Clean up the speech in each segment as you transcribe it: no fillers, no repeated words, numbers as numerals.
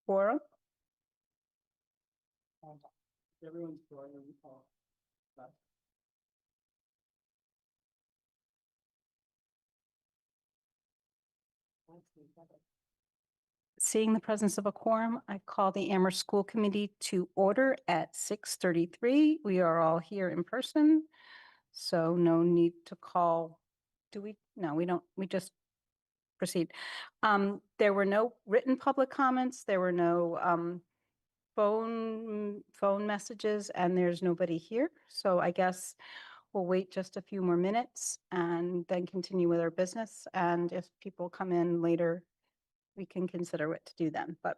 quorum. Everyone's joining. Seeing the presence of a quorum, I call the Amherst School Committee to order at 6:33. We are all here in person, so no need to call. Do we? No, we don't. We just proceed. There were no written public comments. There were no phone messages, and there's nobody here. So I guess we'll wait just a few more minutes and then continue with our business. And if people come in later, we can consider what to do then. But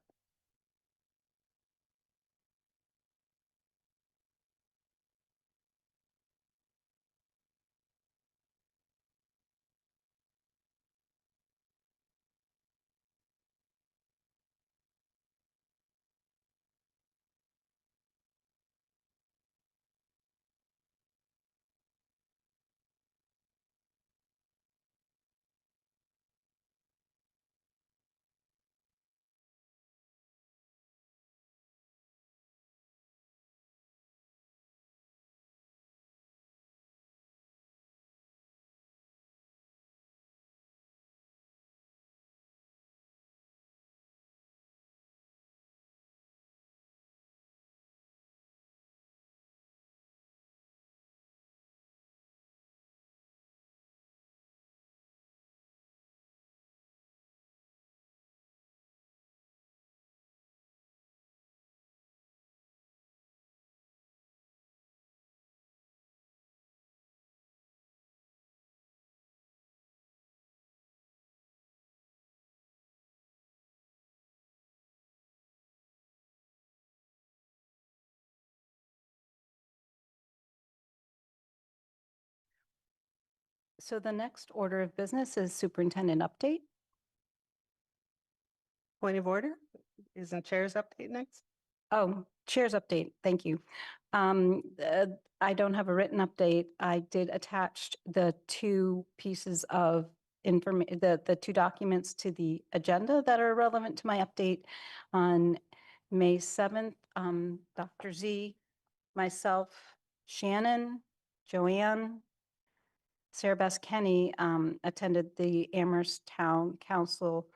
so the next order of business is superintendent update. Point of order? Is that chair's update next? Oh, chair's update. Thank you. I don't have a written update. I did attach the two pieces of information, the two documents to the agenda that are relevant to my update on May 7th. Dr. Z, myself, Shannon, Joanne, Sarah Beth Kenny attended the Amherst Town Council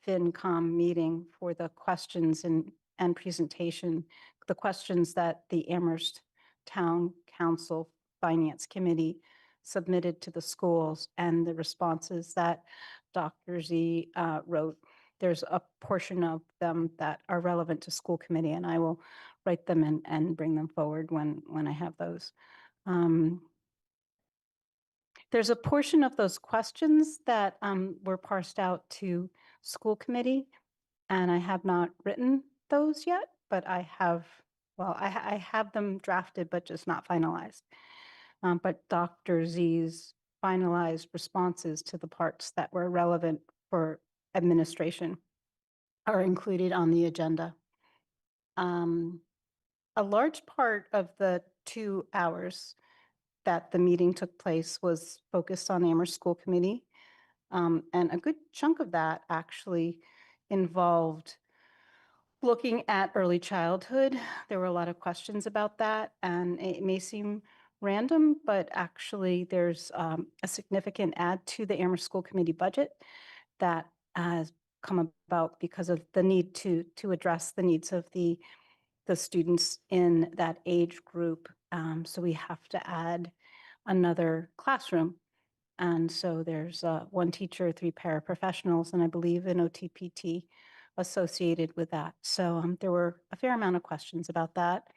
FinCom meeting for the questions and presentation, the questions that the Amherst Town Council Finance Committee submitted to the schools and the responses that Dr. Z wrote. There's a portion of them that are relevant to school committee, and I will write them and bring them forward when I have those. There's a portion of those questions that were parsed out to school committee, and I have not written those yet, but I have, well, I have them drafted, but just not finalized. But Dr. Z's finalized responses to the parts that were relevant for administration are included on the agenda. A large part of the 2 hours that the meeting took place was focused on Amherst School Committee. And a good chunk of that actually involved looking at early childhood. There were a lot of questions about that, and it may seem random, but actually there's a significant add to the Amherst School Committee budget that has come about because of the need to address the needs of the students in that age group. So we have to add another classroom. And so there's 1 teacher, 3 paraprofessionals, and I believe an OTPT associated with that. So there were a fair amount of questions about that.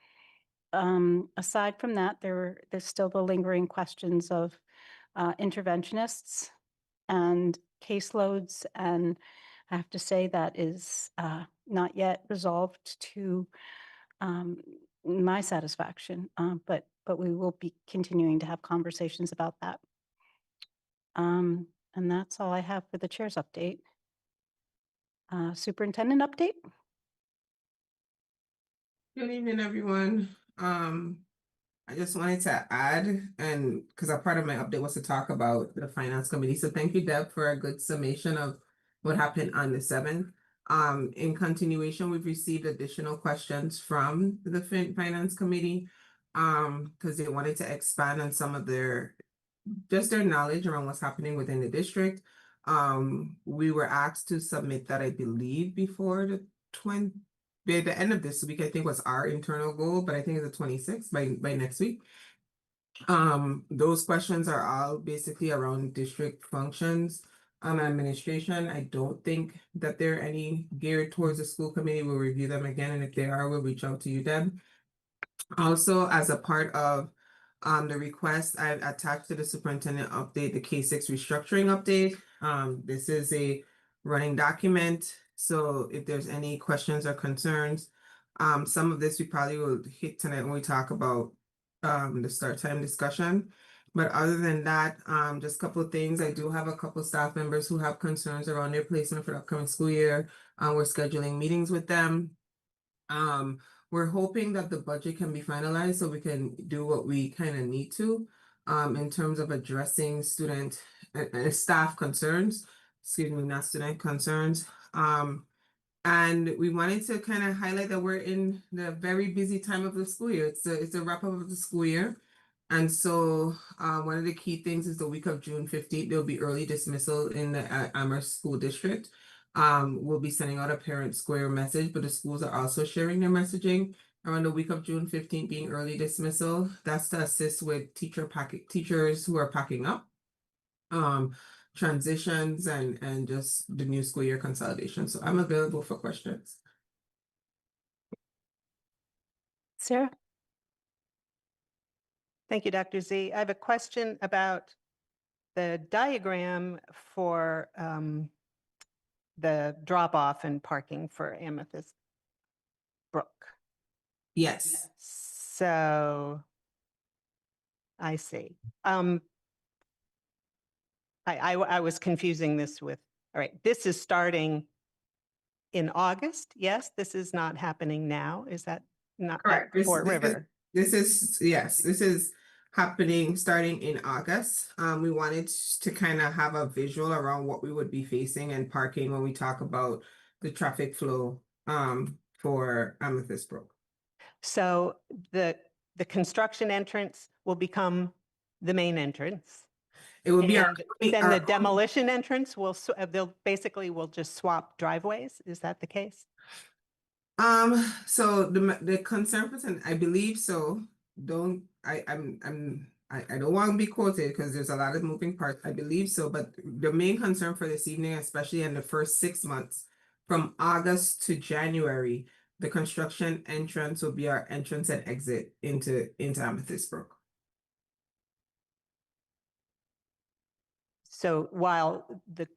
Aside from that, there's still the lingering questions of interventionists and caseloads. And I have to say that is not yet resolved to my satisfaction, but we will be continuing to have conversations about that. And that's all I have for the chair's update. Superintendent update? Good evening, everyone. I just wanted to add, and because a part of my update was to talk about the finance committee. So thank you, Deb, for a good summation of what happened on the 7th. In continuation, we've received additional questions from the Finance Committee, because they wanted to expand on some of just their knowledge around what's happening within the district. We were asked to submit that, I believe, before by the end of this week, I think was our internal goal, but I think it's the 26th by next week. Those questions are all basically around district functions, administration. I don't think that there are any geared towards the school committee. We'll review them again, and if there are, we'll reach out to you, Deb. Also, as a part of the request, I've attached to the superintendent update, the K-6 restructuring update. This is a running document, so if there's any questions or concerns, some of this we probably will hit tonight when we talk about the start time discussion. But other than that, just a couple of things. I do have a couple of staff members who have concerns around their placement for the upcoming school year. We're scheduling meetings with them. We're hoping that the budget can be finalized so we can do what we kind of need to in terms of addressing student and staff concerns, excuse me, not student concerns. And we wanted to kind of highlight that we're in the very busy time of the school year. It's the wrap up of the school year. And so one of the key things is the week of June 15th, there'll be early dismissal in the Amherst School District. We'll be sending out a parent square message, but the schools are also sharing their messaging around the week of June 15th being early dismissal. That's to assist with teachers who are packing up, transitions and just the new school year consolidation. So I'm available for questions. Sarah? Thank you, Dr. Z. I have a question about the diagram for the drop-off and parking for Amethyst Brook. Yes. So I see. I was confusing this with, all right, this is starting in August. Yes, this is not happening now. Is that not Correct. at Fort River? This is happening starting in August. We wanted to kind of have a visual around what we would be facing and parking when we talk about the traffic flow for Amethyst Brook. So the construction entrance will become the main entrance. It would be And then our the demolition entrance will, they'll basically will just swap driveways. Is that the case? So the concern person, I believe so. I don't want to be quoted because there's a lot of moving parts. I believe so, but the main concern for this evening, especially in the first 6 months, from August to January, the construction entrance will be our entrance and exit into Amethyst Brook. So while the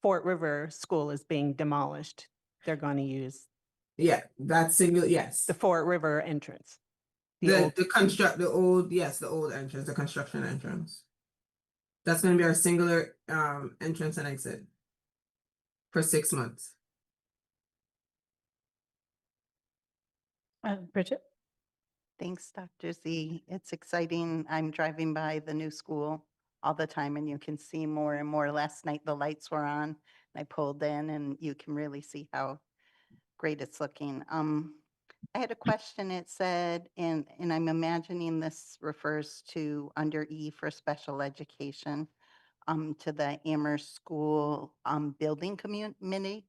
Fort River School is being demolished, they're going to use Yeah, that's single. Yes, the Fort River entrance. the old- the old the old entrance, the construction entrance. That's going to be our singular entrance and exit for 6 months. Bridget? Thanks, Dr. Z. It's exciting. I'm driving by the new school all the time and you can see more and more. Last night, the lights were on. And I pulled in and you can really see how great it's looking. I had a question. It said, and I'm imagining this refers to under E for special education, to the Amherst School Building Committee.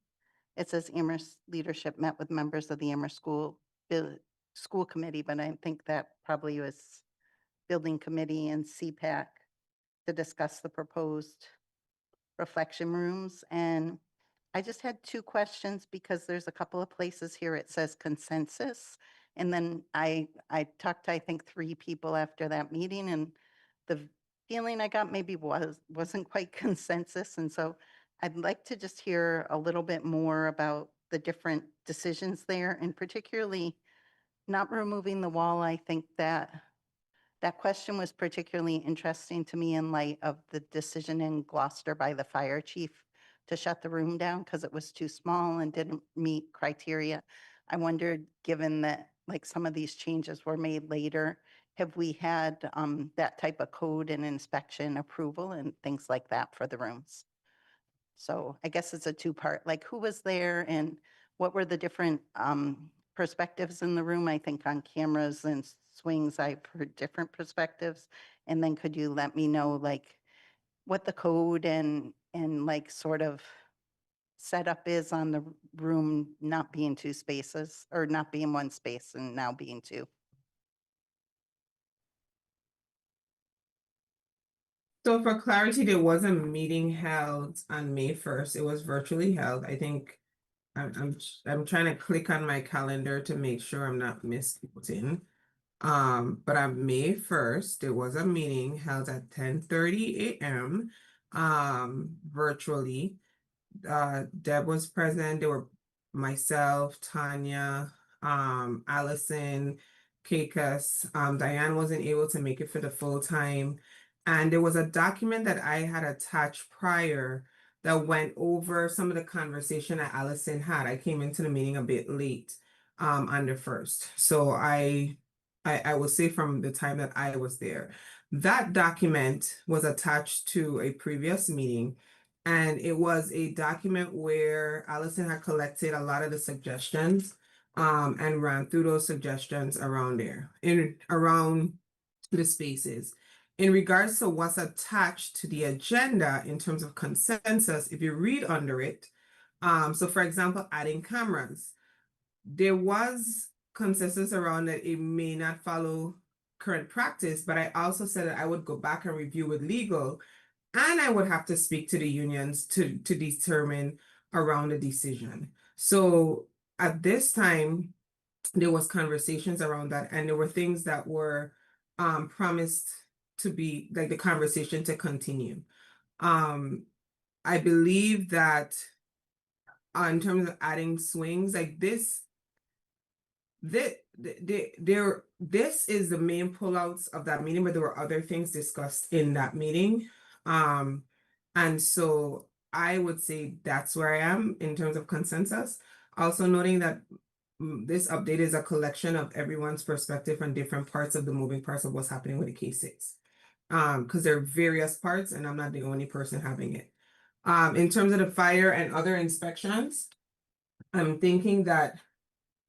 It says Amherst leadership met with members of the Amherst School Committee, but I think that probably was Building Committee and CPAC to discuss the proposed reflection rooms. And I just had two questions because there's a couple of places here it says consensus. And then I talked to, I think, 3 people after that meeting, and the feeling I got maybe wasn't quite consensus. And so I'd like to just hear a little bit more about the different decisions there, and particularly not removing the wall. I think that question was particularly interesting to me in light of the decision in Gloucester by the fire chief to shut the room down because it was too small and didn't meet criteria. I wondered, given that like some of these changes were made later, have we had that type of code and inspection approval and things like that for the rooms? So I guess it's a two-part, like who was there and what were the different perspectives in the room? I think on cameras and swings, I've heard different perspectives. And then could you let me know like what the code and like sort of setup is on the room not being two spaces or not being one space and now being two? So for clarity, there was a meeting held on May 1st. It was virtually held. I think I'm trying to click on my calendar to make sure I'm not misquoting. But on May 1st, there was a meeting held at 10:30 a.m. Virtually. Deb was present. There were myself, Tanya, Allison, Kekas. Diane wasn't able to make it for the full time. And there was a document that I had attached prior that went over some of the conversation that Allison had. I came into the meeting a bit late on the first. So I will say from the time that I was there. That document was attached to a previous meeting. And it was a document where Allison had collected a lot of the suggestions and ran through those suggestions around there, around the spaces. In regards to what's attached to the agenda in terms of consensus, if you read under it, so for example, adding cameras, there was consensus around that it may not follow current practice, but I also said that I would go back and review with legal and I would have to speak to the unions to determine around the decision. So at this time, there was conversations around that, and there were things that were promised to be like the conversation to continue. I believe that in terms of adding swings, like this is the main pullouts of that meeting, but there were other things discussed in that meeting. And so I would say that's where I am in terms of consensus. Also noting that this update is a collection of everyone's perspective on different parts of the moving parts of what's happening with the K6. Because there are various parts and I'm not the only person having it. In terms of the fire and other inspections, I'm thinking that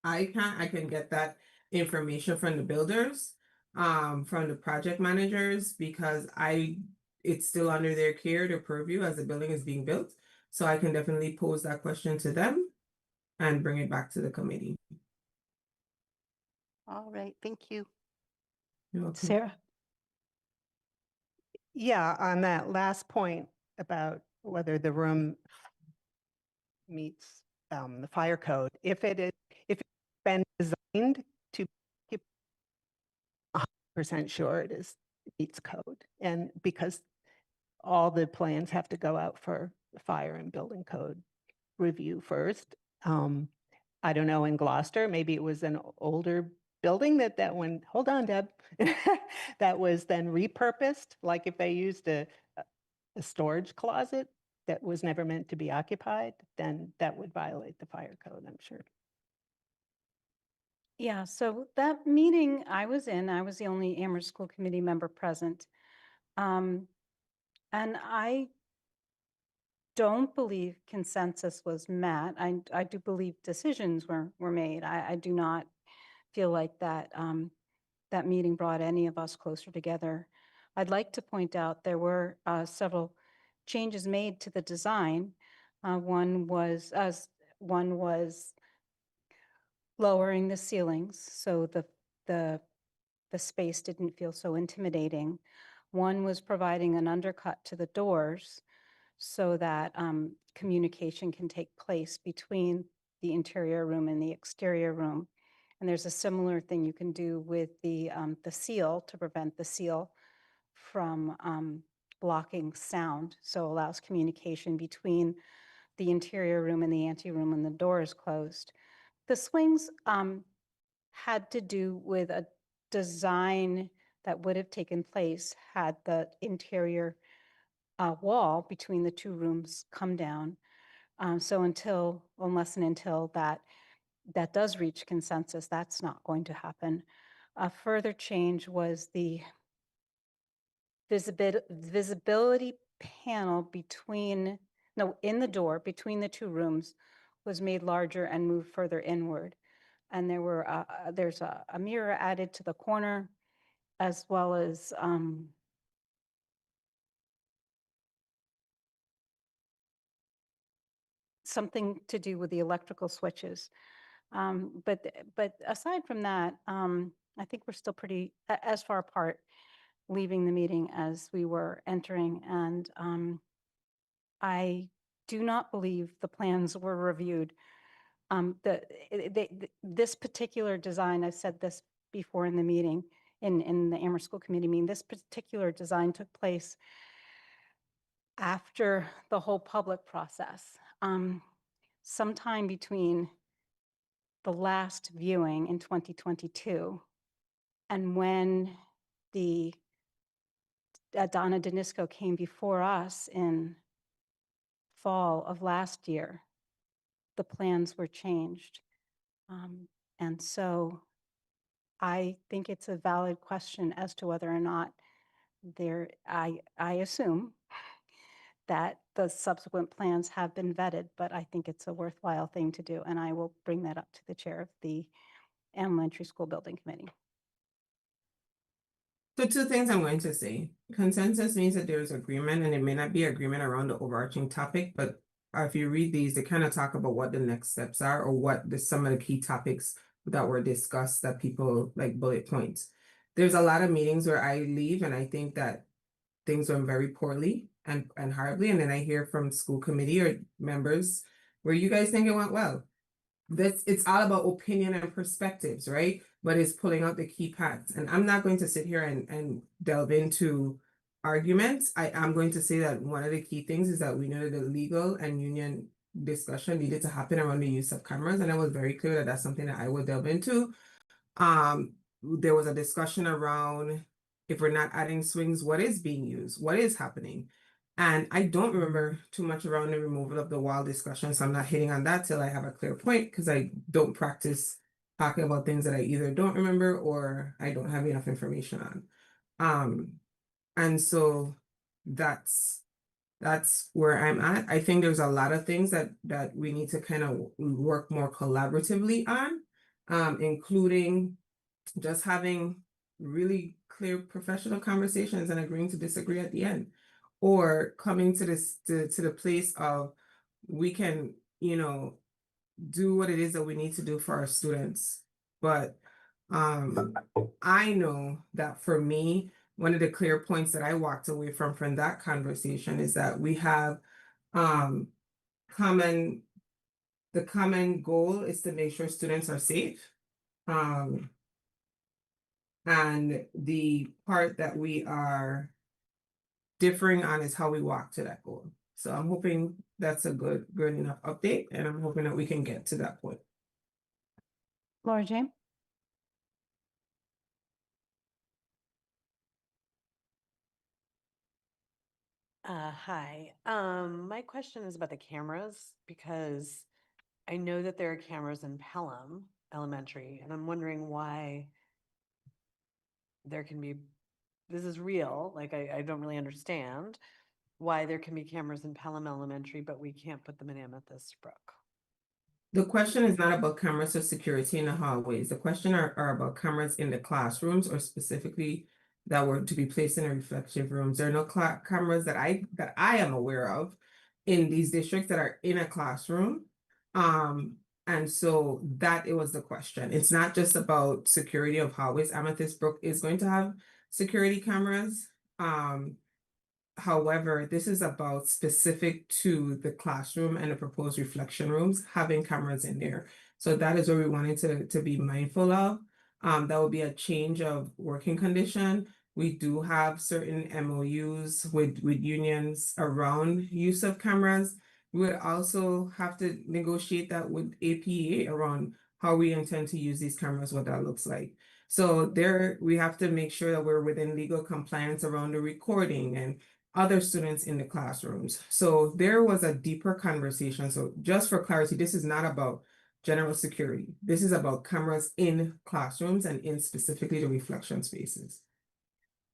I can get that information from the builders, from the project managers, because it's still under their care, their purview as the building is being built. So I can definitely pose that question to them and bring it back to the committee. All right, thank you. You're welcome. Sarah? Yeah, on that last point about whether the room meets the fire code, if it's been designed to keep 100% sure it meets code, and because all the plans have to go out for the fire and building code review first. I don't know, in Gloucester, maybe it was an older building that one, hold on, Deb, that was then repurposed, like if they used a storage closet that was never meant to be occupied, then that would violate the fire code, I'm sure. Yeah, so that meeting I was the only Amherst School Committee member present. And I don't believe consensus was met. I do believe decisions were made. I do not feel like that that meeting brought any of us closer together. I'd like to point out there were several changes made to the design. One was lowering the ceilings so the space didn't feel so intimidating. One was providing an undercut to the doors so that communication can take place between the interior room and the exterior room. And there's a similar thing you can do with the seal to prevent the seal from blocking sound. So allows communication between the interior room and the anteroom when the door is closed. The swings had to do with a design that would have taken place had the interior wall between the two rooms come down. So unless and until that does reach consensus, that's not going to happen. A further change was the visibility panel between no, in the door between the two rooms was made larger and moved further inward. And there's a mirror added to the corner as well as something to do with the electrical switches. But aside from that, I think we're still pretty as far apart leaving the meeting as we were entering. And I do not believe the plans were reviewed. This particular design, I said this before in the meeting, in the Amherst School Committee meeting, this particular design took place after the whole public process. Sometime between the last viewing in 2022 and when the Donna Danisco came before us in fall of last year, the plans were changed. And so I think it's a valid question as to whether or not I assume that the subsequent plans have been vetted, but I think it's a worthwhile thing to do. And I will bring that up to the chair of the Elementary School Building Committee. So two things I'm going to say. Consensus means that there's agreement, and it may not be agreement around the overarching topic, but if you read these, they kind of talk about what the next steps are or what some of the key topics that were discussed that people like bullet points. There's a lot of meetings where I leave and I think that things went very poorly and horribly, and then I hear from school committee or members where you guys think it went well. It's all about opinion and perspectives, right? But it's pulling out the key parts. And I'm not going to sit here and delve into arguments. I am going to say that one of the key things is that we know that the legal and union discussion needed to happen around the use of cameras. And I was very clear that that's something that I would delve into. There was a discussion around if we're not adding swings, what is being used? What is happening? And I don't remember too much around the removal of the wall discussion, so I'm not hitting on that till I have a clear point because I don't practice talking about things that I either don't remember or I don't have enough information on. And so that's where I'm at. I think there's a lot of things that we need to kind of work more collaboratively on, including just having really clear professional conversations and agreeing to disagree at the end, or coming to this to the place of we can, do what it is that we need to do for our students. But I know that for me, one of the clear points that I walked away from that conversation is that we have the common goal is to make sure students are safe. And the part that we are differing on is how we walk to that goal. So I'm hoping that's a good enough update, and I'm hoping that we can get to that point. Laura Jane? Hi. My question is about the cameras because I know that there are cameras in Pelham Elementary, and I'm wondering why there can be, this is real, like I don't really understand why there can be cameras in Pelham Elementary, but we can't put them in Amethyst Brook. The question is not about cameras or security in the hallways. The question are about cameras in the classrooms, or specifically that were to be placed in the reflective rooms. There are no cameras that I am aware of in these districts that are in a classroom. And so that it was the question. It's not just about security of hallways. Amethyst Brook is going to have security cameras. However, this is about specific to the classroom and the proposed reflection rooms having cameras in there. So that is what we wanted to be mindful of. That will be a change of working condition. We do have certain MOUs with unions around use of cameras. We would also have to negotiate that with APA around how we intend to use these cameras, what that looks like. So there, we have to make sure that we're within legal compliance around the recording and other students in the classrooms. So there was a deeper conversation. So just for clarity, this is not about general security. This is about cameras in classrooms and in specifically the reflection spaces.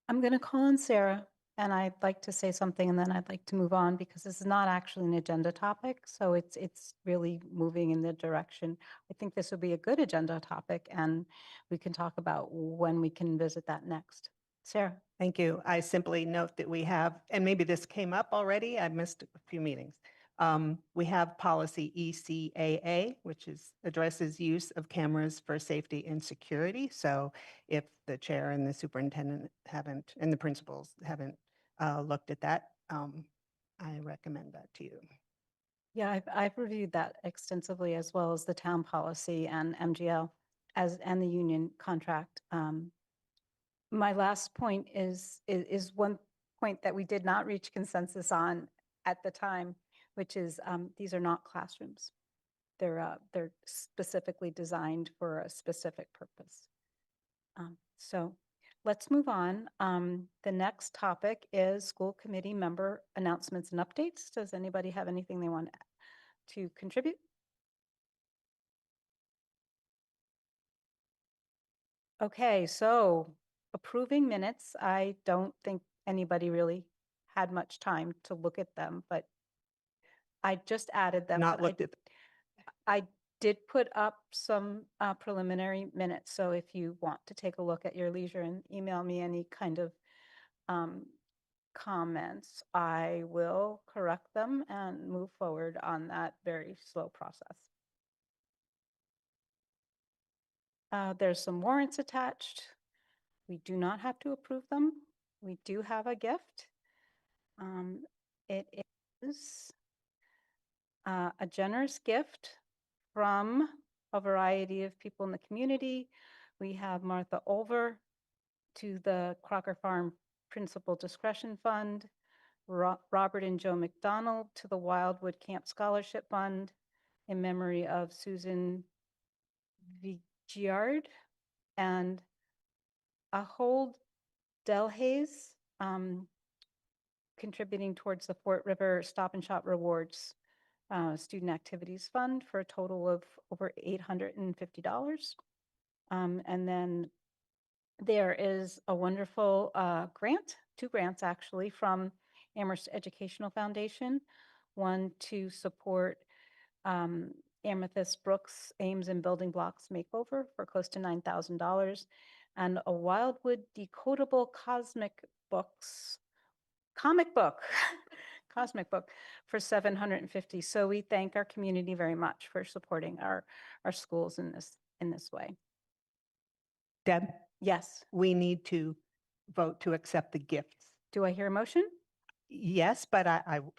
I'm going to call on Sarah and I'd like to say something and then I'd like to move on because this is not actually an agenda topic. So it's really moving in the direction. I think this would be a good agenda topic and we can talk about when we can visit that next. Sarah? Thank you. I simply note that we have, and maybe this came up already, I missed a few meetings. We have policy ECAA, which addresses use of cameras for safety and security. So if the chair and the superintendent haven't, and the principals haven't looked at that, I recommend that to you. Yeah, I've reviewed that extensively as well as the town policy and MGL and the union contract. My last point is one point that we did not reach consensus on at the time, which is these are not classrooms. They're specifically designed for a specific purpose. So let's move on. The next topic is school committee member announcements and updates. Does anybody have anything they want to contribute? Okay, so approving minutes, I don't think anybody really had much time to look at them, but I just added them. Not but looked at, I did put up some preliminary minutes, so if you want to take a look at your leisure and email me any kind of comments, I will correct them and move forward on that very slow process. There's some warrants attached. We do not have to approve them. We do have a gift. It is a generous gift from a variety of people in the community. We have Martha Olver to the Crocker Farm Principal Discretion Fund, Robert and Joe McDonald to the Wildwood Camp Scholarship Fund in memory of Susan Vigiard, and Ahold Delhaze contributing towards the Fort River Stop and Shop Rewards Student Activities Fund for a total of over $850. And then there is a wonderful grant, 2 grants actually, from Amherst Educational Foundation. One to support Amethyst Brooks Ames and Building Blocks Makeover for close to $9,000, and a Wildwood Decodable comic book, cosmic book for $750. So we thank our community very much for supporting our schools in this way. Deb, Yes. we need to vote to accept the gifts. Do I hear a motion? Yes, but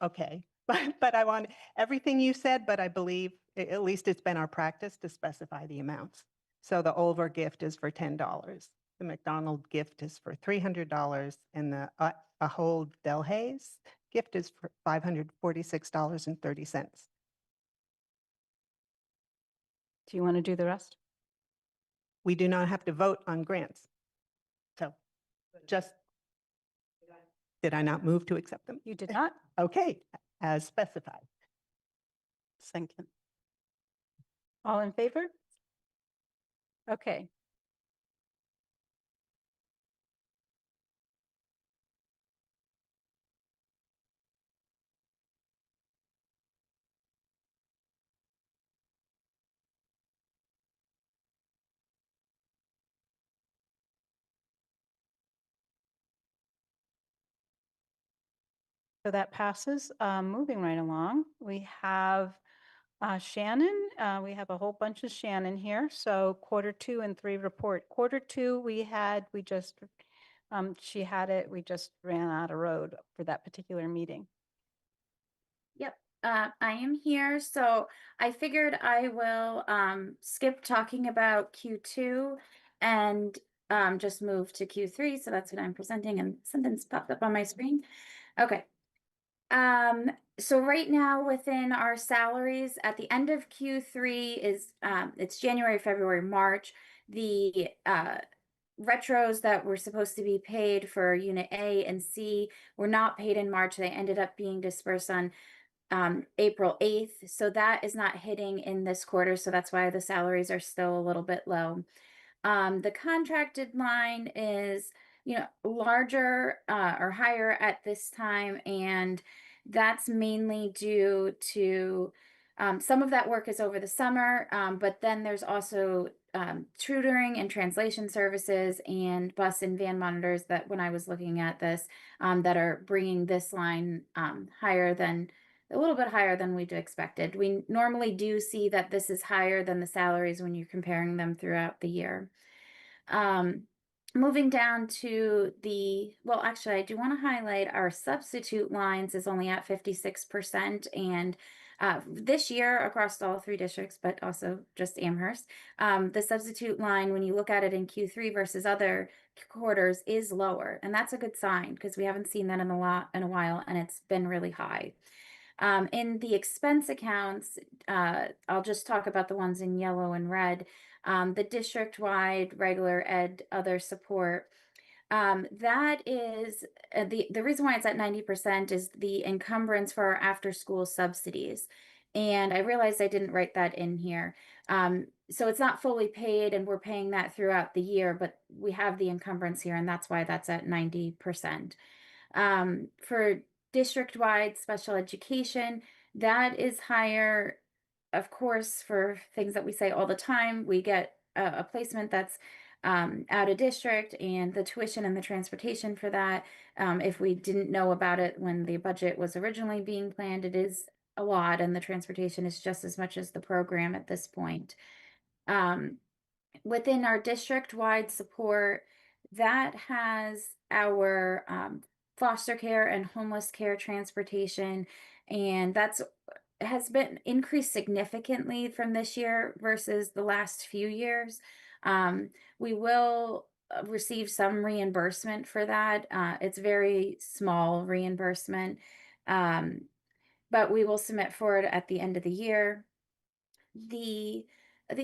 okay. But I want everything you said, but I believe at least it's been our practice to specify the amounts. So the Olver gift is for $10. The McDonald gift is for $300 and the Ahold Delhaze gift is for $546.30. Do you want to do the rest? We do not have to vote on grants. So just, did I not move to accept them? You did not? Okay, as specified. Second. All in favor? Okay. So that passes. Moving right along, we have Shannon. We have a whole bunch of Shannon here. So Q2 and 3 report. Q2 she had it, we just ran out of road for that particular meeting. Yep, I am here. So I figured I will skip talking about Q2 and just move to Q3. So that's what I'm presenting, and something's popped up on my screen. Okay. So right now within our salaries at the end of Q3 is it's January, February, March. The retros that were supposed to be paid for unit A and C were not paid in March. They ended up being dispersed on April 8th. So that is not hitting in this quarter. So that's why the salaries are still a little bit low. The contracted line is larger or higher at this time, and that's mainly due to some of that work is over the summer, but then there's also tutoring and translation services and bus and van monitors that when I was looking at this, that are bringing this line higher than a little bit higher than we'd expected. We normally do see that this is higher than the salaries when you're comparing them throughout the year. Moving down to well, actually, I do want to highlight our substitute lines is only at 56%. And this year across all 3 districts, but also just Amherst, the substitute line, when you look at it in Q3 versus other quarters, is lower. And that's a good sign because we haven't seen that in a while, and it's been really high. In the expense accounts, I'll just talk about the ones in yellow and red. The district-wide regular ed other support, that is the reason why it's at 90% is the encumbrance for our after-school subsidies. And I realized I didn't write that in here. So it's not fully paid, and we're paying that throughout the year, but we have the encumbrance here, and that's why that's at 90%. For district-wide special education, that is higher, of course, for things that we say all the time. We get a placement that's out of district, and the tuition and the transportation for that. If we didn't know about it when the budget was originally being planned, it is a lot, and the transportation is just as much as the program at this point. Within our district-wide support, that has our foster care and homeless care transportation, and that's has been increased significantly from this year versus the last few years. We will receive some reimbursement for that. It's very small reimbursement, but we will submit for it at the end of the year. The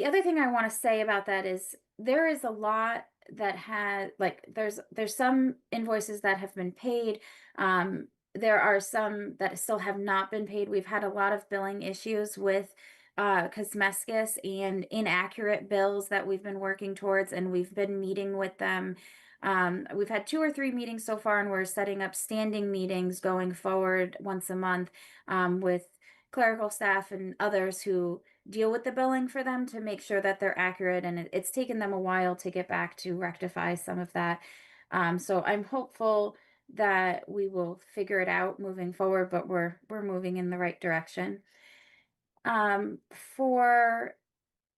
other thing I want to say about that is there is a lot that has there's some invoices that have been paid. There are some that still have not been paid. We've had a lot of billing issues with Cosmescus and inaccurate bills that we've been working towards, and we've been meeting with them. We've had 2 or 3 meetings so far, and we're setting up standing meetings going forward once a month with clerical staff and others who deal with the billing for them to make sure that they're accurate. And it's taken them a while to get back to rectify some of that. So I'm hopeful that we will figure it out moving forward, but we're moving in the right direction. For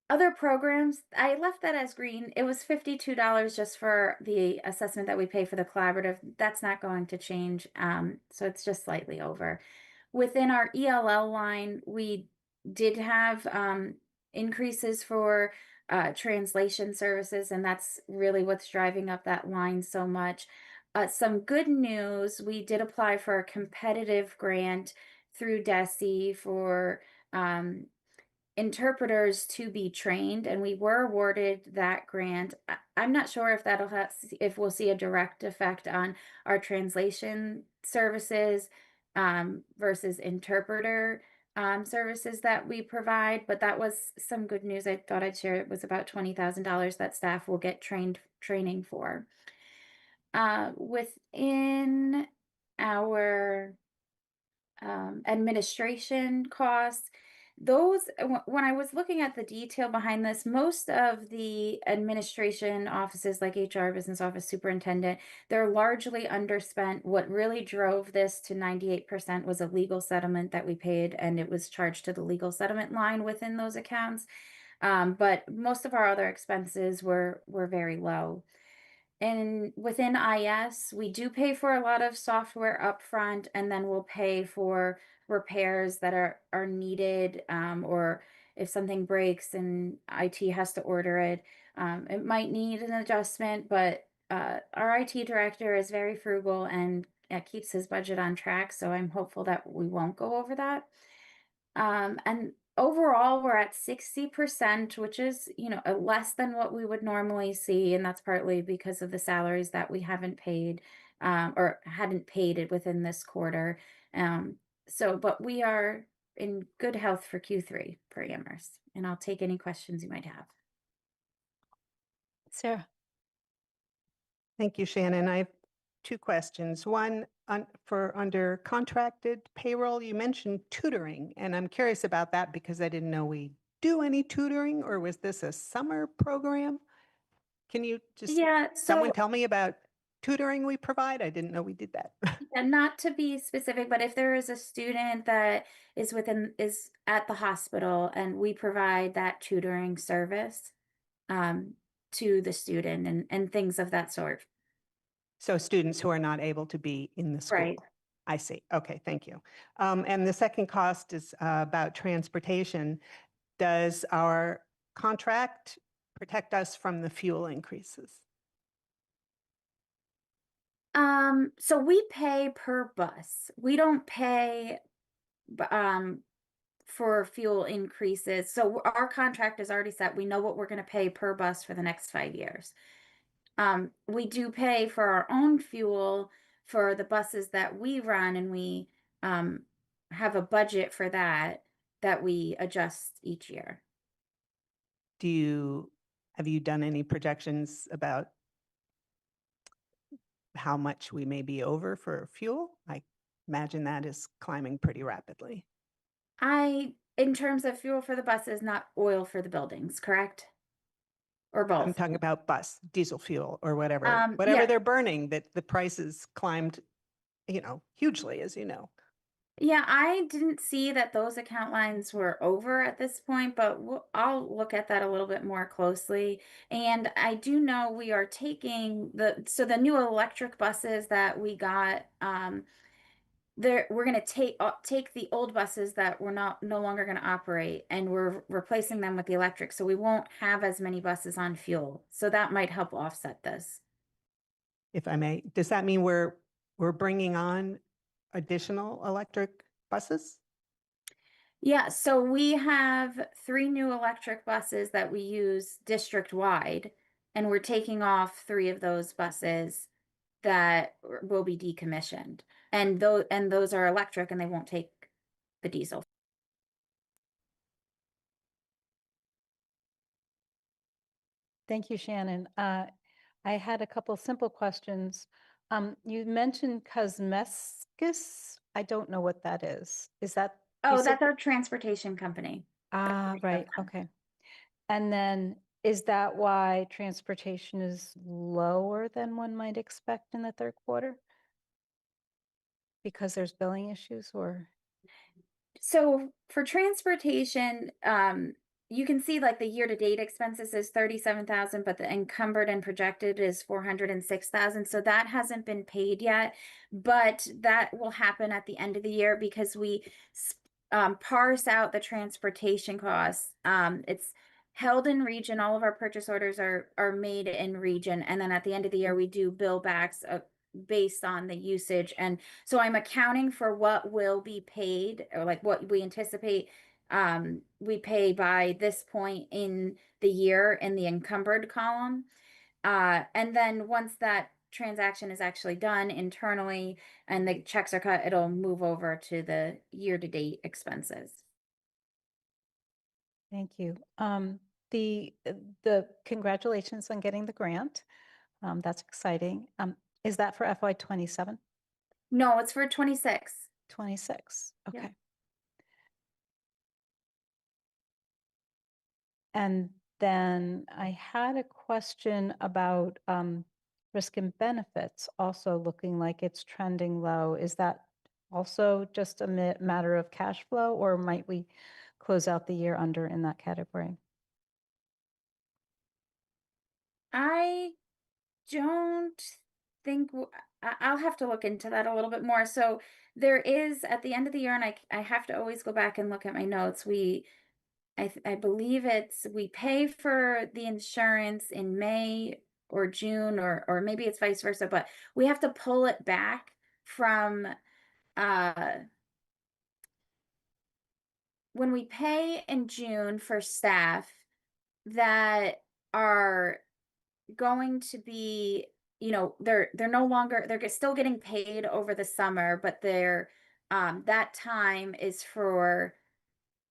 other programs, I left that as green. It was $52 just for the assessment that we pay for the collaborative. That's not going to change. So it's just slightly over. Within our ELL line, we did have increases for translation services, and that's really what's driving up that line so much. Some good news, we did apply for a competitive grant through DESE for interpreters to be trained, and we were awarded that grant. I'm not sure if that'll if we'll see a direct effect on our translation services versus interpreter services that we provide, but that was some good news. I thought I'd share. It was about $20,000 that staff will get training for. Within our administration costs, those when I was looking at the detail behind this, most of the administration offices like HR, business office, superintendent, they're largely underspent. What really drove this to 98% was a legal settlement that we paid, and it was charged to the legal settlement line within those accounts. But most of our other expenses were very low. And within IS, we do pay for a lot of software upfront, and then we'll pay for repairs that are needed, or if something breaks and IT has to order it, it might need an adjustment, but our IT director is very frugal and keeps his budget on track, so I'm hopeful that we won't go over that. And overall, we're at 60%, which is, less than what we would normally see. And that's partly because of the salaries that we haven't paid, or hadn't paid it within this quarter. But we are in good health for Q3 for Amherst, and I'll take any questions you might have. Sarah. Thank you, Shannon. I have two questions. One, for under contracted payroll, you mentioned tutoring, and I'm curious about that because I didn't know we do any tutoring, or was this a summer program? Can you just, Yeah, someone so tell me about tutoring we provide? I didn't know we did that. and not to be specific, but if there is a student that is at the hospital and we provide that tutoring service um to the student and things of that sort. So students who are not able to be in the school. Right. I see. Okay, thank you. And the second cost is about transportation. Does our contract protect us from the fuel increases? So we pay per bus. We don't pay for fuel increases. So our contract is already set. We know what we're going to pay per bus for the next 5 years. We do pay for our own fuel for the buses that we run, and we have a budget for that we adjust each year. Have you done any projections about how much we may be over for fuel? I imagine that is climbing pretty rapidly. In terms of fuel for the buses, not oil for the buildings, correct? Or I'm both? talking about diesel fuel or whatever, Yeah. they're burning, that the prices climbed, hugely, as you know. Yeah, I didn't see that those account lines were over at this point, but I'll look at that a little bit more closely. And I do know we are taking the new electric buses that we got. We're going to take the old buses that we're no longer going to operate, and we're replacing them with the electric. So we won't have as many buses on fuel. So that might help offset this. If I may, does that mean we're bringing on additional electric buses? Yeah, so we have 3 new electric buses that we use district-wide, and we're taking off 3 of those buses that will be decommissioned. And those are electric and they won't take the diesel. Thank you, Shannon. I had a couple simple questions. You mentioned cosmeticus. I don't know what that is. Is that? you Oh, said- that's our transportation company. Right, okay. And then is that why transportation is lower than one might expect in the third quarter? Because there's billing issues or? So for transportation, you can see like the year-to-date expenses is 37,000, but the encumbered and projected is 406,000. So that hasn't been paid yet, but that will happen at the end of the year because we parse out the transportation costs. It's held in region. All of our purchase orders are made in region, and then at the end of the year we do bill backs based on the usage. And so I'm accounting for what will be paid, or like what we anticipate we pay by this point in the year in the encumbered column. And then once that transaction is actually done internally and the checks are cut, it'll move over to the year-to-date expenses. Thank you. The congratulations on getting the grant. That's exciting. Is that for FY 27? No, it's for 26. 26, Yeah. okay. And then I had a question about risk and benefits also looking like it's trending low. Is that also just a matter of cash flow, or might we close out the year under in that category? I don't think I'll have to look into that a little bit more. So there is at the end of the year, and I have to always go back and look at my notes. I believe we pay for the insurance in May or June, or maybe it's vice versa, but we have to pull it back from when we pay in June for staff that are going to be, they're no longer, they're still getting paid over the summer, but that time is for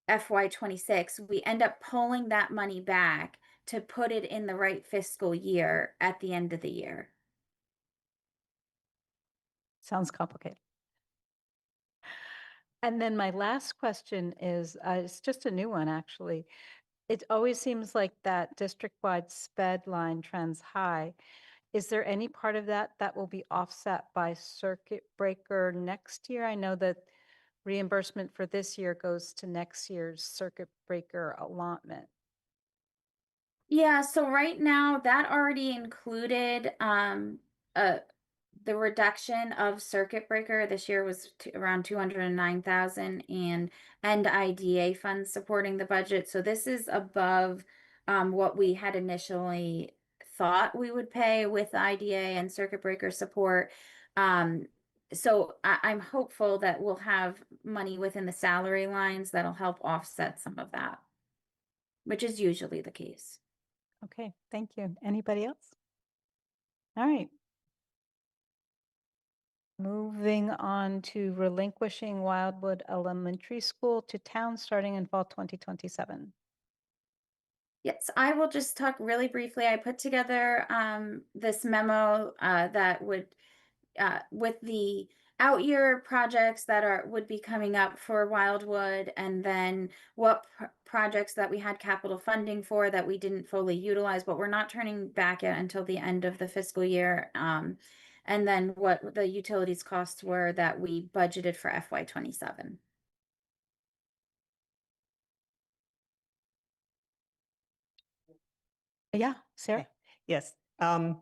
FY 26. We end up pulling that money back to put it in the right fiscal year at the end of the year. Sounds complicated. And then my last question is, it's just a new one, actually. It always seems like that district-wide sped line trends high. Is there any part of that that will be offset by circuit breaker next year? I know that reimbursement for this year goes to next year's circuit breaker allotment. Yeah, so right now that already included uh the reduction of circuit breaker this year was around 209,000 and IDA funds supporting the budget. So this is above what we had initially thought we would pay with IDA and circuit breaker support. So I'm hopeful that we'll have money within the salary lines that'll help offset some of that, which is usually the case. Okay, thank you. Anybody else? All right. Moving on to relinquishing Wildwood Elementary School to town starting in fall 2027. Yes, I will just talk really briefly. I put together this memo that would with the out year projects that would be coming up for Wildwood, and then what projects that we had capital funding for that we didn't fully utilize, but we're not turning back yet until the end of the fiscal year. And then what the utilities costs were that we budgeted for FY27. Yeah, Sarah? Okay. Yes. I'm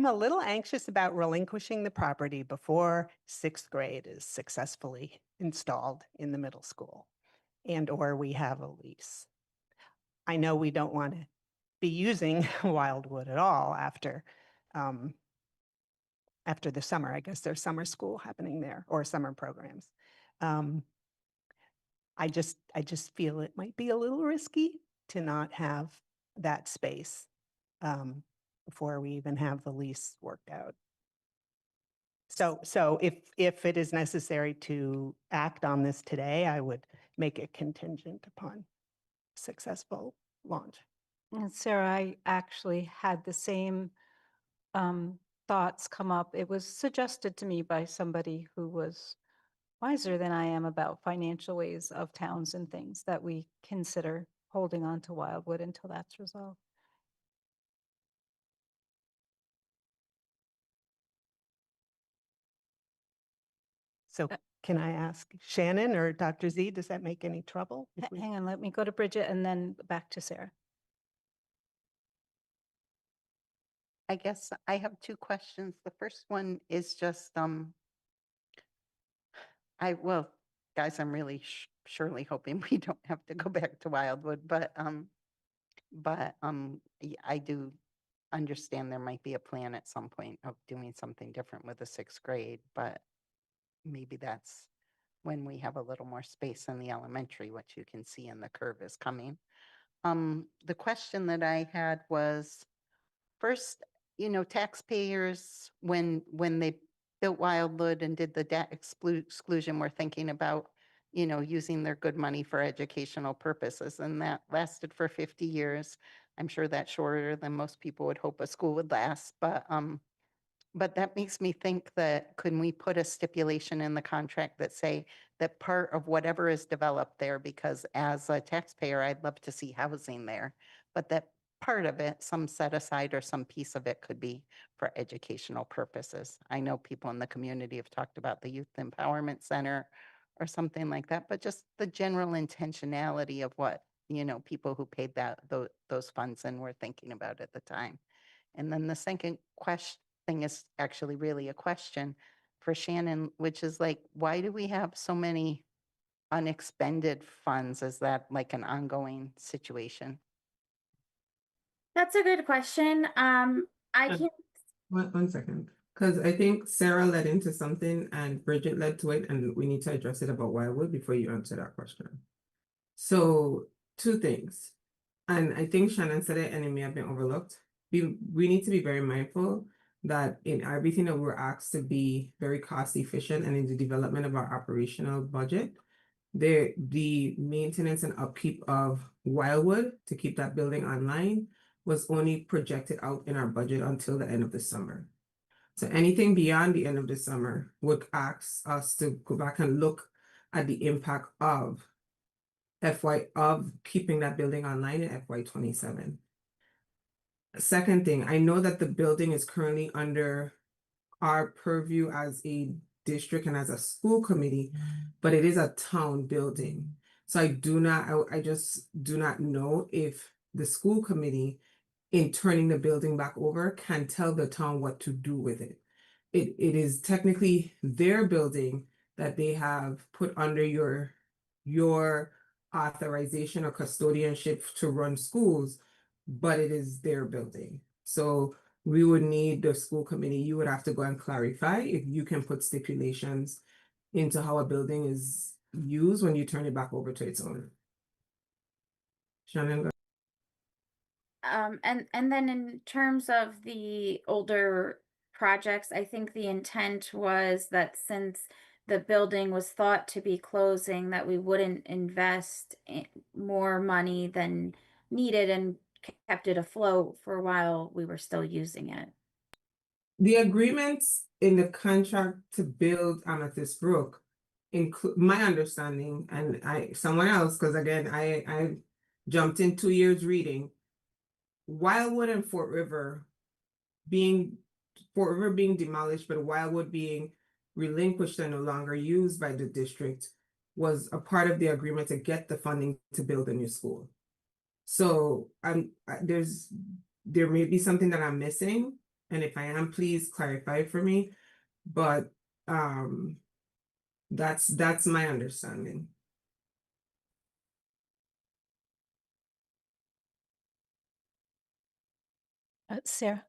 a little anxious about relinquishing the property before sixth grade is successfully installed in the middle school and/or we have a lease. I know we don't want to be using Wildwood at all after the summer. I guess there's summer school happening there or summer programs. I just feel it might be a little risky to not have that space before we even have the lease worked out. So if it is necessary to act on this today, I would make it contingent upon successful launch. And Sarah, I actually had the same thoughts come up. It was suggested to me by somebody who was wiser than I am about financial ways of towns and things that we consider holding on to Wildwood until that's resolved. So can I ask Shannon or Dr. Z, does that make any trouble? if we- Hang on, let me go to Bridget and then back to Sarah. I guess I have two questions. The first one is just, well, guys, I'm really surely hoping we don't have to go back to Wildwood, but I do understand there might be a plan at some point of doing something different with the sixth grade, but maybe that's when we have a little more space in the elementary, which you can see in the curve is coming. The question that I had was, first, taxpayers, when they built Wildwood and did the debt exclusion, were thinking about, using their good money for educational purposes. And that lasted for 50 years. I'm sure that's shorter than most people would hope a school would last. But that makes me think that, couldn't we put a stipulation in the contract that say that part of whatever is developed there, because as a taxpayer, I'd love to see housing there, but that part of it, some set aside or some piece of it, could be for educational purposes. I know people in the community have talked about the Youth Empowerment Center or something like that, but just the general intentionality of what, people who paid those funds and were thinking about at the time. And then the second thing is actually really a question for Shannon, which is like, why do we have so many unexpended funds? Is that like an ongoing situation? That's a good question. I Yeah. can One second, because I think Sarah led into something and Bridget led to it, and we need to address it about Wildwood before you answer that question. So, two things, and I think Shannon said it and it may have been overlooked. We need to be very mindful that in everything that we're asked to be very cost efficient and in the development of our operational budget, the maintenance and upkeep of Wildwood to keep that building online was only projected out in our budget until the end of the summer. So anything beyond the end of the summer would ask us to go back and look at the impact of keeping that building online in FY 27. Second thing, I know that the building is currently under our purview as a district and as a school committee, but it is a town building. So I just do not know if the school committee, in turning the building back over, can tell the town what to do with it. It is technically their building that they have put under your authorization or custodianship to run schools, but it is their building. So we would need the school committee, you would have to go and clarify if you can put stipulations into how a building is used when you turn it back over to its owner. Shannon, go- And then in terms of the older projects, I think the intent was that since the building was thought to be closing, that we wouldn't invest more money than needed and kept it afloat for a while we were still using it. The agreements in the contract to build Amethyst Brook include, my understanding, and someone else, because again, I jumped in 2 years reading. Wildwood and Fort River being demolished, but Wildwood being relinquished and no longer used by the district was a part of the agreement to get the funding to build a new school. So there may be something that I'm missing, and if I am, please clarify for me. But that's my understanding. Sarah?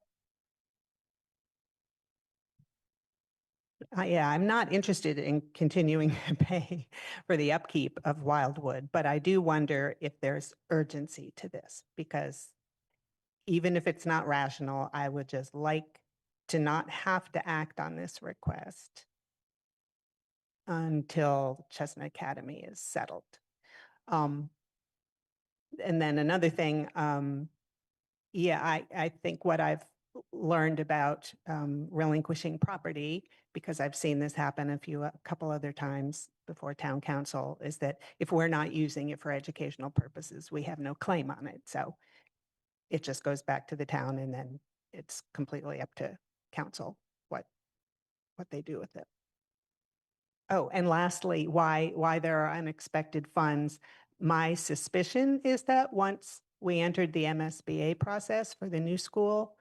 Yeah, I'm not interested in continuing to pay for the upkeep of Wildwood, but I do wonder if there's urgency to this, because even if it's not rational, I would just like to not have to act on this request until Chestnut Academy is settled. And then another thing, yeah, I think what I've learned about relinquishing property, because I've seen this happen a couple other times before town council, is that if we're not using it for educational purposes, we have no claim on it. So it just goes back to the town, and then it's completely up to council what they do with it. Oh, and lastly, why there are unexpected funds. My suspicion is that once we entered the MSBA process for the new school,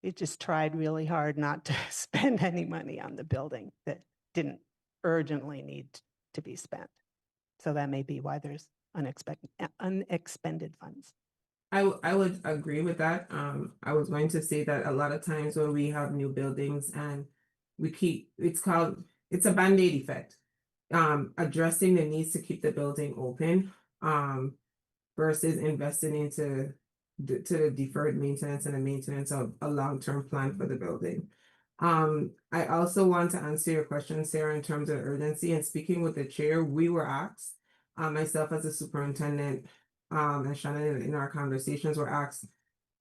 it just tried really hard not to spend any money on the building that didn't urgently need to be spent. So that may be why there's unexpended funds. I would agree with that. I was going to say that a lot of times when we have new buildings and it's a Band-Aid effect. Addressing the needs to keep the building open, versus investing into the deferred maintenance and the maintenance of a long-term plan for the building. I also want to answer your question, Sarah, in terms of urgency, and speaking with the chair, we were asked, myself as a superintendent, and Shannon in our conversations were asked,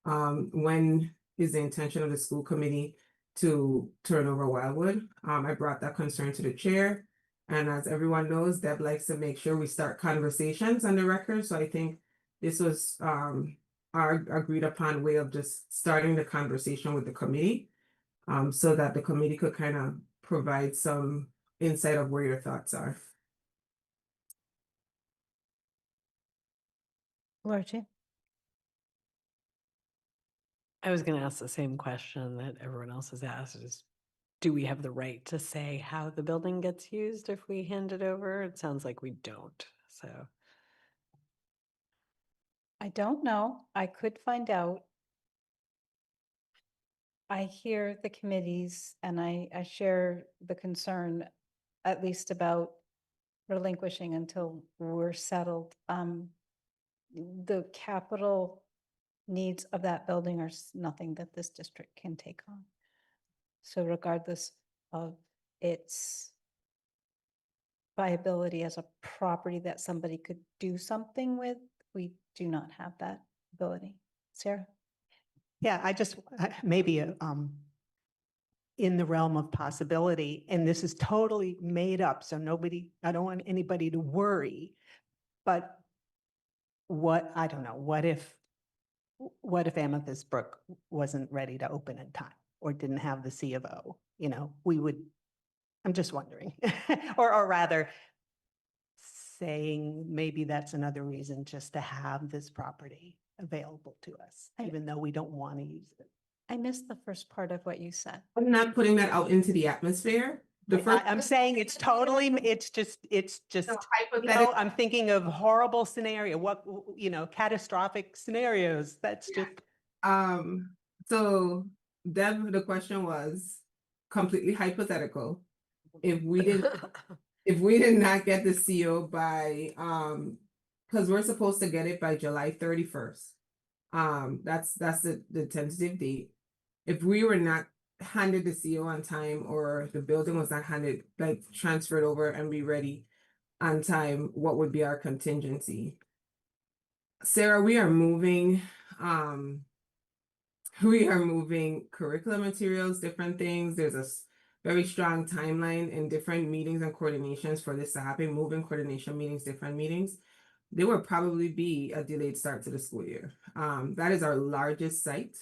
when is the intention of the school committee to turn over Wildwood? I brought that concern to the chair. And as everyone knows, Deb likes to make sure we start conversations on the record. So I think this was our agreed upon way of just starting the conversation with the committee, so that the committee could kind of provide some insight of where your thoughts are. Laura Jean? I was going to ask the same question that everyone else has asked, is do we have the right to say how the building gets used if we hand it over? It sounds like we don't, so. I don't know. I could find out. I hear the committees and I share the concern, at least about relinquishing until we're settled. The capital needs of that building are nothing that this district can take on. So regardless of its viability as a property that somebody could do something with, we do not have that ability. Sarah? Yeah, maybe in the realm of possibility, and this is totally made up, so I don't want anybody to worry, but I don't know, what if Amethyst Brook wasn't ready to open in time or didn't have the C of O? I'm just wondering, or rather saying maybe that's another reason just to have this property available to us, even though we don't want to use it. I missed the first part of what you said. I'm not putting that out into the atmosphere. The first. I'm saying it's just, No, hypothetical. I'm thinking of horrible scenario, catastrophic scenarios. That's Yeah. just, So Deb, the question was completely hypothetical. If we did not get the CO by, because we're supposed to get it by July 31st. That's the tentative date. If we were not handed the CO on time, or the building was not handed, like transferred over and be ready on time, what would be our contingency? Sarah, we are moving curriculum materials, different things. There's a very strong timeline and different meetings and coordinations for this to happen, moving coordination meetings, different meetings. There will probably be a delayed start to the school year. That is our largest site.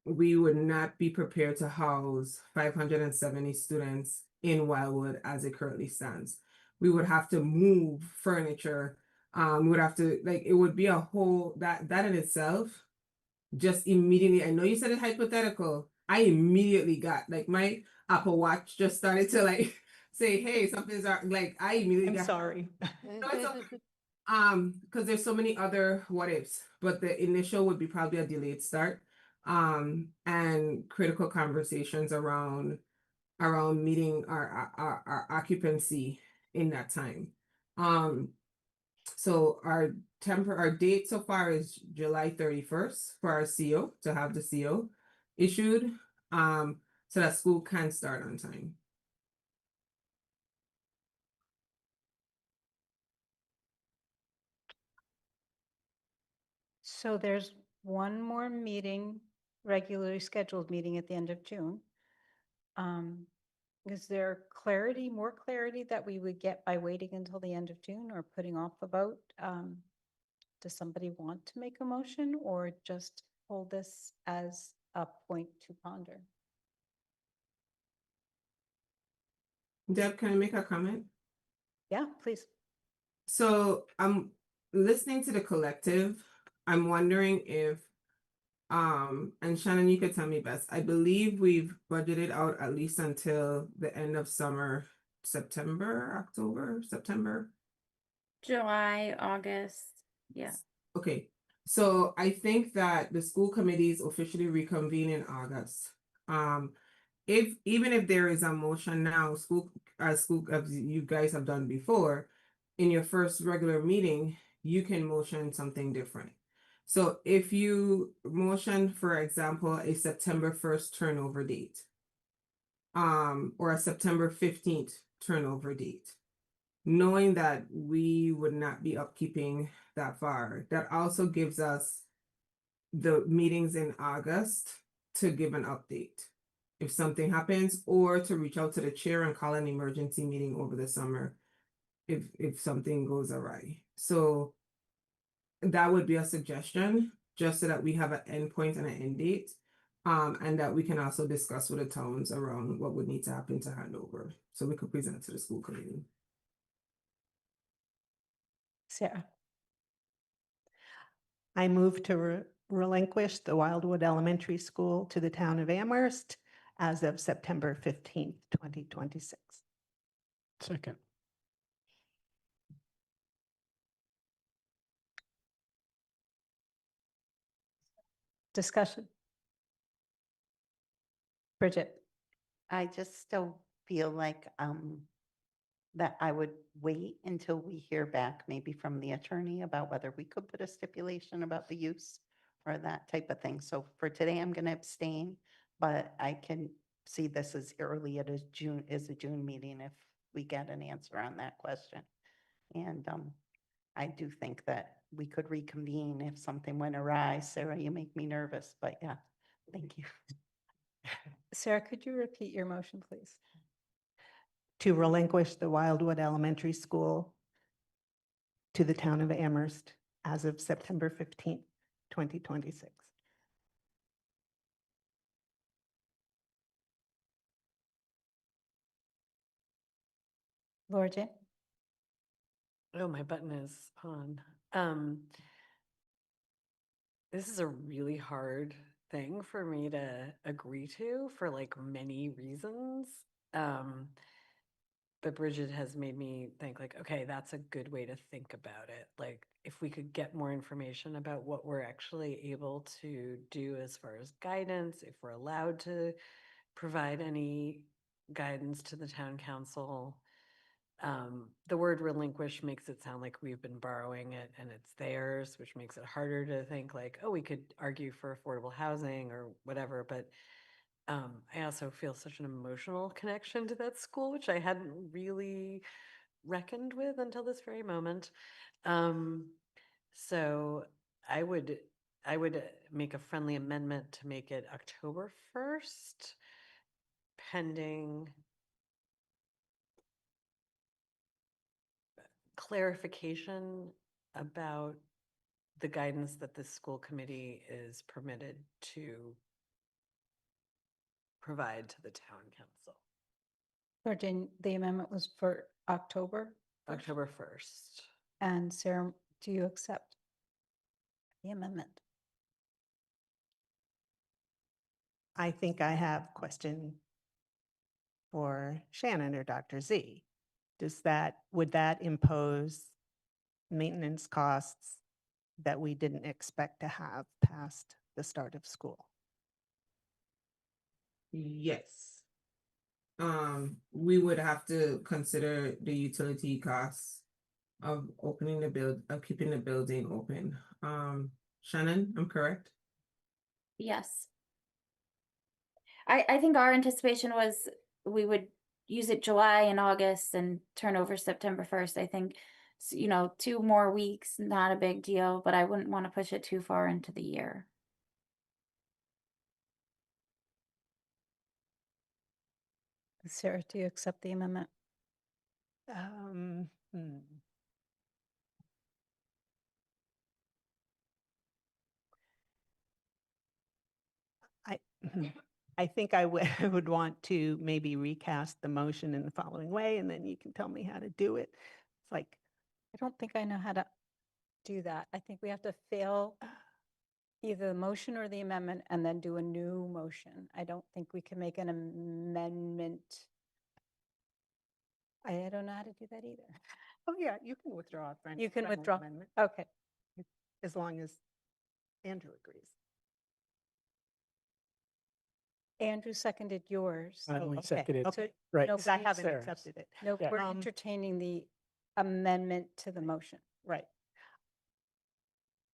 We would not be prepared to house 570 students in Wildwood as it currently stands. We would have to move furniture. We would have to, it would be a whole, that in itself, just immediately, I know you said it hypothetical. I immediately got, my Apple Watch just started to say, hey, something's I immediately I'm got. sorry. No, it's okay. Because there's so many other what ifs, but the initial would be probably a delayed start. And critical conversations around meeting our occupancy in that time. So our date so far is July 31st for our CO, to have the CO issued, so that school can start on time. So there's one more meeting, regularly scheduled meeting at the end of June. Is there more clarity that we would get by waiting until the end of June or putting off the vote? Does somebody want to make a motion or just hold this as a point to ponder? Deb, can I make a comment? Yeah, please. So I'm listening to the collective. I'm wondering if, and Shannon, you could tell me best. I believe we've budgeted out at least until the end of summer, September. July, August. Yeah. Okay, so I think that the school committees officially reconvene in August. Even if there is a motion now, as you guys have done before, in your first regular meeting, you can motion something different. So if you motion, for example, a September 1st turnover date, or a September 15th turnover date, knowing that we would not be upkeeping that far, that also gives us the meetings in August to give an update if something happens, or to reach out to the chair and call an emergency meeting over the summer if something goes awry. So that would be a suggestion, just so that we have an endpoint and an end date, and that we can also discuss with the towns around what would need to happen to hand over, so we could present it to the school committee. Sarah. I move to relinquish the Wildwood Elementary School to the town of Amherst as of September 15th, 2026. Second. Discussion. Bridget. I just still feel like that I would wait until we hear back maybe from the attorney about whether we could put a stipulation about the use or that type of thing. So for today, I'm going to abstain, but I can see this as early as a June meeting if we get an answer on that question. And I do think that we could reconvene if something went awry. Sarah, you make me nervous, but yeah, thank you. Sarah, could you repeat your motion, please? To relinquish the Wildwood Elementary School to the town of Amherst as of September 15th, 2026. Laura Jane? Oh, my button is on. This is a really hard thing for me to agree to for like many reasons. But Bridget has made me think like, okay, that's a good way to think about it. Like if we could get more information about what we're actually able to do as far as guidance, if we're allowed to provide any guidance to the town council. The word relinquish makes it sound like we've been borrowing it and it's theirs, which makes it harder to think like, oh, we could argue for affordable housing or whatever. But I also feel such an emotional connection to that school, which I hadn't really reckoned with until this very moment. So I would make a friendly amendment to make it October 1st, pending clarification about the guidance that the school committee is permitted to provide to the town council. Laura Jane, the amendment was for October? 1st? October 1st. And Sarah, do you accept the amendment? I think I have a question for Shannon or Dr. Z. Would that impose maintenance costs that we didn't expect to have past the start of school? Yes. We would have to consider the utility costs of keeping the building open. Shannon, I'm correct? Yes. I think our anticipation was we would use it July and August and turn over September 1st. I think, 2 more weeks, not a big deal, but I wouldn't want to push it too far into the year. Sarah, do you accept the amendment? Um, hmm. I, I think I would, I would want to maybe recast the motion in the following way, and then you can tell me how to do it. It's like, I don't think I know how to do that. I think we have to fail either the motion or the amendment and then do a new motion. I don't think we can make an amendment. I don't know how to do that either. oh yeah, you can withdraw a friend. You can friendly withdraw. amendment, Okay. as long as Andrew agrees. Andrew seconded yours. I only okay, seconded, okay. right. No, Because I haven't Sarah's. accepted it. No, Yeah. we're Um, entertaining the amendment to the motion. Right.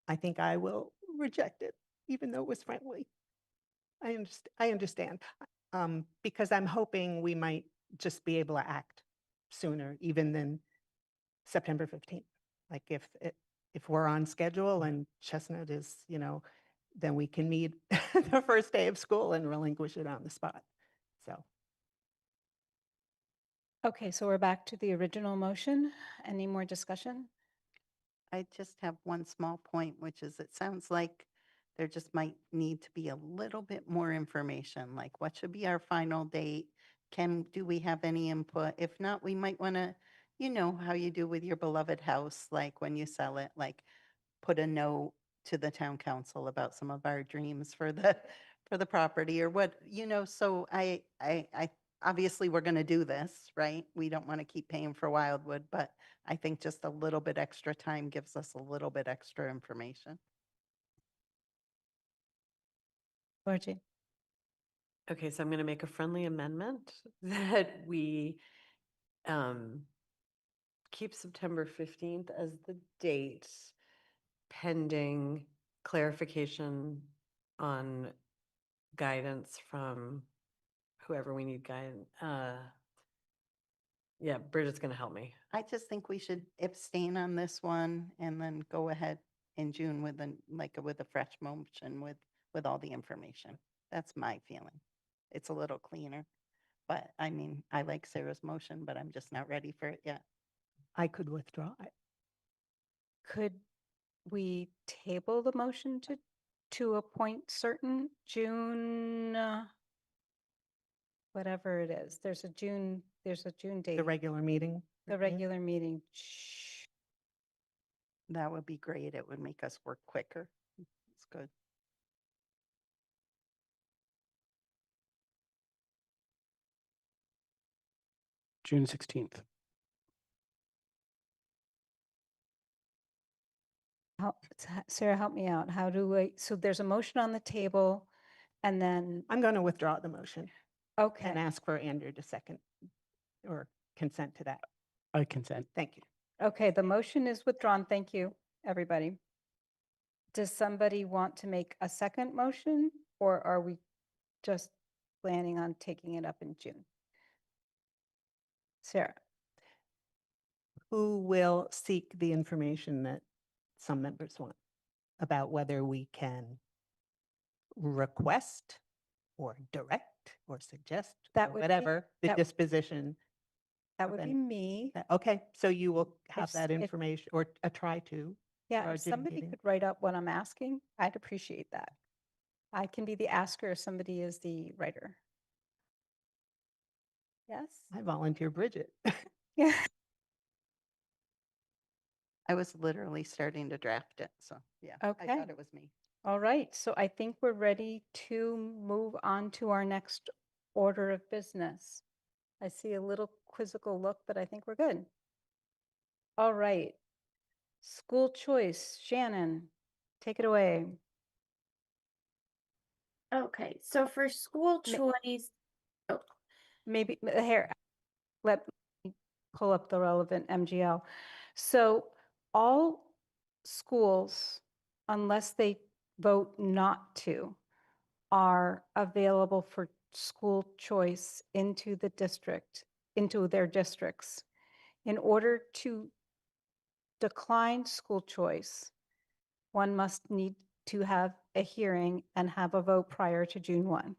I think I will reject it, even though it was friendly. I understand. Because I'm hoping we might just be able to act sooner, even than September 15th. Like if we're on schedule and Chestnut is, then we can meet the first day of school and relinquish it on the spot. So, Okay, so we're back to the original motion. Any more discussion? I just have one small point, which is it sounds like there just might need to be a little bit more information, like what should be our final date? Do we have any input? If not, we might want to, how you do with your beloved house, like when you sell it, like put a note to the town council about some of our dreams for the property or what, so I obviously we're going to do this, right? We don't want to keep paying for Wildwood, but I think just a little bit extra time gives us a little bit extra information. Margie? Okay, so I'm going to make a friendly amendment that we keep September 15th as the date pending clarification on guidance from whoever we need guidance. Yeah, Bridget's going to help me. I just think we should abstain on this one and then go ahead in June with with a fresh motion with all the information. That's my feeling. It's a little cleaner. But I mean, I like Sarah's motion, but I'm just not ready for it yet. I could withdraw it. Could we table the motion to appoint certain June, whatever it is, there's a June date. The regular meeting. The review? regular meeting. That would be great. It would make us work quicker. It's good. June 16th. Sarah, help me out. How do I, so there's a motion on the table and then, I'm going to withdraw the motion and okay, ask for Andrew to second or consent to that. I consent. Thank you. okay, the motion is withdrawn. Thank you, everybody. Does somebody want to make a second motion or are we just planning on taking it up in June? Sarah, Who will seek the information that some members want about whether we can request or direct or suggest That or would be- whatever the that- disposition? that of would be any- me. Okay, so you will have s- that if- information or try to. Yeah, our if June somebody meeting. could write up what I'm asking, I'd appreciate that. I can be the asker if somebody is the writer. Yes? I volunteer Bridget. Yeah. I was literally starting to draft it, so yeah. I Okay. thought it was me. All right, so I think we're ready to move on to our next order of business. I see a little quizzical look, but I think we're good. All right. School choice, Shannon, take it away. Okay, so for school choice, Maybe, here, let me pull up the relevant MGL. So all schools, unless they vote not to, are available for school choice into the district, into their districts. In order to decline school choice, one must need to have a hearing and have a vote prior to June 1.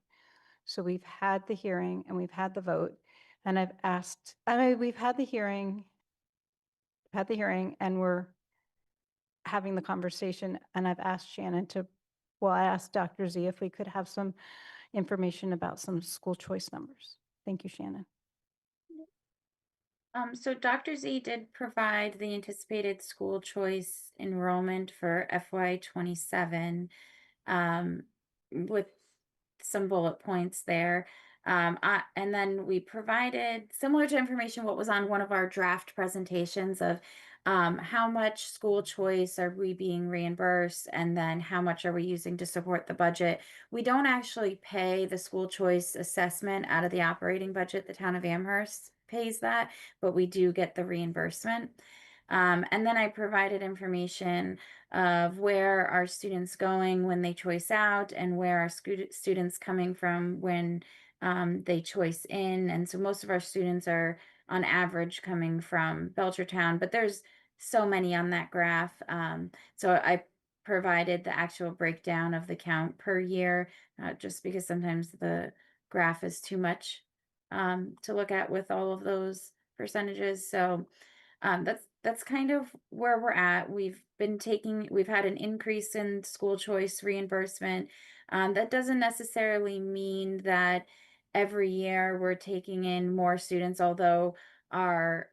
So we've had the hearing and we've had the vote, and I've asked, we've had the hearing and we're having the conversation, and I've asked Shannon to, well, I asked Dr. Z if we could have some information about some school choice numbers. Thank you, Shannon. so Dr. Z did provide the anticipated school choice enrollment for FY27, with some bullet points there. And then we provided similar to information what was on one of our draft presentations of how much school choice are we being reimbursed, and then how much are we using to support the budget. We don't actually pay the school choice assessment out of the operating budget. The town of Amherst pays that, but we do get the reimbursement. And then I provided information of where are students going when they choice out, and where are students coming from when they choice in. And so most of our students are on average coming from Belchertown, but there's so many on that graph. So I provided the actual breakdown of the count per year, just because sometimes the graph is too much to look at with all of those percentages. So that's kind of where we're at. We've had an increase in school choice reimbursement. That doesn't necessarily mean that every year we're taking in more students, although our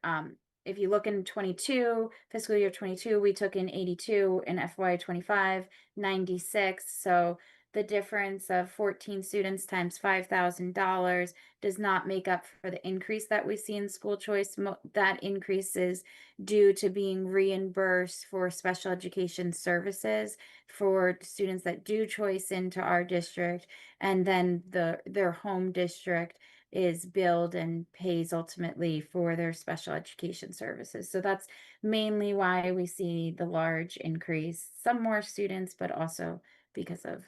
if you look in fiscal year 22, we took in 82, in FY 25, 96. So the difference of 14 students times $5,000 does not make up for the increase that we see in school choice. That increase is due to being reimbursed for special education services for students that do choice into our district, and then their home district is billed and pays ultimately for their special education services. So that's mainly why we see the large increase, some more students, but also because of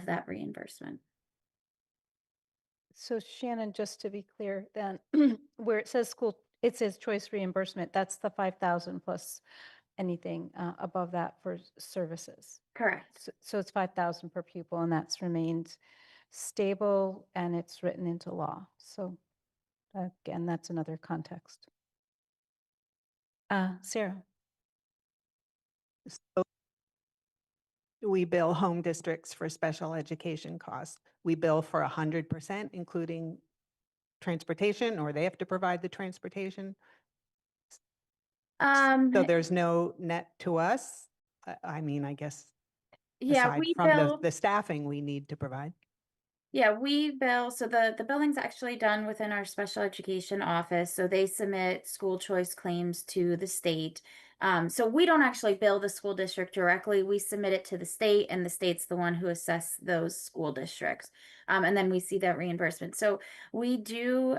that reimbursement. So Shannon, just to be clear, then, where it says choice reimbursement, that's the 5,000 plus anything above that for services. Correct. So it's 5,000 per pupil, and that's remained stable and it's written into law. So again, that's another context. Sarah? So we bill home districts for special education costs. We bill for 100%, including transportation, or they have to provide the transportation. So there's no net to us. I mean, I guess yeah, aside we from bill. the staffing we need to provide. Yeah, we bill, so the billing's actually done within our special education office. So they submit school choice claims to the state. So we don't actually bill the school district directly. We submit it to the state, and the state's the one who assess those school districts. And then we see that reimbursement. So we do,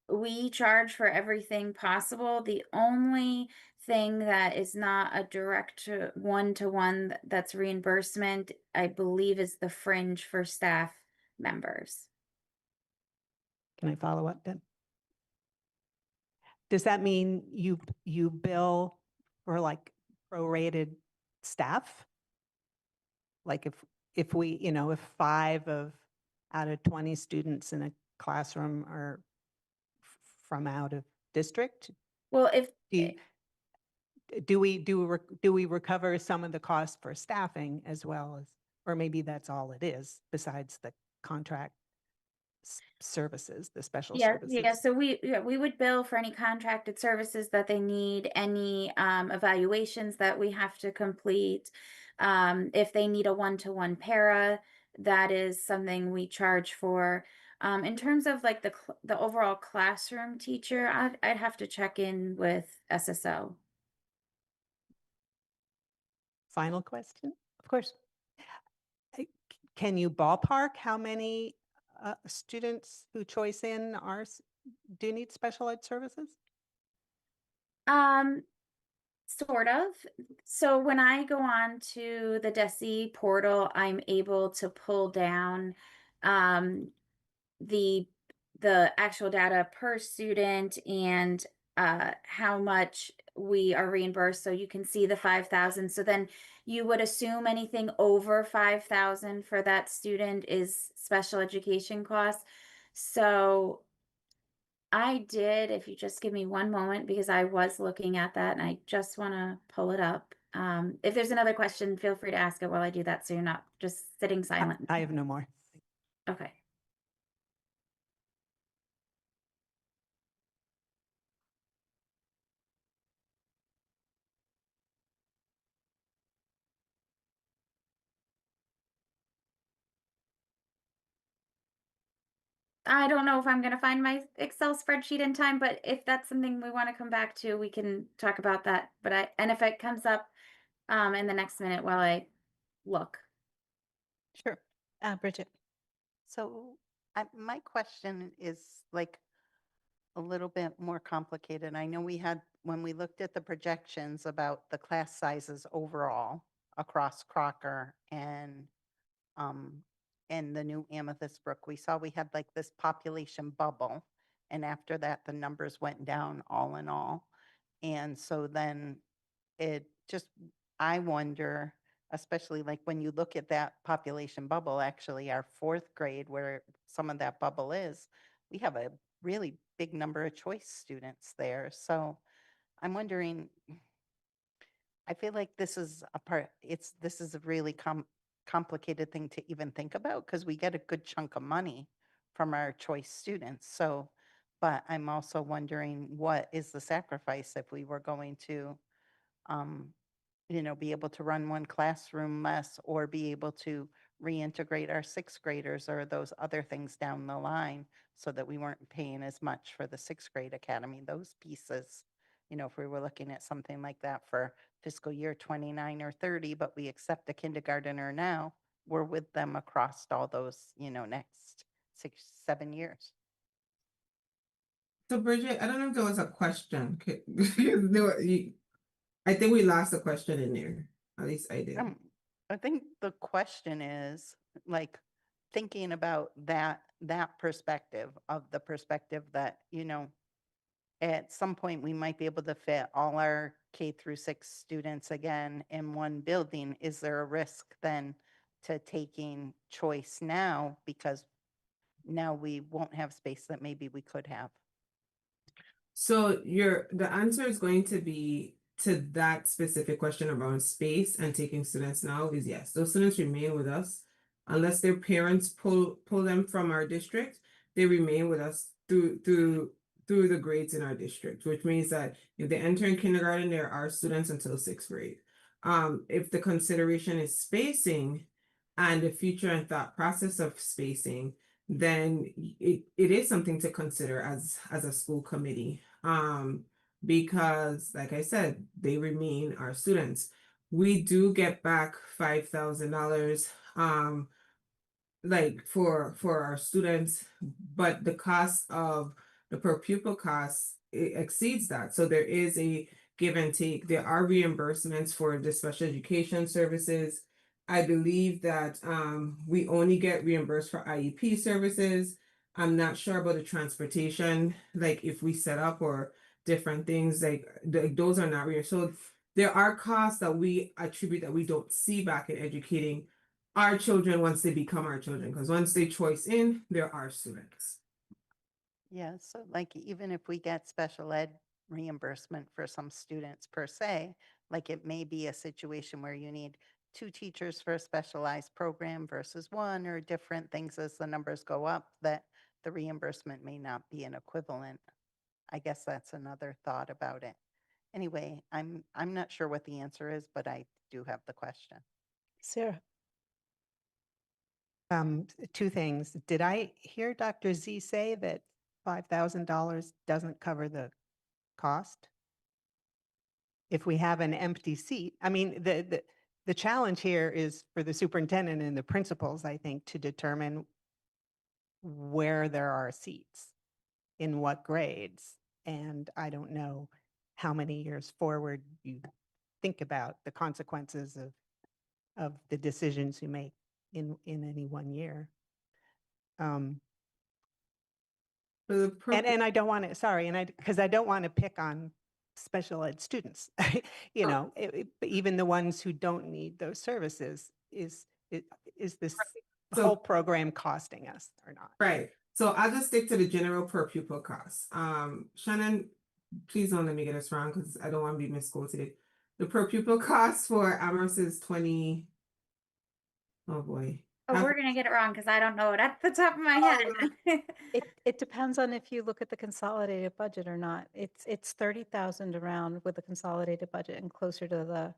we charge for everything possible. The only thing that is not a direct one-to-one that's reimbursement, I believe, is the fringe for staff members. Can I follow up then? Does that mean you bill for like prorated staff? Like if we, if 5 out of 20 students in a classroom are from out of district, Well, if do do we recover some of the cost for staffing as well as, or maybe that's all it is besides the contract services, the special yeah, services? so we would bill for any contracted services that they need, any evaluations that we have to complete. If they need a one-to-one para, that is something we charge for. In terms of like the overall classroom teacher, I'd have to check in with SSO. Final question. Of course. Can you ballpark how many students who choice in do need special ed services? Sort of. So when I go on to the DESE portal, I'm able to pull down um, the actual data per student and how much we are reimbursed. So you can see the 5,000. So then you would assume anything over 5,000 for that student is special education costs. So I did, if you just give me one moment, because I was looking at that and I just want to pull it up. If there's another question, feel free to ask it while I do that, so you're not just sitting silent. I have no more. Okay. I don't know if I'm going to find my Excel spreadsheet in time, but if that's something we want to come back to, we can talk about that. And if it comes up in the next minute while I look. Sure. Bridget? So my question is like a little bit more complicated. I know we had, when we looked at the projections about the class sizes overall across Crocker um, and the new Amethyst Brook, we saw we had like this population bubble. And after that, the numbers went down all in all. And so then it just, I wonder, especially like when you look at that population bubble, actually our 4th grade, where some of that bubble is, we have a really big number of choice students there. So I'm wondering, I feel like this is this is a really complicated thing to even think about, because we get a good chunk of money from our choice students. So, but I'm also wondering, what is the sacrifice if we were going to um, be able to run one classroom less, or be able to reintegrate our 6th graders or those other things down the line, so that we weren't paying as much for the 6th grade academy, those pieces. If we were looking at something like that for fiscal year 29 or 30, but we accept a kindergartner now, we're with them across all those, next 6, 7 years. So Bridget, I don't know if there was a question. I think we lost the question in there. At least I did. I think the question is like thinking about that perspective, of the perspective that, at some point we might be able to fit all our K through 6 students again in one building. Is there a risk then to taking choice now because now we won't have space that maybe we could have. So the answer is going to be to that specific question around space and taking students now is yes. Those students remain with us unless their parents pull them from our district. They remain with us through the grades in our district, which means that if they enter in kindergarten, there are students until 6th grade. If the consideration is spacing and the future and thought process of spacing, then it is something to consider as a school committee. Because like I said, they remain our students. We do get back $5,000 like for our students, but the cost of the per pupil cost exceeds that. So there is a give and take. There are reimbursements for the special education services. I believe that we only get reimbursed for IEP services. I'm not sure about the transportation, like if we set up or different things, like those are not reimbursed. So there are costs that we attribute that we don't see back in educating our children once they become our children, because once they choice in, they're our students. Yeah, so like even if we get special ed reimbursement for some students per se, like it may be a situation where you need 2 teachers for a specialized program versus 1 or different things as the numbers go up, that the reimbursement may not be an equivalent. I guess that's another thought about it. Anyway, I'm not sure what the answer is, but I do have the question. Sarah? Two things. Did I hear Dr. Z say that $5,000 doesn't cover the cost? If we have an empty seat, I mean, the challenge here is for the superintendent and the principals, I think, to determine where there are seats, in what grades. And I don't know how many years forward you think about the consequences of the decisions you make in any one year. For the And I don't want to, sorry, because I don't want to pick on special ed students. You Oh. know, even the ones who don't need those services, is this So- whole program costing us or not? Right. So I'll just stick to the general per pupil cost. Shannon, please don't let me get this wrong because I don't want to be misquoted. The per pupil cost for Amherst is 20. Oh boy. Oh, we're gonna get it wrong because I don't know it at the top of my head. It depends on if you look at the consolidated budget or not. It's 30,000 around with the consolidated budget and closer to the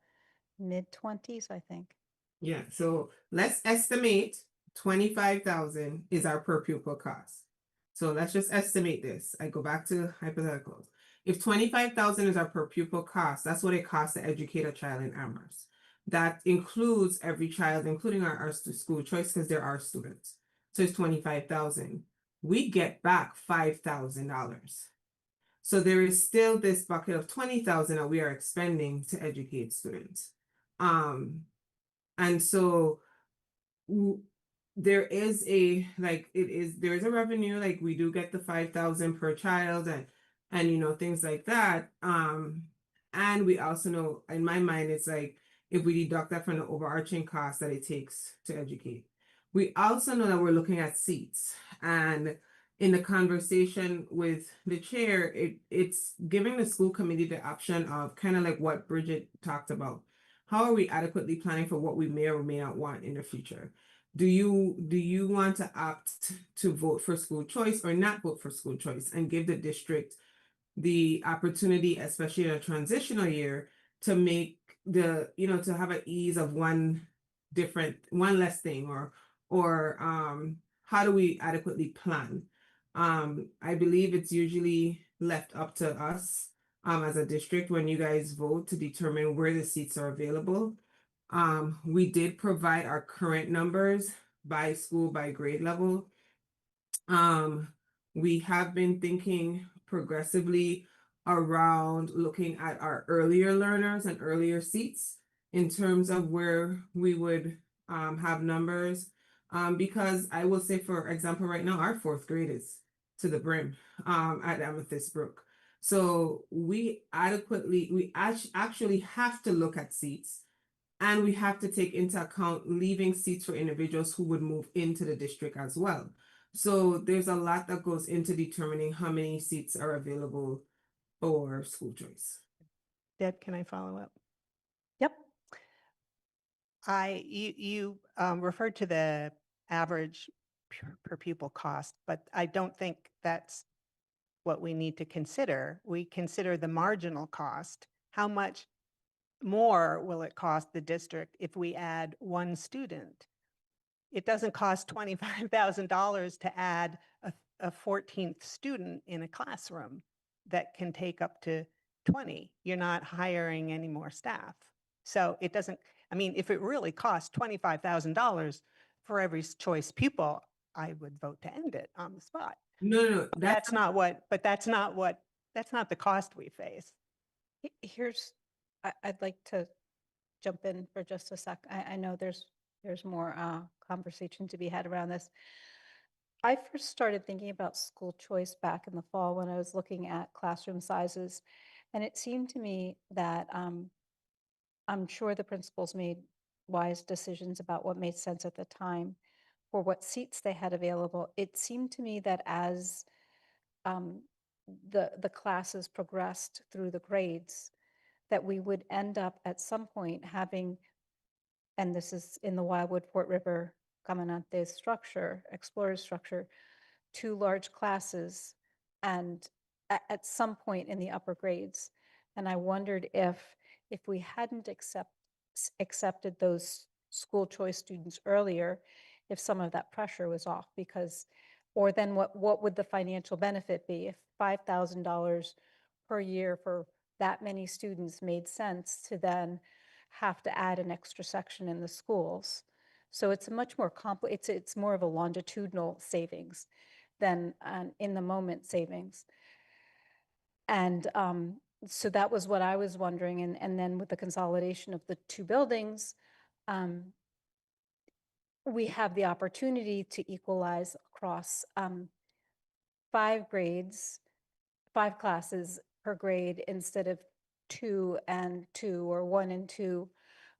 mid-20s, I think. Yeah, so let's estimate 25,000 is our per pupil cost. So let's just estimate this. I go back to hypotheticals. If 25,000 is our per pupil cost, that's what it costs to educate a child in Amherst. That includes every child, including our school choice, because there are students. So it's 25,000. We get back $5,000. So there is still this bucket of 20,000 that we are expending to educate students. And so there is there is a revenue, like we do get the 5,000 per child and things like that. And we also know, in my mind, it's like if we deduct that from the overarching cost that it takes to educate. We also know that we're looking at seats, and in the conversation with the chair, it's giving the school committee the option of kind of like what Bridget talked about. How are we adequately planning for what we may or may not want in the future? Do you want to opt to vote for school choice or not vote for school choice and give the district the opportunity, especially in a transitional year, to make to have an ease of one less thing, or how do we adequately plan? I believe it's usually left up to us as a district when you guys vote to determine where the seats are available. We did provide our current numbers by school, by grade level. We have been thinking progressively around looking at our earlier learners and earlier seats in terms of where we would have numbers. Because I will say, for example, right now, our 4th grade is to the brim at Amethyst Brook. So we actually have to look at seats And we have to take into account leaving seats for individuals who would move into the district as well. So there's a lot that goes into determining how many seats are available for school choice. Deb, can I follow up? Yep. You referred to the average per pupil cost, but I don't think that's what we need to consider. We consider the marginal cost. How much more will it cost the district if we add one student? It doesn't cost $25,000 to add a 14th student in a classroom that can take up to 20. You're not hiring any more staff. So it doesn't, I mean, if it really costs $25,000 for every choice pupil, I would vote to end it on the spot. No, That's not the cost we face. Here's, I'd like to jump in for just a sec. I know there's more conversation to be had around this. I first started thinking about school choice back in the fall when I was looking at classroom sizes. And it seemed to me that I'm sure the principals made wise decisions about what made sense at the time for what seats they had available. It seemed to me that as um, the classes progressed through the grades, that we would end up at some point having, and this is in the Wildwood Fort River Caminante structure, Explorer structure, 2 large classes and at some point in the upper grades. And I wondered if we hadn't accepted those school choice students earlier, if some of that pressure was off because, or then what would the financial benefit be if $5,000 per year for that many students made sense to then have to add an extra section in the schools. So it's a much more it's more of a longitudinal savings than an in the moment savings. And so that was what I was wondering. And then with the consolidation of the 2 buildings, we have the opportunity to equalize across 5 grades, 5 classes per grade instead of 2 and 2 or 1 and 2.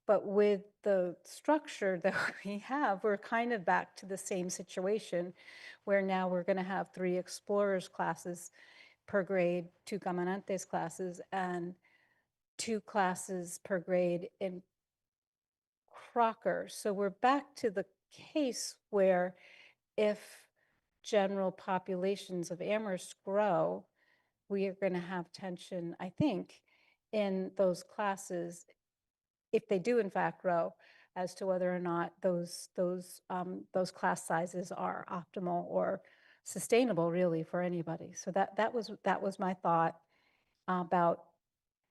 But with the structure that we have, we're kind of back to the same situation where now we're going to have 3 explorers classes per grade, 2 caminantes classes, and 2 classes per grade in Crocker. So we're back to the case where if general populations of Amherst grow, we are going to have tension, I think, in those classes, if they do in fact grow, as to whether or not those class sizes are optimal or sustainable really for anybody. So that was my thought about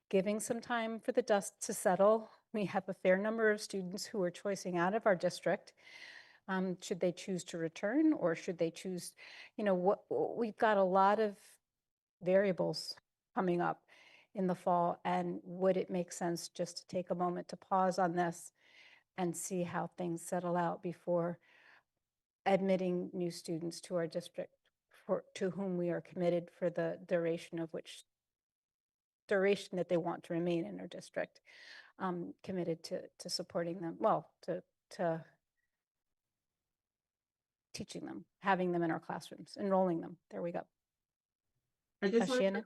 giving some time for the dust to settle. We have a fair number of students who are choicing out of our district. Should they choose to return or should they choose, we've got a lot of variables coming up in the fall. And would it make sense just to take a moment to pause on this and see how things settle out before admitting new students to our district to whom we are committed for the duration that they want to remain in our district, committed to supporting them, to teaching them, having them in our classrooms, enrolling them. There we go. I just wanted Shannon?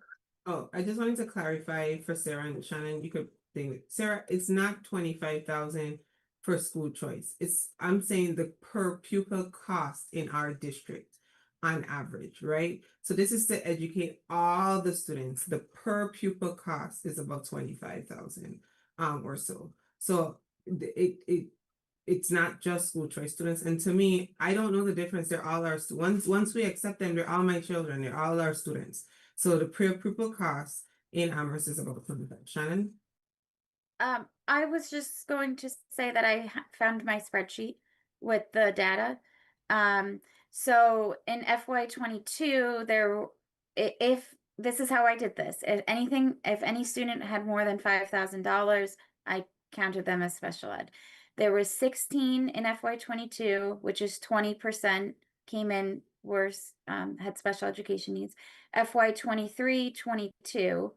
I just wanted to clarify for Sarah and Shannon, you could think, Sarah, it's not 25,000 for school choice. I'm saying the per pupil cost in our district on average, right? So this is to educate all the students. The per pupil cost is about 25,000 or so. So it's not just school choice students. And to me, I don't know the difference. They're all our students. Once we accept them, they're all my children. They're all our students. So the per pupil cost in Amherst is about 25. Shannon? I was just going to say that I found my spreadsheet with the data. So in FY22, if this is how I did this, if any student had more than $5,000, I counted them as special ed. There was 16 in FY22, which is 20% came in worse, had special education needs. FY23, 22.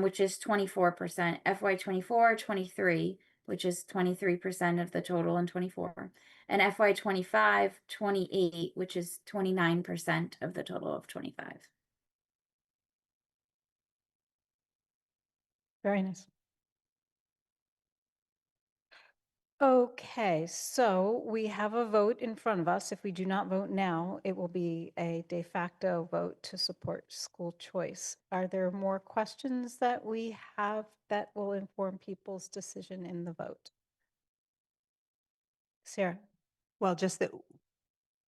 Which is 24%, FY24, 23, which is 23% of the total in 24, and FY25, 28, which is 29% of the total of 25. Very nice. Okay, so we have a vote in front of us. If we do not vote now, it will be a de facto vote to support school choice. Are there more questions that we have that will inform people's decision in the vote? Sarah? Well, just that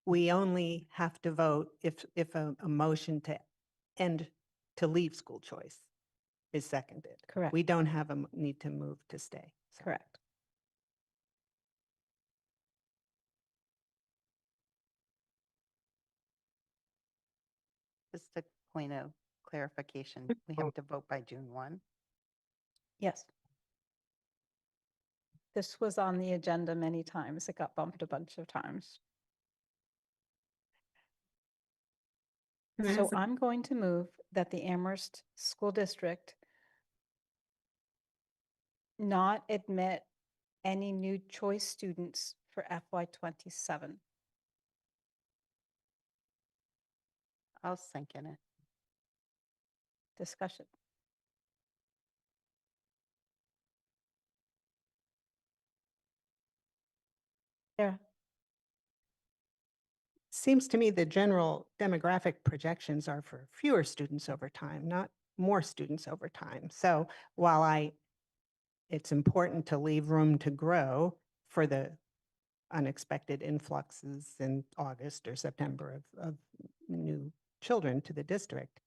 we only have to vote if a motion to end, to leave school choice is seconded. Correct. We don't have a need to move to stay. So. Correct. Just a point of clarification, we have to vote by June 1. Yes. This was on the agenda many times. It got bumped a bunch of times. Can I So ask a- I'm going to move that the Amherst School District not admit any new choice students for FY27. I'll sink in it. Discussion. Sarah? Seems to me the general demographic projections are for fewer students over time, not more students over time. So while it's important to leave room to grow for the unexpected influxes in August or September of new children to the district,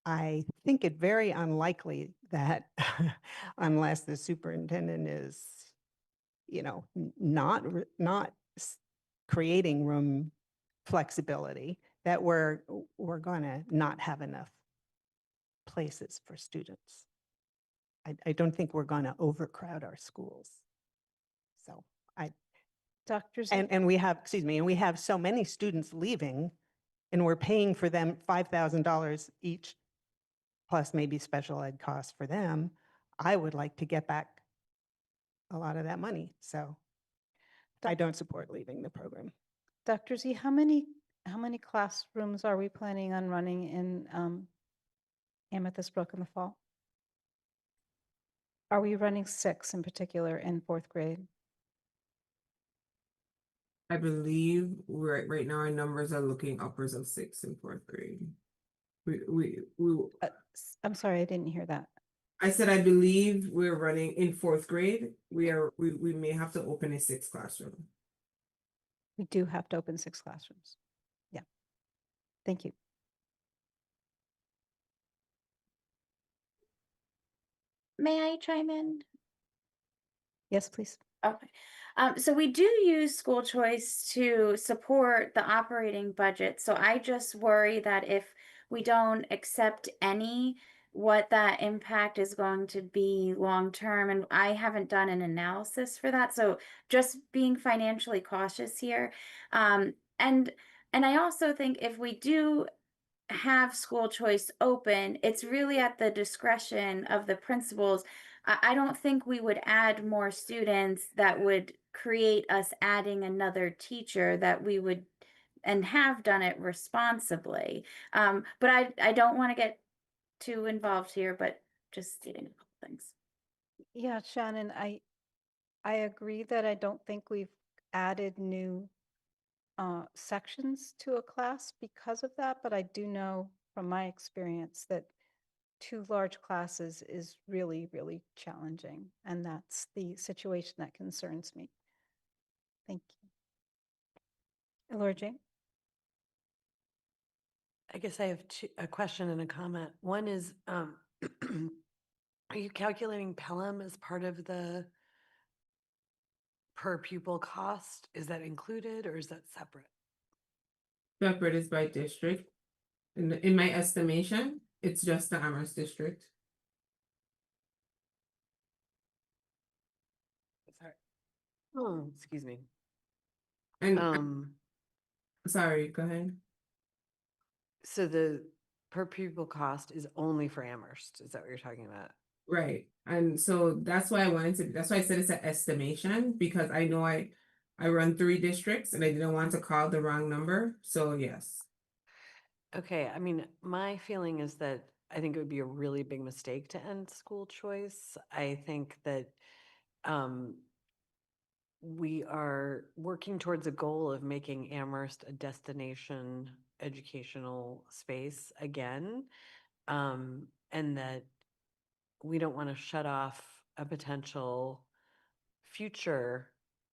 I think it very unlikely that unless the superintendent is, not creating room flexibility, that we're going to not have enough places for students. I don't think we're going to overcrowd our schools. So Dr. Z? and we have, excuse me, and we have so many students leaving, and we're paying for them $5,000 each, plus maybe special ed costs for them. I would like to get back a lot of that money. So I don't support leaving the program. Dr. Z, how many classrooms are we planning on running in Amethyst Brook in the fall? Are we running 6 in particular in 4th grade? I believe right now our numbers are looking upwards of 6 in 4th grade. We I'm sorry, I didn't hear that. I said I believe we're running in 4th grade. We may have to open a 6th classroom. We do have to open 6 classrooms. Yeah. Thank you. May I chime in? Yes, please. Okay. So we do use school choice to support the operating budget. So I just worry that if we don't accept any, what that impact is going to be long term. And I haven't done an analysis for that. So just being financially cautious here. And I also think if we do have school choice open, it's really at the discretion of the principals. I don't think we would add more students that would create us adding another teacher, that we would and have done it responsibly. But I don't want to get too involved here, but just stating a couple things. Yeah, Shannon, I agree that I don't think we've added new sections to a class because of that, but I do know from my experience that 2 large classes is really, really challenging, and that's the situation that concerns me. Thank you. Laura Jane? I guess I have a question and a comment. One is, are you calculating Pelham as part of the per pupil cost? Is that included or is that separate? Separate is by district. In my estimation, it's just the Amherst district. Sorry. Oh, excuse me. And sorry, go ahead. So the per pupil cost is only for Amherst. Is that what you're talking about? Right. And so that's why that's why I said it's an estimation, because I know I run 3 districts and I didn't want to call the wrong number. So yes. Okay, I mean, my feeling is that I think it would be a really big mistake to end school choice. I think that um, we are working towards a goal of making Amherst a destination educational space again, and that we don't want to shut off a potential future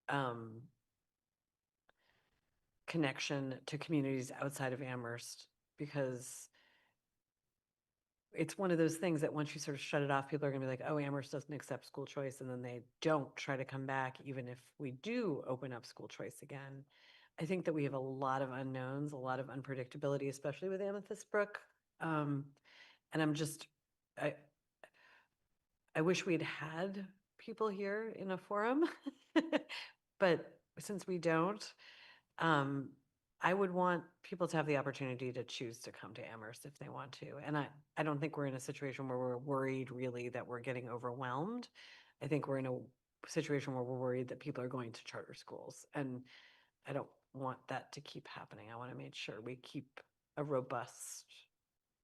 um, connection to communities outside of Amherst, because it's one of those things that once you sort of shut it off, people are going to be like, oh, Amherst doesn't accept school choice. And then they don't try to come back, even if we do open up school choice again. I think that we have a lot of unknowns, a lot of unpredictability, especially with Amethyst Brook. And I wish we'd had people here in a forum, but since we don't, um, I would want people to have the opportunity to choose to come to Amherst if they want to. And I don't think we're in a situation where we're worried really that we're getting overwhelmed. I think we're in a situation where we're worried that people are going to charter schools. And I don't want that to keep happening. I want to make sure we keep a robust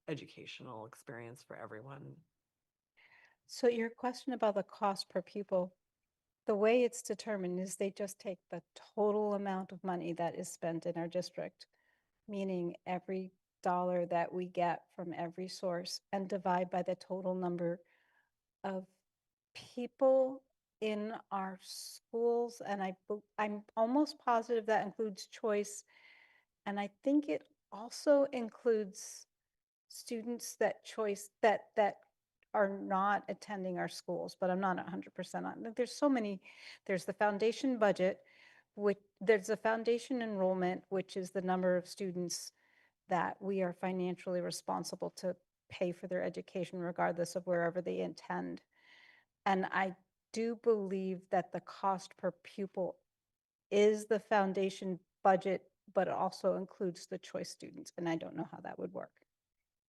educational experience for everyone. So your question about the cost per pupil, the way it's determined is they just take the total amount of money that is spent in our district, meaning every dollar that we get from every source, and divide by the total number of people in our schools. And I'm almost positive that includes choice. And I think it also includes students that are not attending our schools, but I'm not 100% on. There's so many. There's the foundation budget, which there's a foundation enrollment, which is the number of students that we are financially responsible to pay for their education, regardless of wherever they attend. And I do believe that the cost per pupil is the foundation budget, but it also includes the choice students. And I don't know how that would work.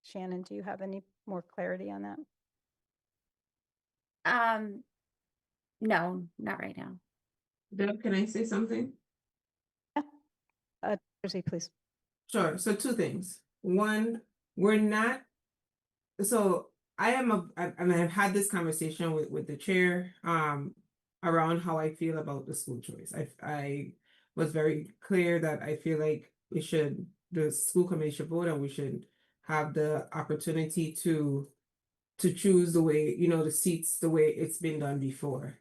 Shannon, do you have any more clarity on that? No, not right now. Deb, can I say something? Jersey, please. Sure. So 2 things. One, we're not, so I mean, I've had this conversation with the chair, around how I feel about the school choice. I was very clear that I feel like the school committee should vote, and we should have the opportunity to choose the way, the seats, the way it's been done before.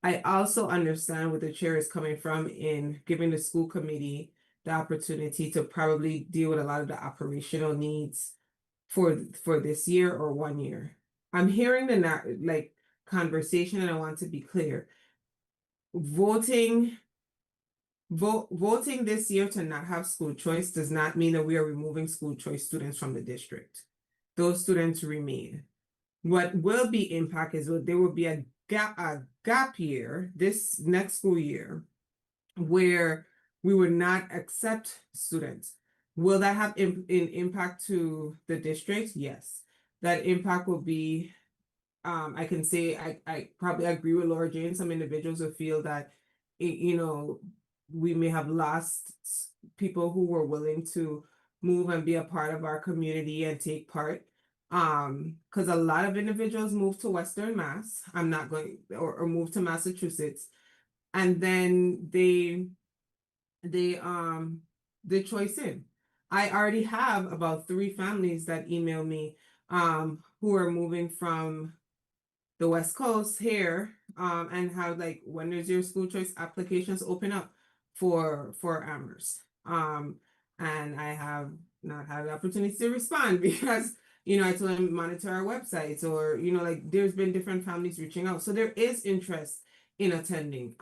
I also understand where the chair is coming from in giving the school committee the opportunity to probably deal with a lot of the operational needs for this year or 1 year. I'm hearing the conversation, and I want to be clear. Voting this year to not have school choice does not mean that we are removing school choice students from the district. Those students remain. What will be impact is there will be a gap year this next school year where we would not accept students. Will that have an impact to the district? Yes. That impact will be, I can say, I probably agree with Laura Jane. Some individuals will feel that, we may have lost people who were willing to move and be a part of our community and take part. Because a lot of individuals move to Western Mass. I'm not going, or move to Massachusetts, and then they choice in. I already have about 3 families that email me, who are moving from the West Coast here, and how, like, when there's your school choice applications open up for Amherst. And I have not had the opportunity to respond because, I told them monitor our websites, or, like, there's been different families reaching out. So there is interest in attending.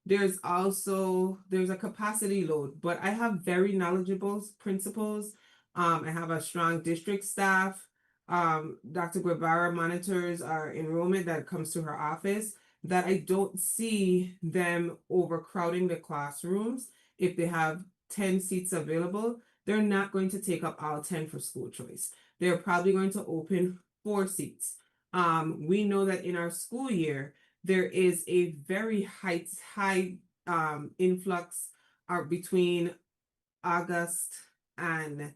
There's a capacity load, but I have very knowledgeable principals. I have a strong district staff. Dr. Guevara monitors our enrollment that comes to her office, that I don't see them overcrowding the classrooms. If they have 10 seats available, they're not going to take up all 10 for school choice. They're probably going to open 4 seats. We know that in our school year, there is a very high influx between August and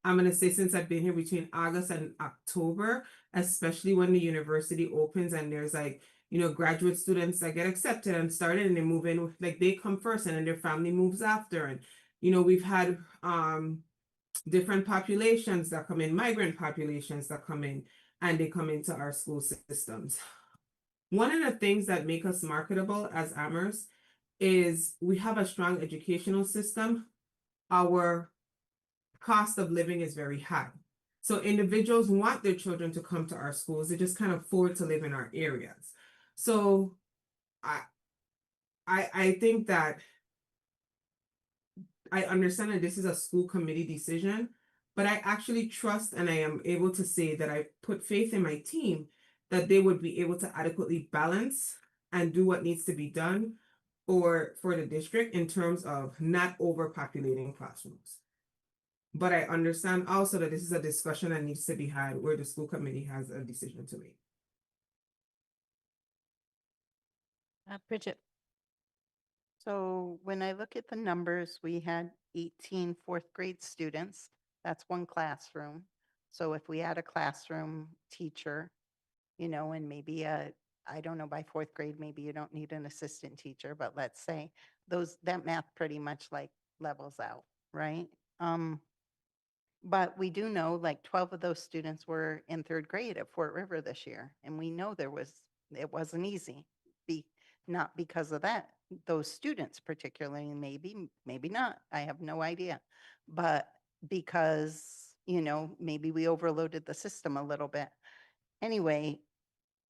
I'm gonna say since I've been here between August and October, especially when the university opens and there's like, graduate students that get accepted and started and they move in, like they come first and then their family moves after. And, we've had different populations that come in, migrant populations that come in, and they come into our school systems. One of the things that make us marketable as Amherst is we have a strong educational system. Our cost of living is very high. So individuals want their children to come to our schools. They just can't afford to live in our areas. So I think that I understand that this is a school committee decision, but I actually trust and I am able to say that I put faith in my team that they would be able to adequately balance and do what needs to be done for the district in terms of not overpopulating classrooms. But I understand also that this is a discussion that needs to be had where the school committee has a decision to make. Bridget. So when I look at the numbers, we had 18 fourth grade students. That's one classroom. So if we had a classroom teacher, and maybe I don't know, by fourth grade, maybe you don't need an assistant teacher, but let's say that math pretty much like levels out, right? But we do know like 12 of those students were in third grade at Fort River this year. And we know it wasn't easy. Not because of that, those students particularly, maybe not. I have no idea. But because, maybe we overloaded the system a little bit. Anyway,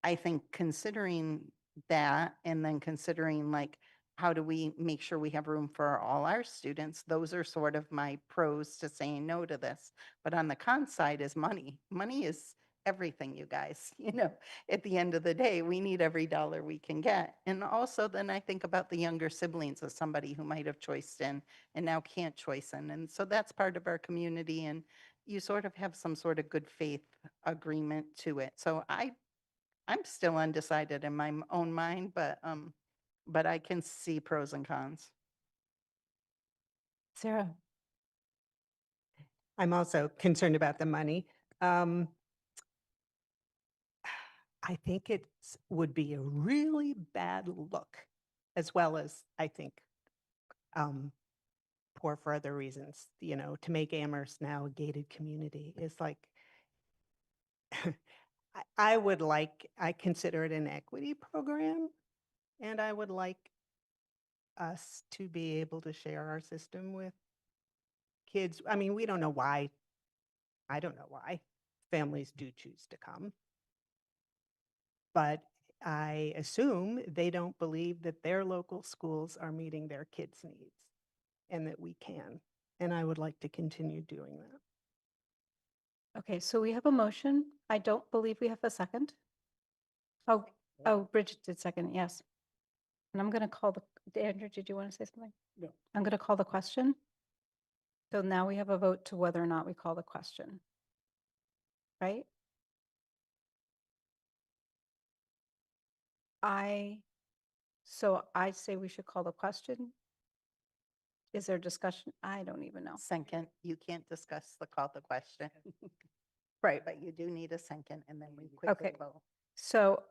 I think considering that and then considering like, how do we make sure we have room for all our students? Those are sort of my pros to saying no to this. But on the con side is money. Money is everything, you guys. At the end of the day, we need every dollar we can get. And also then I think about the younger siblings of somebody who might have choiced in and now can't choice in. And so that's part of our community. And you sort of have some sort of good faith agreement to it. So I'm still undecided in my own mind, but I can see pros and cons. Sarah. I'm also concerned about the money. I think it would be a really bad look, as well as I think poor for other reasons. To make Amherst now a gated community is like, I consider it an equity program, and I would like us to be able to share our system with kids. I mean, we don't know why. I don't know why families do choose to come. But I assume they don't believe that their local schools are meeting their kids' needs and that we can. And I would like to continue doing that. Okay, so we have a motion. I don't believe we have a second. Oh, Bridget did second, yes. And I'm going to call Andrew, did you want to say something? No. I'm going to call the question. So now we have a vote to whether or not we call the question. Right? So I say we should call the question. Is there discussion? I don't even know. Second, you can't discuss the question. Right. But you do need a second and then we quickly Okay. vote. So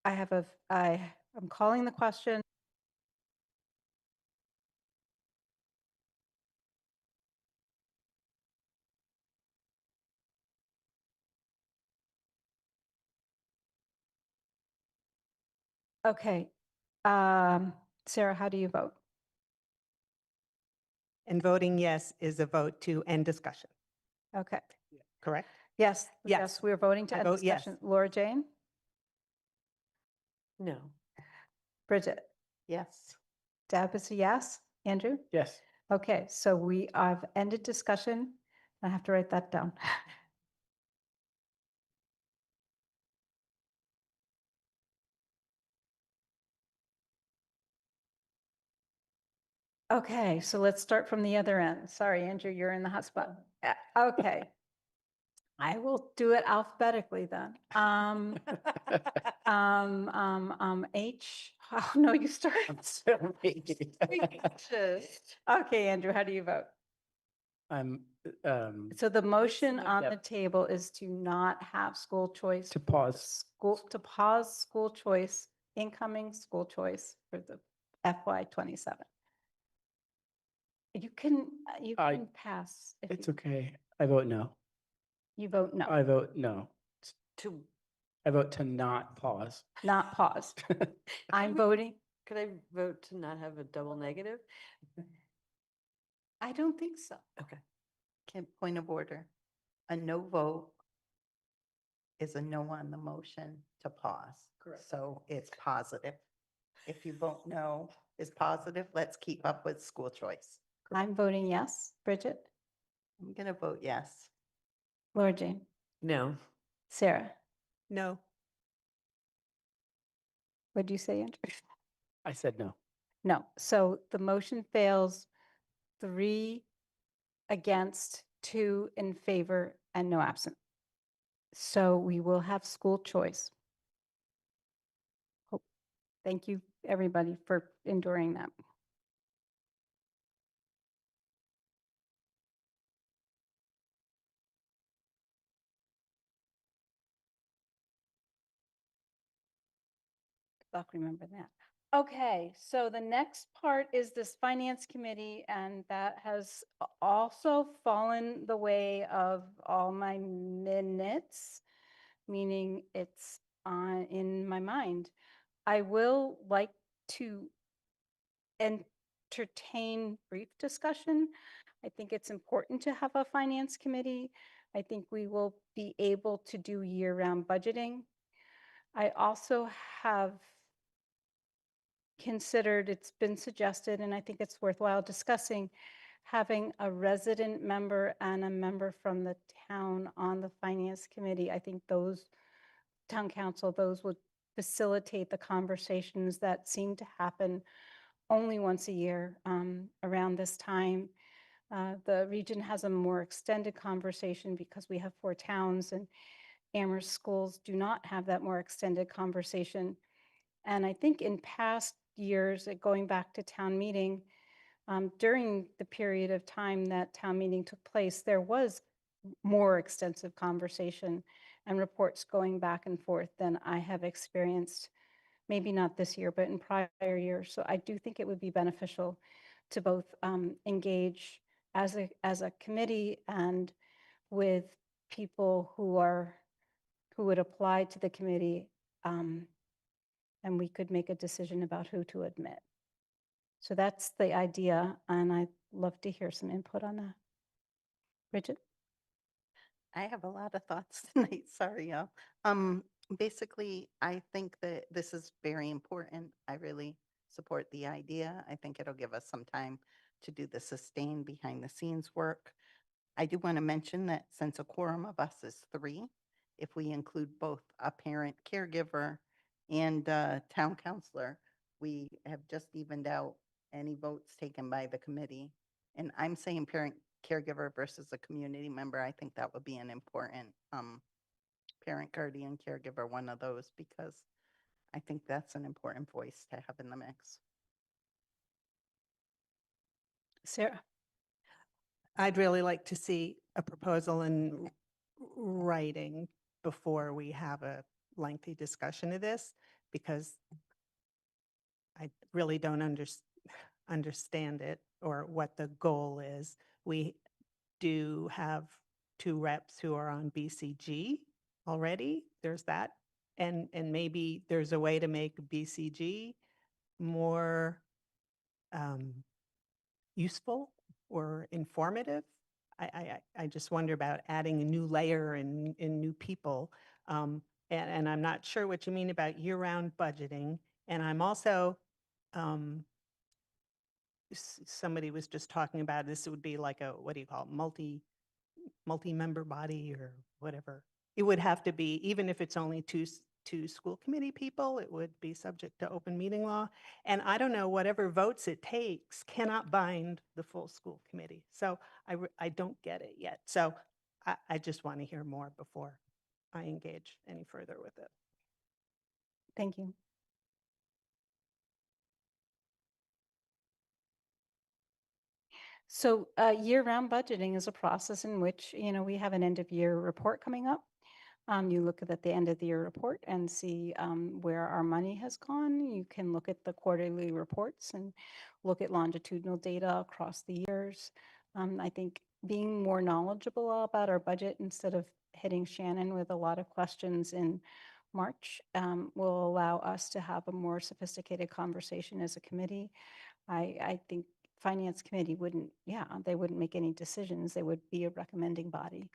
I'm calling the question. Okay. Sarah, how do you vote? And voting yes is a vote to end discussion, Okay. correct? Yes, Yes. yes, we're voting to I end vote yes. discussion. Laura Jane? No. Bridget? Yes. Deb is a yes. Andrew? Yes. Okay, so we have ended discussion. I have to write that down. Okay, so let's start from the other end. Sorry, Andrew, you're in the hot spot. Okay. I will do it alphabetically then. H, oh, no, you start. I'm sorry. Okay, Andrew, how do you vote? I'm, So the motion on Yep. the table is to not have school choice. to pause. To pause school choice, incoming school choice for the FY '27. You can I- pass. If It's you- okay. I vote no. You vote no, I vote no. To, I vote to not pause. not pause. I'm voting. could I vote to not have a double negative? I don't think so. Okay. Point of order. A no vote is a no on the motion to pause. Correct. So it's positive. If you vote no is positive, let's keep up with school choice. I'm voting yes. Bridget, I'm going to vote yes. Laura Jane, No. Sarah, No. what do you say, Andrew? I said no. No, so the motion fails 3 against, 2 in favor, and no absent. So we will have school choice. Hope- Thank you, everybody, for enduring that. I'll remember that. Okay, so the next part is this finance committee, and that has also fallen the way of all my minutes, meaning it's on in my mind. I will like to entertain brief discussion. I think it's important to have a finance committee. I think we will be able to do year-round budgeting. I also have considered, it's been suggested, and I think it's worthwhile discussing, having a resident member and a member from the town on the finance committee. I think those, town council, those would facilitate the conversations that seem to happen only once a year around this time. The region has a more extended conversation because we have 4 towns, and Amherst schools do not have that more extended conversation. And I think in past years, going back to town meeting, during the period of time that town meeting took place, there was more extensive conversation and reports going back and forth than I have experienced, maybe not this year, but in prior years. So I do think it would be beneficial to both engage as a committee and with people who would apply to the committee, and we could make a decision about who to admit. So that's the idea, and I'd love to hear some input on that. Bridget? I have a lot of thoughts tonight. Sorry, y'all. Basically, I think that this is very important. I really support the idea. I think it'll give us some time to do the sustained behind the scenes work. I do want to mention that since a quorum of us is 3, if we include both a parent caregiver and a town councilor, we have just evened out any votes taken by the committee. And I'm saying parent caregiver versus a community member. I think that would be an important parent, guardian, caregiver, one of those, because I think that's an important voice to have in the mix. Sarah? I'd really like to see a proposal in writing before we have a lengthy discussion of this, because I really don't understand it or what the goal is. We do have 2 reps who are on BCG already. There's that. And maybe there's a way to make BCG more useful or informative. I just wonder about adding a new layer and new people. And I'm not sure what you mean about year-round budgeting. And I'm also, somebody was just talking about this would be like a, what do you call it, multi-member body or whatever. It would have to be, even if it's only two school committee people, it would be subject to open meeting law. And I don't know, whatever votes it takes cannot bind the full school committee. So I don't get it yet. So I just want to hear more before I engage any further with it. Thank you. So year-round budgeting is a process in which, we have an end-of-year report coming up. You look at the end of the year report and see where our money has gone. You can look at the quarterly reports and look at longitudinal data across the years. I think being more knowledgeable about our budget instead of hitting Shannon with a lot of questions in March will allow us to have a more sophisticated conversation as a committee. I think Finance Committee they wouldn't make any decisions. They would be a recommending body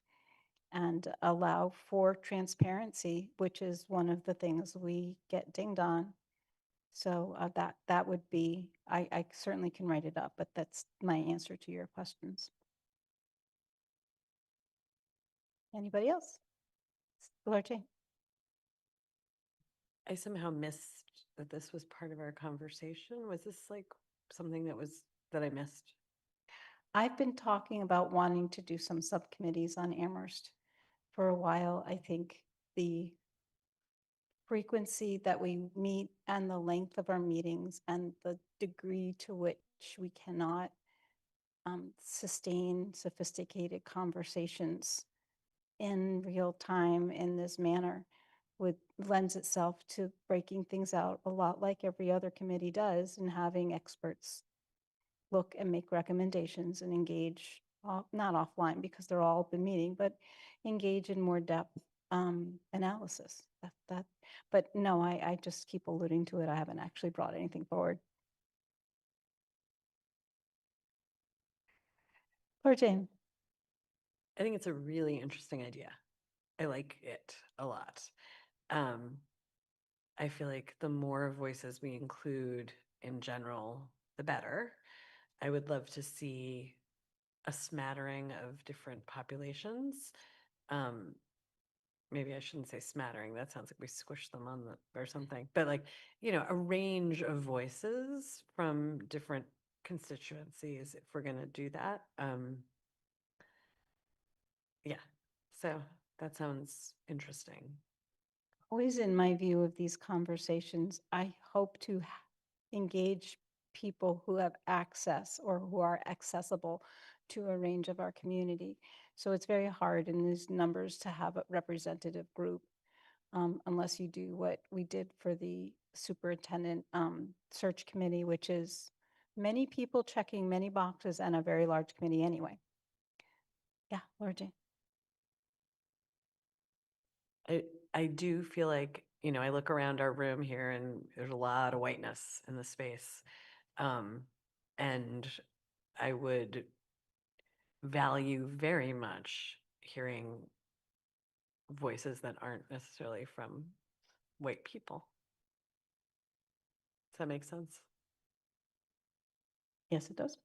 and allow for transparency, which is one of the things we get dinged on. So that would be, I certainly can write it up, but that's my answer to your questions. Anybody else? Laura Jane? I somehow missed that this was part of our conversation. Was this like something that I missed? I've been talking about wanting to do some subcommittees on Amherst for a while. I think the frequency that we meet and the length of our meetings and the degree to which we cannot sustain sophisticated conversations in real time in this manner would lends itself to breaking things out a lot like every other committee does and having experts look and make recommendations and engage, not offline because they're all been meeting, but engage in more depth analysis. But no, I just keep alluding to it. I haven't actually brought anything forward. Laura Jane? I think it's a really interesting idea. I like it a lot. I feel like the more voices we include in general, the better. I would love to see a smattering of different populations. Maybe I shouldn't say smattering. That sounds like we squished them on or something. But like, a range of voices from different constituencies if we're going to do that. Yeah. So that sounds interesting. Always in my view of these conversations, I hope to engage people who have access or who are accessible to a range of our community. So it's very hard in these numbers to have a representative group unless you do what we did for the superintendent search committee, which is many people checking many boxes and a very large committee anyway. Yeah, Laura Jane. I do feel like, I look around our room here and there's a lot of whiteness in the space. And I would value very much hearing voices that aren't necessarily from white people. Does that make sense? Yes, it does.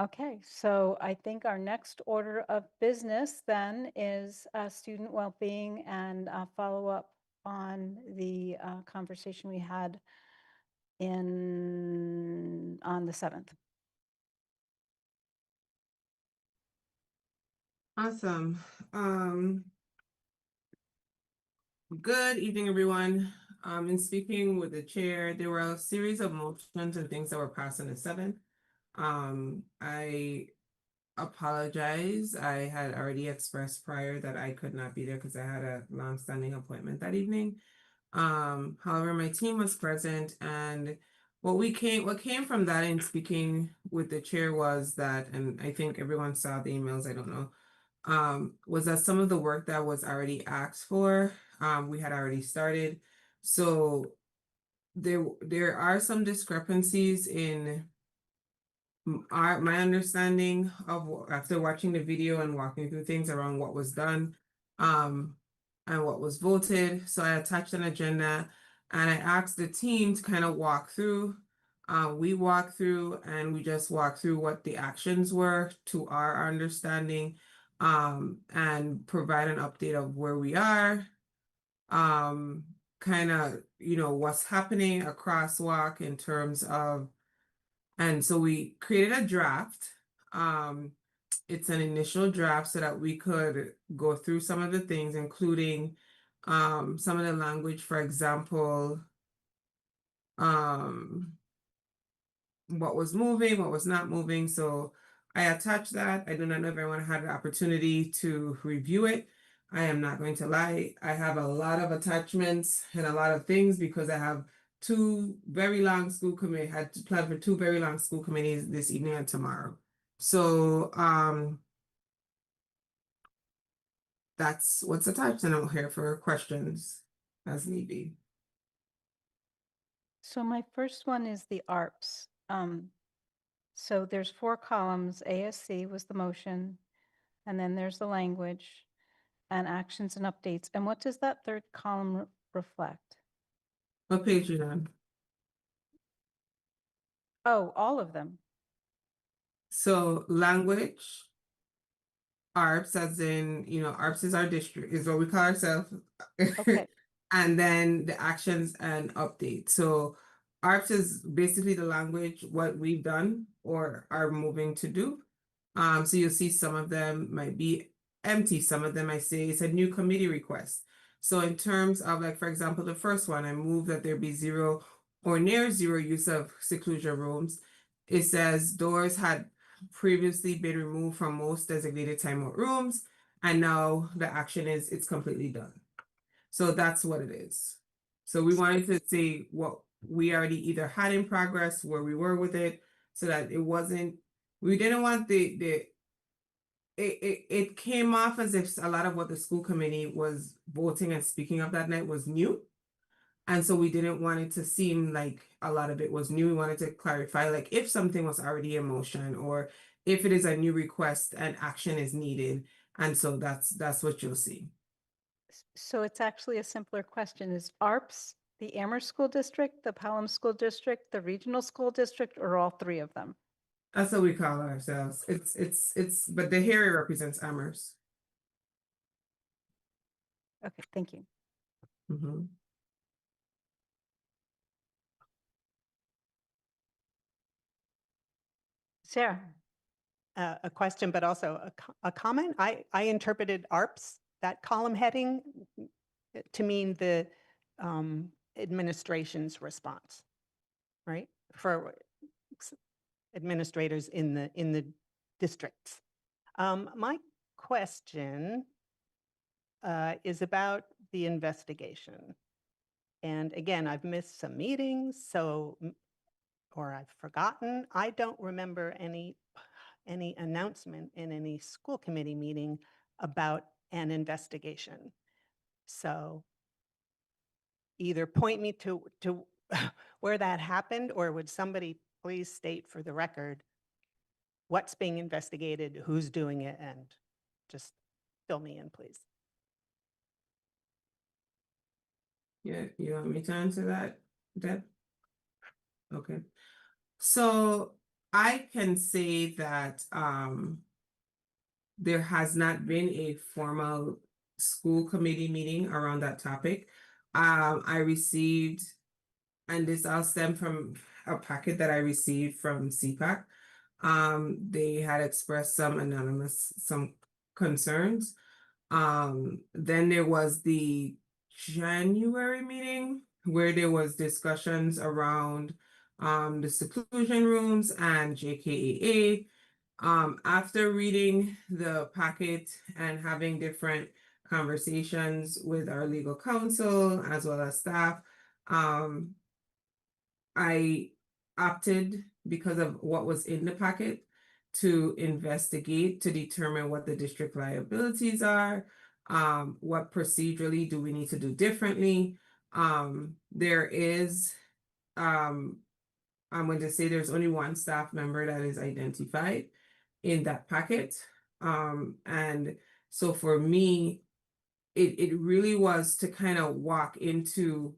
Okay, so I think our next order of business then is student well-being and follow-up on the conversation we had on the 7th. Awesome. Good evening, everyone. In speaking with the chair, there were a series of motions and things that were passed on the 7th. I apologize. I had already expressed prior that I could not be there because I had a long-standing appointment that evening. However, my team was present, and what came from that in speaking with the chair was that, and I think everyone saw the emails, I don't know, was that some of the work that was already asked for, we had already started. So there are some discrepancies in my understanding of after watching the video and walking through things around what was done, and what was voted. So I attached an agenda and I asked the team to kind of walk through. We walked through and we just walked through what the actions were to our understanding, and provide an update of where we are, kind of, what's happening, a crosswalk in terms of, and so we created a draft. it's an initial draft so that we could go through some of the things, including some of the language, for example, what was moving, what was not moving. So I attached that. I do not know if everyone had the opportunity to review it. I am not going to lie. I have a lot of attachments and a lot of things because I have two very long school committee, had to plan for two very long school committees this evening and tomorrow. So that's what's attached, and I'm here for questions as need be. So my first one is the ARPS. So there's 4 columns. ASC was the motion, and then there's the language and actions and updates. And what does that third column reflect? What page you on? Oh, all of them. So language, ARPS, as in, ARPS is our district, is what we call ourselves. Okay. And then the actions and updates. So ARPS is basically the language, what we've done or are moving to do. So you'll see some of them might be empty. Some of them I say it's a new committee request. So in terms of, like, for example, the first one, I move that there be zero or near zero use of seclusion rooms. It says doors had previously been removed from most designated timeout rooms, and now the action is it's completely done. So that's what it is. So we wanted to say what we already either had in progress, where we were with it, so that it wasn't, we didn't want it came off as if a lot of what the school committee was voting and speaking of that night was new. And so we didn't want it to seem like a lot of it was new. We wanted to clarify, like, if something was already in motion or if it is a new request and action is needed. And so that's what you'll see. So it's actually a simpler question. Is ARPS the Amherst School District, the Pelham School District, the Regional School District, or all 3 of them? That's what we call ourselves. But the area represents Amherst. Okay, thank you. Mhm. Sarah? A question, but also a comment. I interpreted ARPS, that column heading, to mean the administration's response, right? For administrators in the districts. My question is about the investigation. And again, I've missed some meetings, or I've forgotten. I don't remember any announcement in any school committee meeting about an investigation. So either point me to where that happened, or would somebody please state for the record what's being investigated, who's doing it, and just fill me in, please. Yeah, you want me to answer that, Deb? Okay. So I can say that there has not been a formal school committee meeting around that topic. I received, and this all stemmed from a packet that I received from CPAC. They had expressed some concerns. Then there was the January meeting where there was discussions around the seclusion rooms and JKAA. After reading the packet and having different conversations with our legal counsel as well as staff, I opted, because of what was in the packet, to investigate to determine what the district liabilities are, what procedurally do we need to do differently. There is, I'm going to say there's only one staff member that is identified in that packet. And so for me, it really was to kind of walk into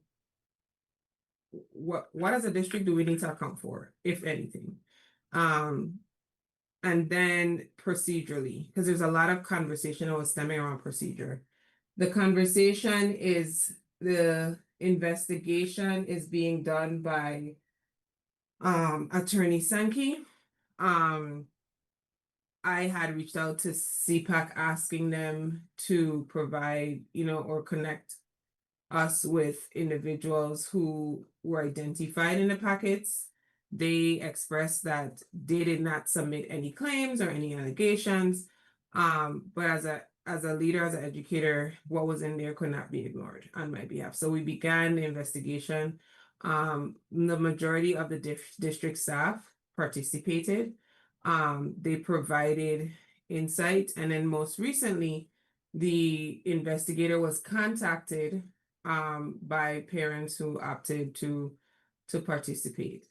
what as a district do we need to account for, if anything. And then procedurally, because there's a lot of conversation that was stemming around procedure. The conversation is the investigation is being done by Attorney Sankey. I had reached out to CPAC asking them to provide, or connect us with individuals who were identified in the packets. They expressed that they did not submit any claims or any allegations. But as a leader, as an educator, what was in there could not be ignored on my behalf. So we began the investigation. The majority of the district staff participated. They provided insight, and then most recently, the investigator was contacted by parents who opted to participate.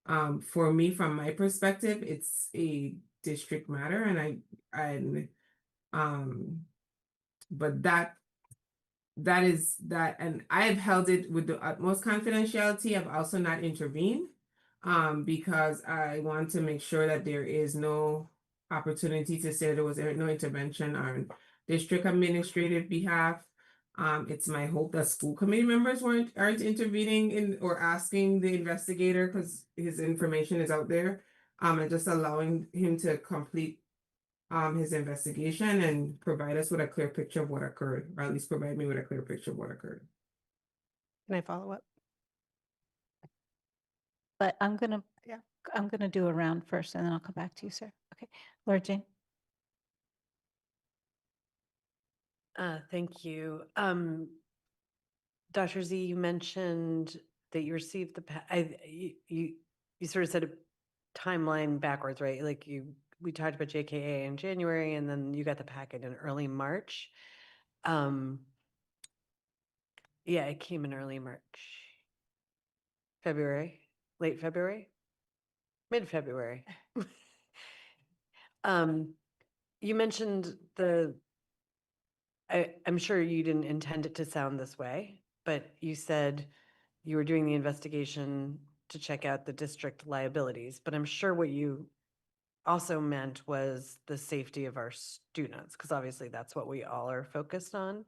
For me, from my perspective, it's a district matter, but that is that, and I've held it with the utmost confidentiality. I've also not intervened, because I want to make sure that there is no opportunity to say there was no intervention on district administrative behalf. It's my hope that school committee members aren't intervening in or asking the investigator, because his information is out there, and just allowing him to complete his investigation and provide us with a clear picture of what occurred, or at least provide me with a clear picture of what occurred. Can I follow up? But I'm gonna, Yeah. I'm gonna do a round first and then I'll come back to you, sir. Okay, Laura Jane? Thank you. Dr. Z, you mentioned that you received you sort of said a timeline backwards, right? Like we talked about JKA in January, and then you got the packet in early March. Yeah, it came in early March. February, late February, mid-February. You mentioned I'm sure you didn't intend it to sound this way, but you said you were doing the investigation to check out the district liabilities, but I'm sure what you also meant was the safety of our students, because obviously that's what we all are focused on.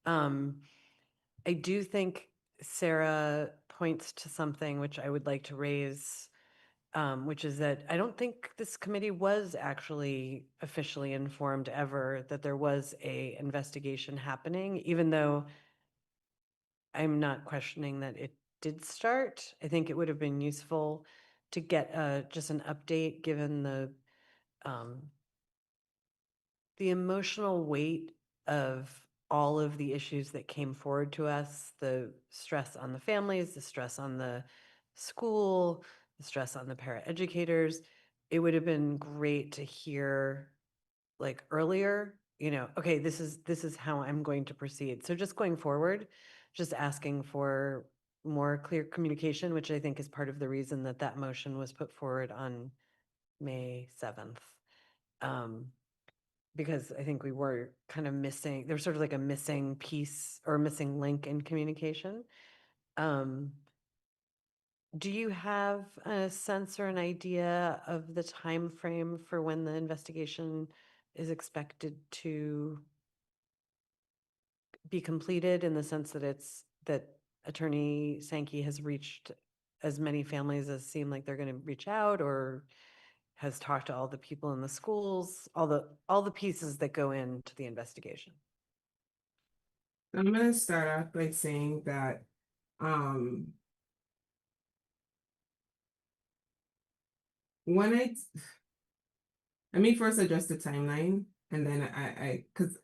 I do think Sarah points to something which I would like to raise, which is that I don't think this committee was actually officially informed ever that there was a investigation happening, even though I'm not questioning that it did start. I think it would have been useful to get just an update, given the emotional weight of all of the issues that came forward to us, the stress on the families, the stress on the school, the stress on the paraeducators. It would have been great to hear like earlier, okay, this is how I'm going to proceed. So just going forward, just asking for more clear communication, which I think is part of the reason that that motion was put forward on May 7th. Because I think we were kind of missing, there's sort of like a missing piece or missing link in communication. Do you have a sense or an idea of the time frame for when the investigation is expected to be completed, in the sense that Attorney Sankey has reached as many families as seem like they're going to reach out, or has talked to all the people in the schools, all the pieces that go into the investigation? I'm going to start off by saying that let me first address the timeline, and then because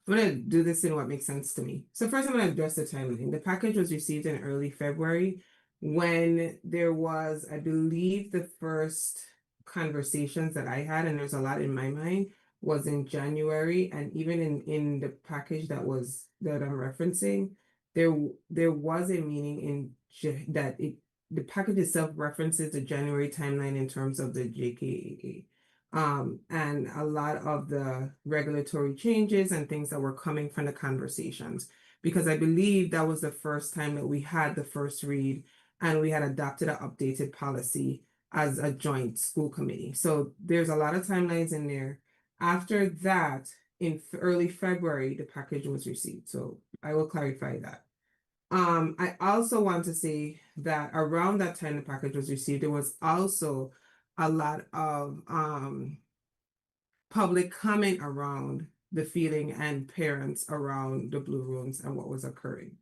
I'm going to do this in what makes sense to me. So first I'm going to address the timeline. The package was received in early February, when there was, I believe, the first conversations that I had, and there's a lot in my mind, was in January. And even in the package that I'm referencing, there was a meaning the package itself references the January timeline in terms of the JKAA. And a lot of the regulatory changes and things that were coming from the conversations, because I believe that was the first time that we had the first read and we had adopted an updated policy as a joint school committee. So there's a lot of timelines in there. After that, in early February, the package was received. So I will clarify that. I also want to say that around that time the package was received, there was also a lot of public comment around the feeling and parents around the blue rooms and what was occurring.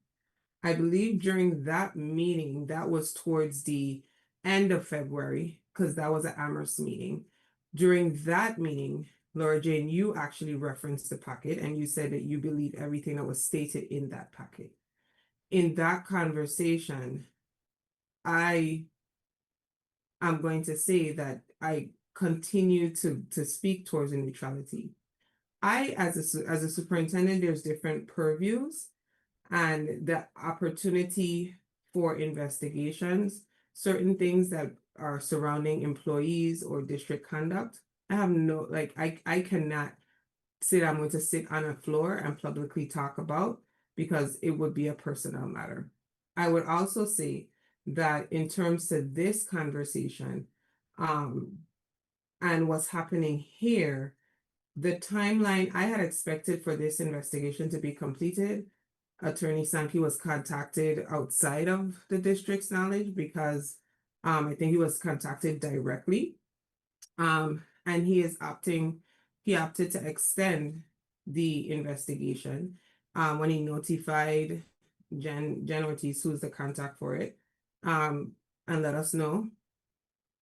I believe during that meeting, that was towards the end of February, because that was an Amherst meeting. During that meeting, Laura Jane, you actually referenced the packet and you said that you believe everything that was stated in that packet. In that conversation, I'm going to say that I continue to speak towards the neutrality. As a superintendent, there's different purviews and the opportunity for investigations, certain things that are surrounding employees or district conduct. I have no, like, I cannot I'm going to sit on a floor and publicly talk about, because it would be a personal matter. I would also say that in terms of this conversation, and what's happening here, the timeline I had expected for this investigation to be completed. Attorney Sankey was contacted outside of the district's knowledge because I think he was contacted directly. And he opted to extend the investigation when he notified Jen Ortiz, who's the contact for it, and let us know.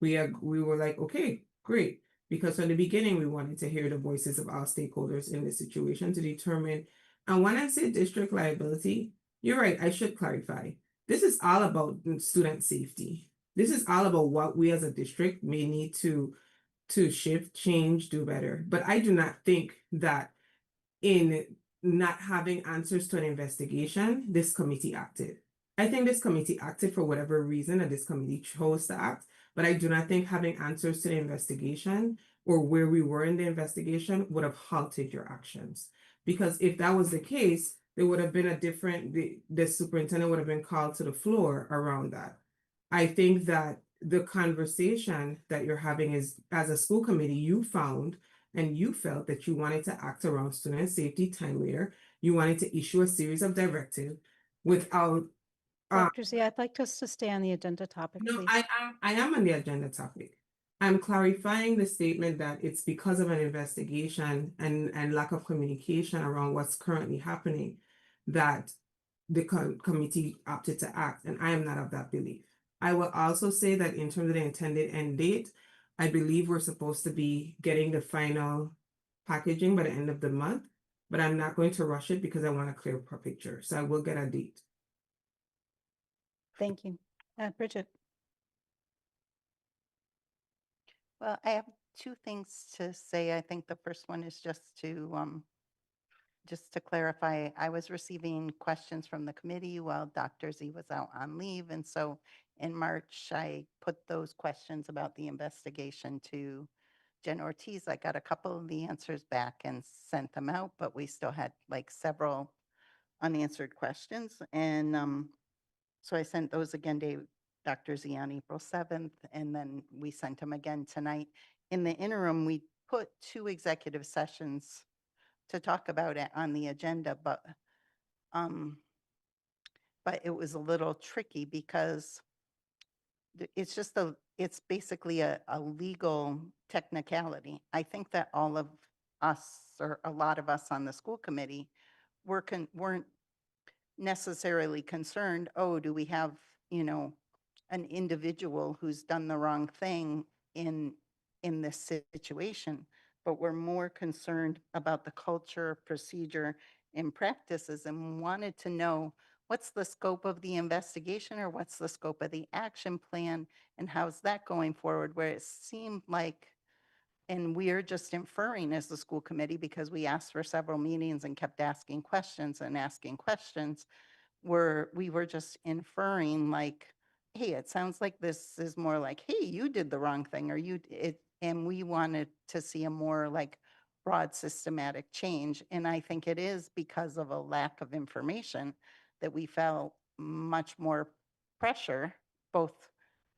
We were like, okay, great. Because from the beginning, we wanted to hear the voices of all stakeholders in this situation to determine. And when I say district liability, you're right, I should clarify. This is all about student safety. This is all about what we as a district may need to shift, change, do better. But I do not think that in not having answers to an investigation, this committee acted. I think this committee acted for whatever reason that this committee chose to act, but I do not think having answers to the investigation or where we were in the investigation would have halted your actions. Because if that was the case, there would have been the superintendent would have been called to the floor around that. I think that the conversation that you're having is, as a school committee, you found and you felt that you wanted to act around student safety time later. You wanted to issue a series of directives without. Dr. Z, I'd like us to stay on the agenda topic, No, please. I am on the agenda topic. I'm clarifying the statement that it's because of an investigation and lack of communication around what's currently happening that the committee opted to act, and I am not of that belief. I will also say that in terms of the intended end date, I believe we're supposed to be getting the final packaging by the end of the month, but I'm not going to rush it because I want a clear picture. So I will get a date. Thank you. Bridget. Well, I have two things to say. I think the first one is just to clarify, I was receiving questions from the committee while Dr. Z was out on leave. And so in March, I put those questions about the investigation to Jen Ortiz. I got a couple of the answers back and sent them out, but we still had like several unanswered questions. And so I sent those again to Dr. Z on April 7th, and then we sent them again tonight. In the interim, we put 2 executive sessions to talk about it on the agenda, but it was a little tricky because it's basically a legal technicality. I think that all of us, or a lot of us on the school committee, weren't necessarily concerned, oh, do we have, an individual who's done the wrong thing in this situation, but we're more concerned about the culture, procedure, and practices, and wanted to know what's the scope of the investigation, or what's the scope of the action plan, and how's that going forward, where it seemed like, and we're just inferring as the school committee, because we asked for several meetings and kept asking questions, we were just inferring like, hey, it sounds like this is more like, hey, you did the wrong thing, or and we wanted to see a more like broad systematic change. And I think it is because of a lack of information that we felt much more pressure, both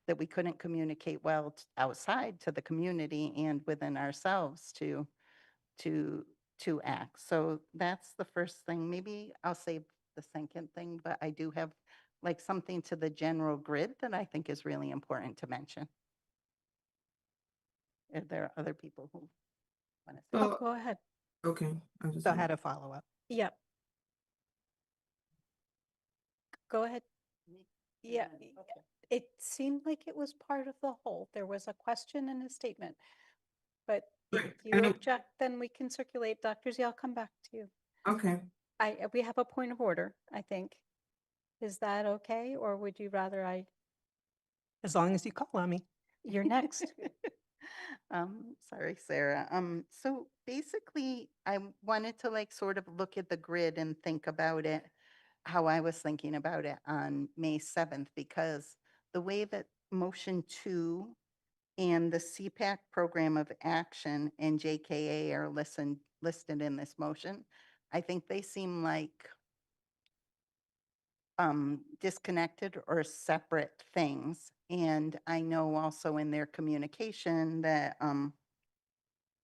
that we couldn't communicate well outside to the community and within ourselves to act. So that's the first thing. Maybe I'll save the second thing, but I do have like something to the general grid that I think is really important to mention. If there are other people who want to say. Oh, So, go ahead. okay, I just So wanna- how to follow up. Yep. Go ahead. Yeah, it seemed like it was part of the whole. There was a question and a statement. But if Right, you object, then we can circulate. Dr. Z, I'll come back to you. Okay, We have a point of order, I think. Is that okay? Or would you rather As long as you call on me. you're next? Sorry, Sarah. So basically, I wanted to like sort of look at the grid and think about it, how I was thinking about it on May 7th, because the way that motion 2 and the CPAC program of action and JKA are listed in this motion, I think they seem like disconnected or separate things. And I know also in their communication that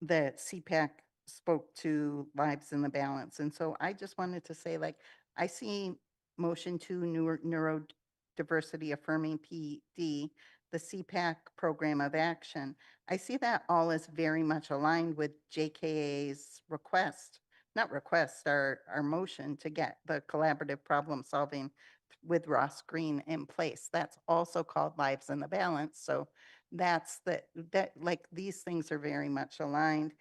CPAC spoke to lives in the balance. And so I just wanted to say, like, I see motion 2 neurodiversity affirming PD, the CPAC program of action. I see that all as very much aligned with JKA's request, not request, our motion to get the collaborative problem solving with Ross Green in place. That's also called Lives in the Balance. So that's that like these things are very much aligned.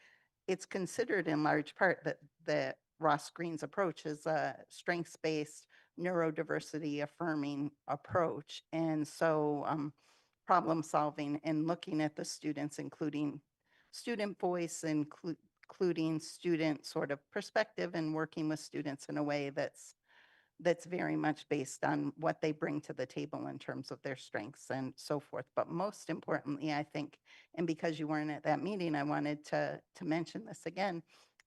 It's considered in large part that Ross Green's approach is a strengths-based neurodiversity affirming approach. And so problem solving and looking at the students, including student voice, including student sort of perspective, and working with students in a way that's very much based on what they bring to the table in terms of their strengths and so forth. But most importantly, I think, and because you weren't at that meeting, I wanted to mention this again.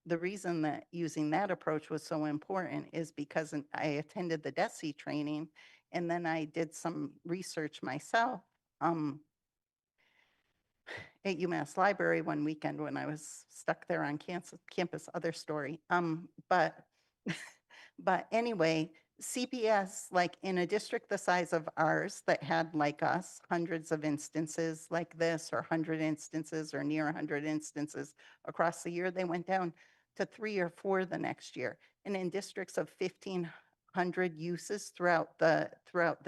The reason that using that approach was so important is because I attended the DESE training, and then I did some research myself at UMass Library one weekend when I was stuck there on campus, other story. But but anyway, CPS, like in a district the size of ours that had, like us, hundreds of instances like this, or 100 instances or near 100 instances across the year, they went down to 3 or 4 the next year. And in districts of 1,500 uses throughout the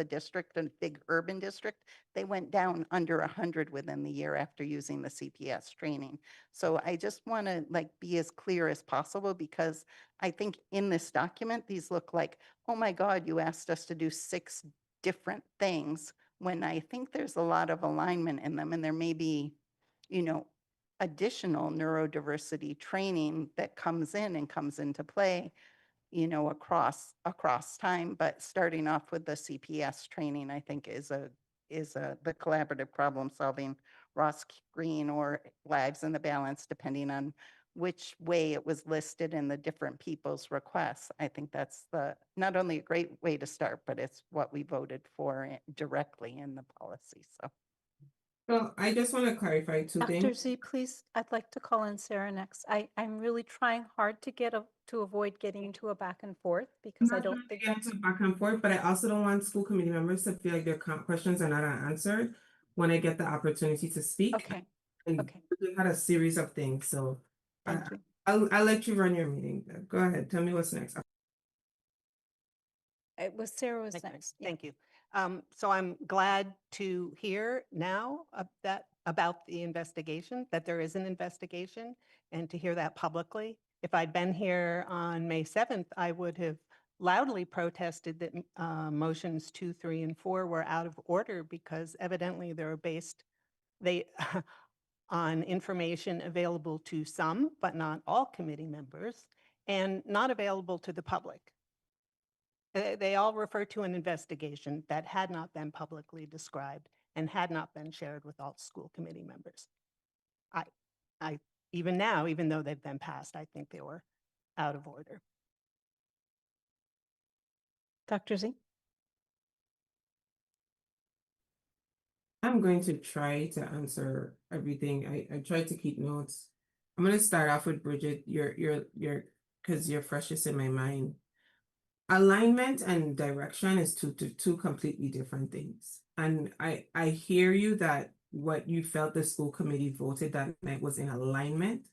district, a big urban district, they went down under 100 within the year after using the CPS training. So I just want to like be as clear as possible, because I think in this document, these look like, oh my God, you asked us to do 6 different things, when I think there's a lot of alignment in them, and there may be, additional neurodiversity training that comes into play, across time. But starting off with the CPS training, I think is the collaborative problem solving Ross Green or Lives in the Balance, depending on which way it was listed in the different people's requests. I think that's not only a great way to start, but it's what we voted for directly in the policy. So. well, I just want to clarify 2 Dr. things. Z, please, I'd like to call in Sarah next. I'm really trying hard to avoid getting into a back and forth, because I Not don't trying to think get that's, into back and forth, but I also don't want school committee members to feel like their questions are not answered when I get the opportunity to speak. okay, And okay. we've had a series of things, so Thank you. I'll let you run your meeting. Go ahead, tell me what's next. It was Sarah was Thank you. next. Yeah. Thank you. So I'm glad to hear now about the investigation, that there is an investigation, and to hear that publicly. If I'd been here on May 7th, I would have loudly protested that motions 2, 3, and 4 were out of order, because evidently they're based on information available to some, but not all committee members, and not available to the public. They all refer to an investigation that had not been publicly described and had not been shared with all school committee members. I even now, even though they've been passed, I think they were out of order. Dr. Z? I'm going to try to answer everything. I tried to keep notes. I'm going to start off with Bridget, because you're freshest in my mind. Alignment and direction is two completely different things. And I hear you that what you felt the school committee voted that night was in alignment.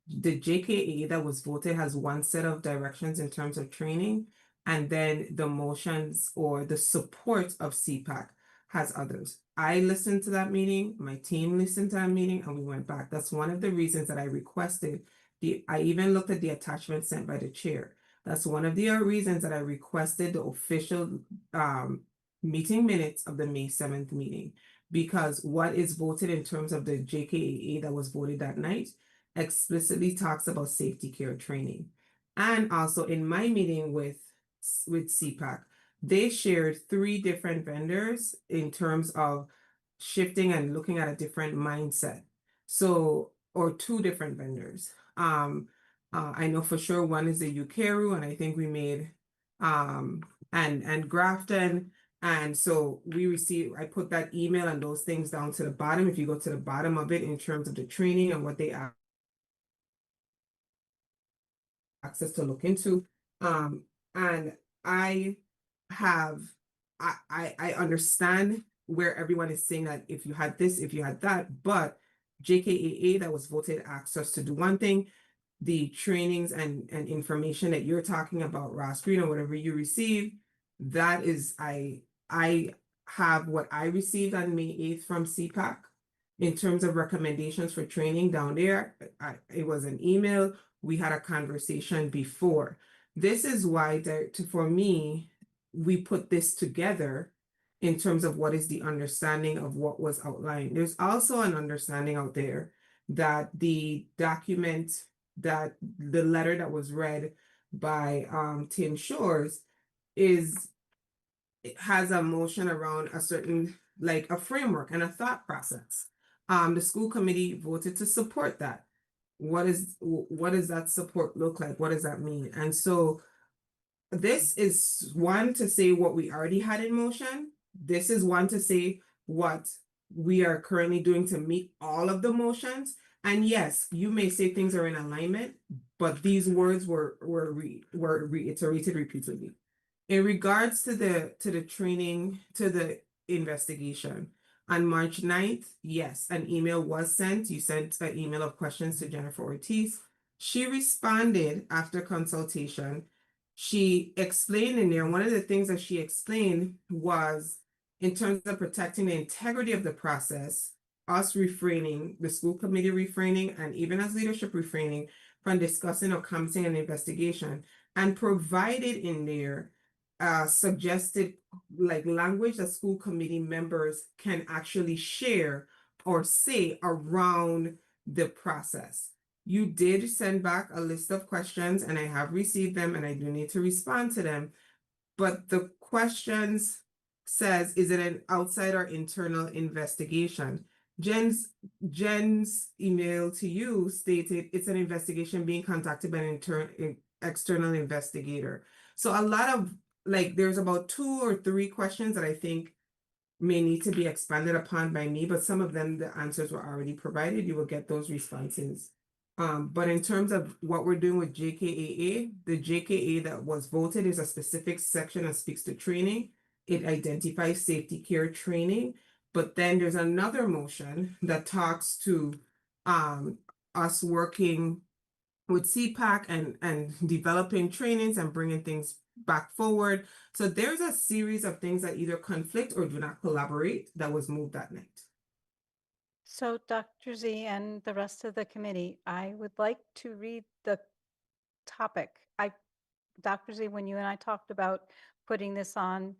the JKA that was voted has one set of directions in terms of training, and then the motions or the support of CPAC has others. I listened to that meeting, my team listened to that meeting, and we went back. That's one of the reasons that I requested I even looked at the attachment sent by the chair. That's one of the reasons that I requested the official meeting minutes of the May 7th meeting, because what is voted in terms of the JKAA that was voted that night explicitly talks about safety care training. And also in my meeting with CPAC, they shared 3 different vendors in terms of shifting and looking at a different mindset. So, or 2 different vendors. I know for sure one is the Ukeru, and I think we made and Grafton. And so I put that email and those things down to the bottom. If you go to the bottom of it in terms of the training and what they access to look into. And I have, I understand where everyone is saying that if you had this, if you had that, but JKAA that was voted asked us to do one thing. The trainings and information that you're talking about, Ross Green, or whatever you receive, that is, I have what I received on May 8th from CPAC in terms of recommendations for training down there. It was an email. We had a conversation before. This is why for me, we put this together in terms of what is the understanding of what was outlined. There's also an understanding out there that the document, that the letter that was read by Tim Shores it has a motion around a certain, like a framework and a thought process. The school committee voted to support that. What does that support look like? What does that mean? And so this is one to say what we already had in motion. This is one to say what we are currently doing to meet all of the motions. And yes, you may say things are in alignment, but these words were reiterated repeatedly. In regards to the training, to the investigation, on March 9th, yes, an email was sent. You sent an email of questions to Jennifer Ortiz. She responded after consultation. She explained in there, one of the things that she explained was in terms of protecting the integrity of the process, us refraining, the school committee refraining, and even as leadership refraining from discussing or commenting on the investigation, and provided in there suggested like language that school committee members can actually share or say around the process. You did send back a list of questions, and I have received them, and I do need to respond to them. But the questions says, is it an outside or internal investigation? Jen's email to you stated it's an investigation being conducted by an external investigator. So a lot of there's about 2 or 3 questions that I think may need to be expanded upon by me, but some of them, the answers were already provided. You will get those responses. But in terms of what we're doing with JKAA, the JKA that was voted is a specific section that speaks to training. It identifies safety care training, but then there's another motion that talks to us working with CPAC and developing trainings and bringing things back forward. So there's a series of things that either conflict or do not collaborate that was moved that night. So Dr. Z and the rest of the committee, I would like to read the topic. Dr. Z, when you and I talked about putting this on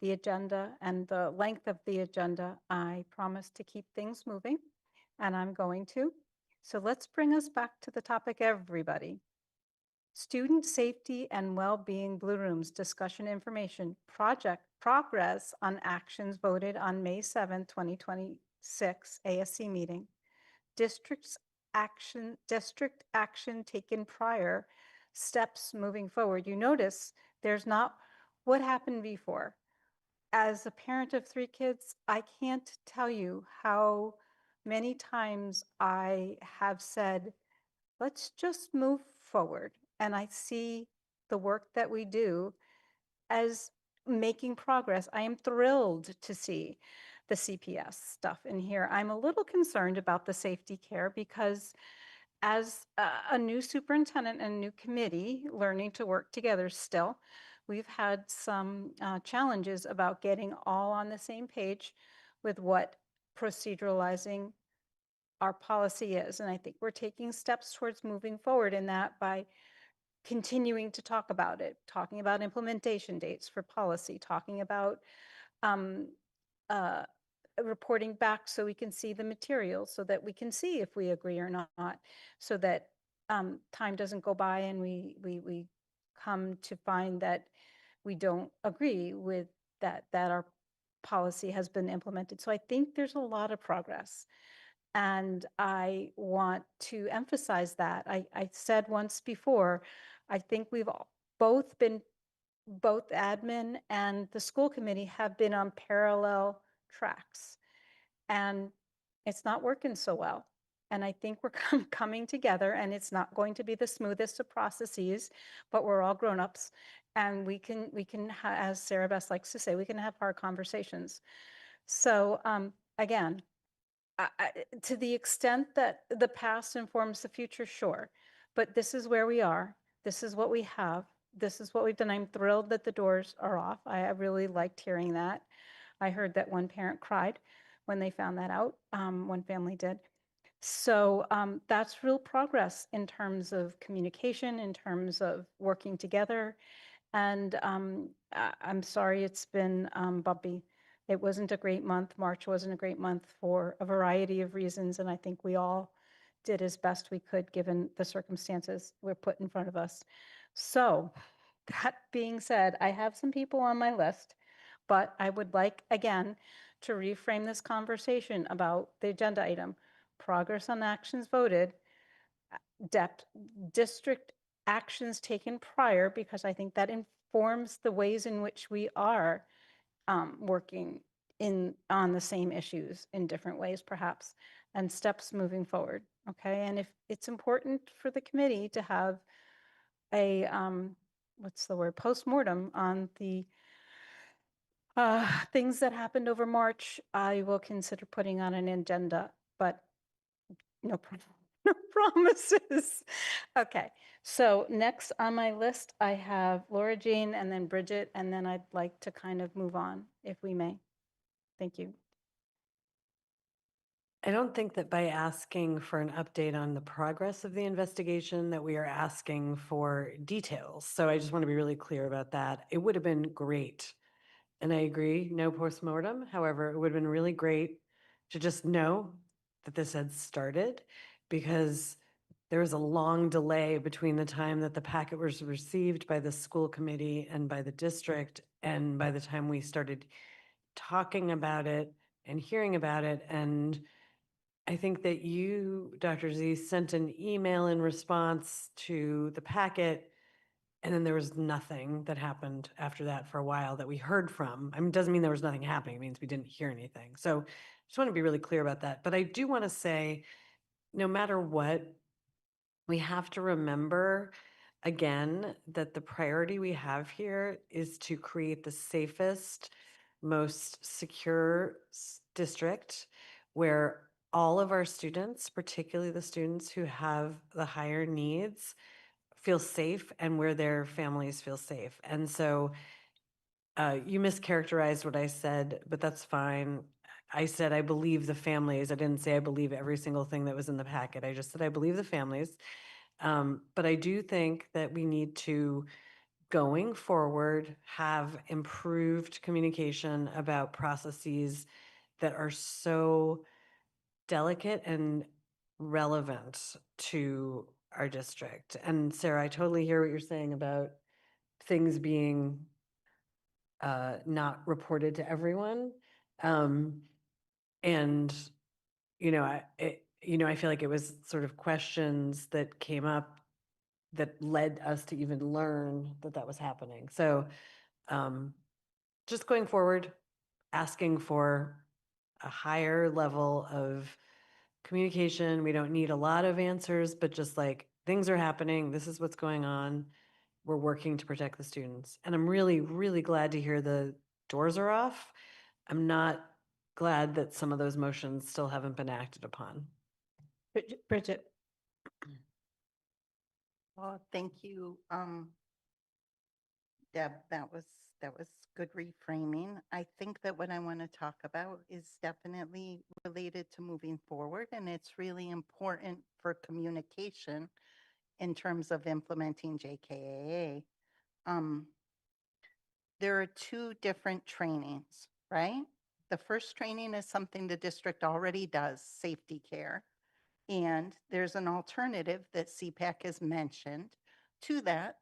the agenda and the length of the agenda, I promised to keep things moving, and I'm going to. So let's bring us back to the topic, everybody. Student safety and well-being blue rooms discussion information project progress on actions voted on May 7, 2026 ASC meeting. District action taken prior, steps moving forward. You notice there's not what happened before. As a parent of 3 kids, I can't tell you how many times I have said, let's just move forward. And I see the work that we do as making progress. I am thrilled to see the CPS stuff in here. I'm a little concerned about the safety care because as a new superintendent and new committee, learning to work together still, we've had some challenges about getting all on the same page with what proceduralizing our policy is. And I think we're taking steps towards moving forward in that by continuing to talk about it, talking about implementation dates for policy, talking about um, uh, reporting back so we can see the materials, so that we can see if we agree or not, so that time doesn't go by and we come to find that we don't agree with that our policy has been implemented. So I think there's a lot of progress. And I want to emphasize that. I said once before, I think we've both been, both admin and the school committee have been on parallel tracks. And it's not working so well. And I think we're coming together, and it's not going to be the smoothest of processes, but we're all grown-ups. And we can, as Sarah Beth likes to say, we can have hard conversations. So again, to the extent that the past informs the future, sure. But this is where we are. This is what we have. This is what we've done. I'm thrilled that the doors are off. I really liked hearing that. I heard that one parent cried when they found that out. One family did. So that's real progress in terms of communication, in terms of working together. And I'm sorry it's been bumpy. It wasn't a great month. March wasn't a great month for a variety of reasons, and I think we all did as best we could given the circumstances were put in front of us. So that being said, I have some people on my list, but I would like, again, to reframe this conversation about the agenda item, progress on actions voted, depth, district actions taken prior, because I think that informs the ways in which we are working on the same issues in different ways, perhaps, and steps moving forward. Okay, and if it's important for the committee to have a what's the word, postmortem on the things that happened over March, I will consider putting on an agenda, but no, no promises. Okay, so next on my list, I have Laura Jean and then Bridget, and then I'd like to kind of move on, if we may. Thank you. I don't think that by asking for an update on the progress of the investigation that we are asking for details. So I just want to be really clear about that. It would have been great. And I agree, no postmortem. However, it would have been really great to just know that this had started, because there was a long delay between the time that the packet was received by the school committee and by the district, and by the time we started talking about it and hearing about it. And I think that you, Dr. Z, sent an email in response to the packet, and then there was nothing that happened after that for a while that we heard from. I mean, it doesn't mean there was nothing happening. It means we didn't hear anything. So I just want to be really clear about that. But I do want to say, no matter what, we have to remember again that the priority we have here is to create the safest, most secure district where all of our students, particularly the students who have the higher needs, feel safe, and where their families feel safe. And so you mischaracterized what I said, but that's fine. I said I believe the families. I didn't say I believe every single thing that was in the packet. I just said I believe the families. But I do think that we need to, going forward, have improved communication about processes that are so delicate and relevant to our district. And Sarah, I totally hear what you're saying about things being not reported to everyone. And, I feel like it was sort of questions that came up that led us to even learn that that was happening. So just going forward, asking for a higher level of communication. We don't need a lot of answers, but just like, things are happening. This is what's going on. We're working to protect the students. And I'm really, really glad to hear the doors are off. I'm not glad that some of those motions still haven't been acted upon. Bridget, Oh, thank you. Deb, that was good reframing. I think that what I want to talk about is definitely related to moving forward, and it's really important for communication in terms of implementing JKAA. Um, there are two different trainings, right? The first training is something the district already does, safety care. And there's an alternative that CPAC has mentioned to that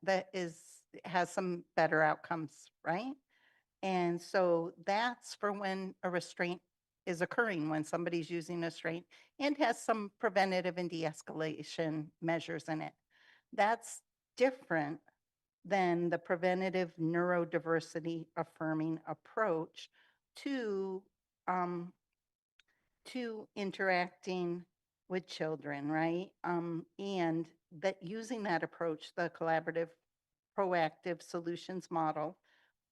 has some better outcomes, right? And so that's for when a restraint is occurring, when somebody's using a restraint and has some preventative and de-escalation measures in it. That's different than the preventative neurodiversity affirming approach to um, interacting with children, right? And that using that approach, the collaborative proactive solutions model,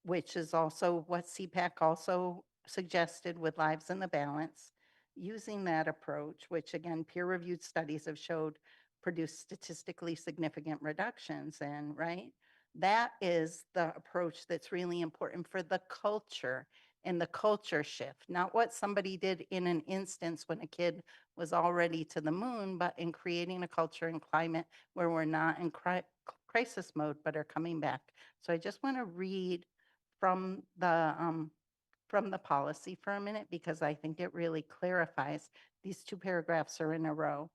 which is also what CPAC also suggested with Lives in the Balance, using that approach, which again, peer-reviewed studies have showed produce statistically significant reductions in, right? That is the approach that's really important for the culture and the culture shift, not what somebody did in an instance when a kid was already to the moon, but in creating a culture and climate where we're not in crisis mode, but are coming back. So I just want to read from the policy for a minute, because I think it really clarifies. These two paragraphs are in a row.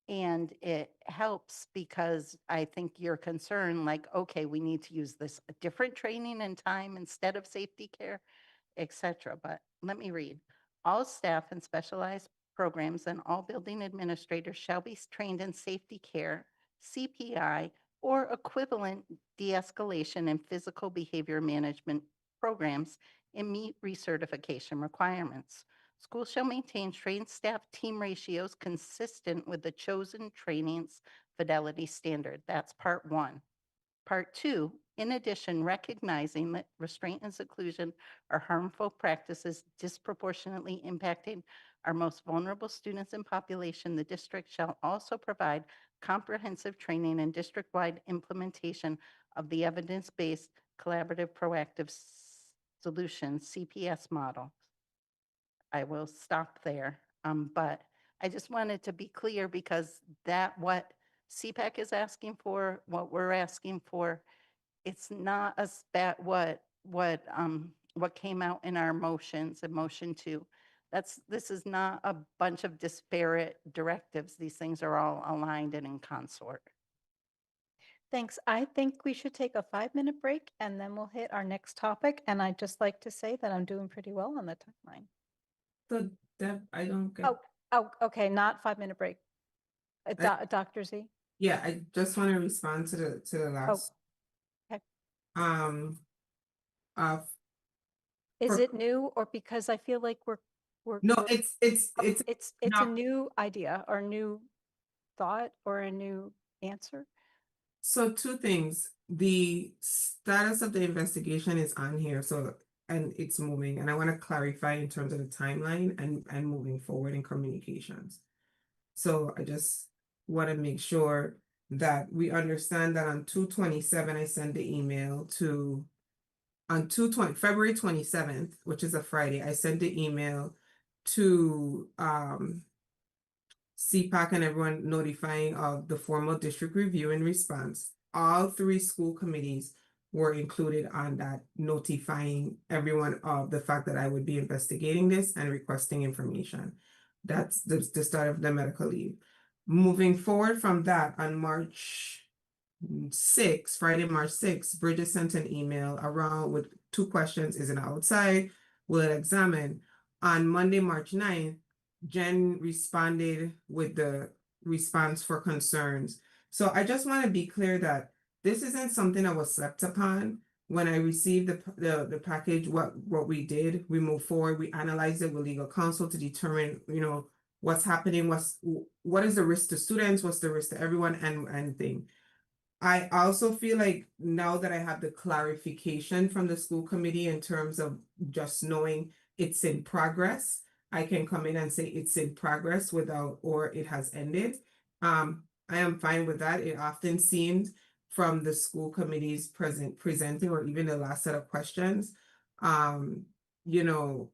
And it helps because I think your concern, like, okay, we need to use this different training and time instead of safety care, etc. But let me read. All staff in specialized programs and all building administrators shall be trained in safety care, CPI, or equivalent de-escalation and physical behavior management programs and meet recertification requirements. Schools shall maintain trained staff team ratios consistent with the chosen training's fidelity standard. That's part one. Part two, in addition, recognizing that restraint and seclusion are harmful practices disproportionately impacting our most vulnerable students and population, the district shall also provide comprehensive training and district-wide implementation of the evidence-based collaborative proactive solutions CPS model. I will stop there. But I just wanted to be clear because that what CPAC is asking for, what we're asking for, it's not what came out in our motions in motion two. This is not a bunch of disparate directives. These things are all aligned and in consort. Thanks. I think we should take a 5-minute break and then we'll hit our next topic. And I'd just like to say that I'm doing pretty well on the timeline. So Deb, I don't get. Oh, okay, not 5-minute break. Dr. Z? Yeah, I just want to respond to the last. okay. Uh, Is For- it new or because I feel like we're no, it's a not. new idea or new thought or a new answer? So two things. The status of the investigation is on here, so and it's moving. And I want to clarify in terms of the timeline and moving forward in communications. So I just want to make sure that we understand that on 2/27, I sent the email to on February 27th, which is a Friday, I sent the email to CPAC and everyone notifying of the formal district review and response. All 3 school committees were included on that, notifying everyone of the fact that I would be investigating this and requesting information. That's the start of the medical leave. Moving forward from that, on March 6th, Friday, March 6th, Bridget sent an email around with 2 questions. Is it outside? Will it examine? On Monday, March 9th, Jen responded with the response for concerns. So I just want to be clear that this isn't something that was slept upon. When I received the package, what we did, we moved forward, we analyzed it with legal counsel to determine, what's happening, what is the risk to students, what's the risk to everyone, and thing. I also feel like now that I have the clarification from the school committee in terms of just knowing it's in progress, I can come in and say it's in progress without, or it has ended. I am fine with that. It often seemed from the school committee's presenting, or even the last set of questions, you know,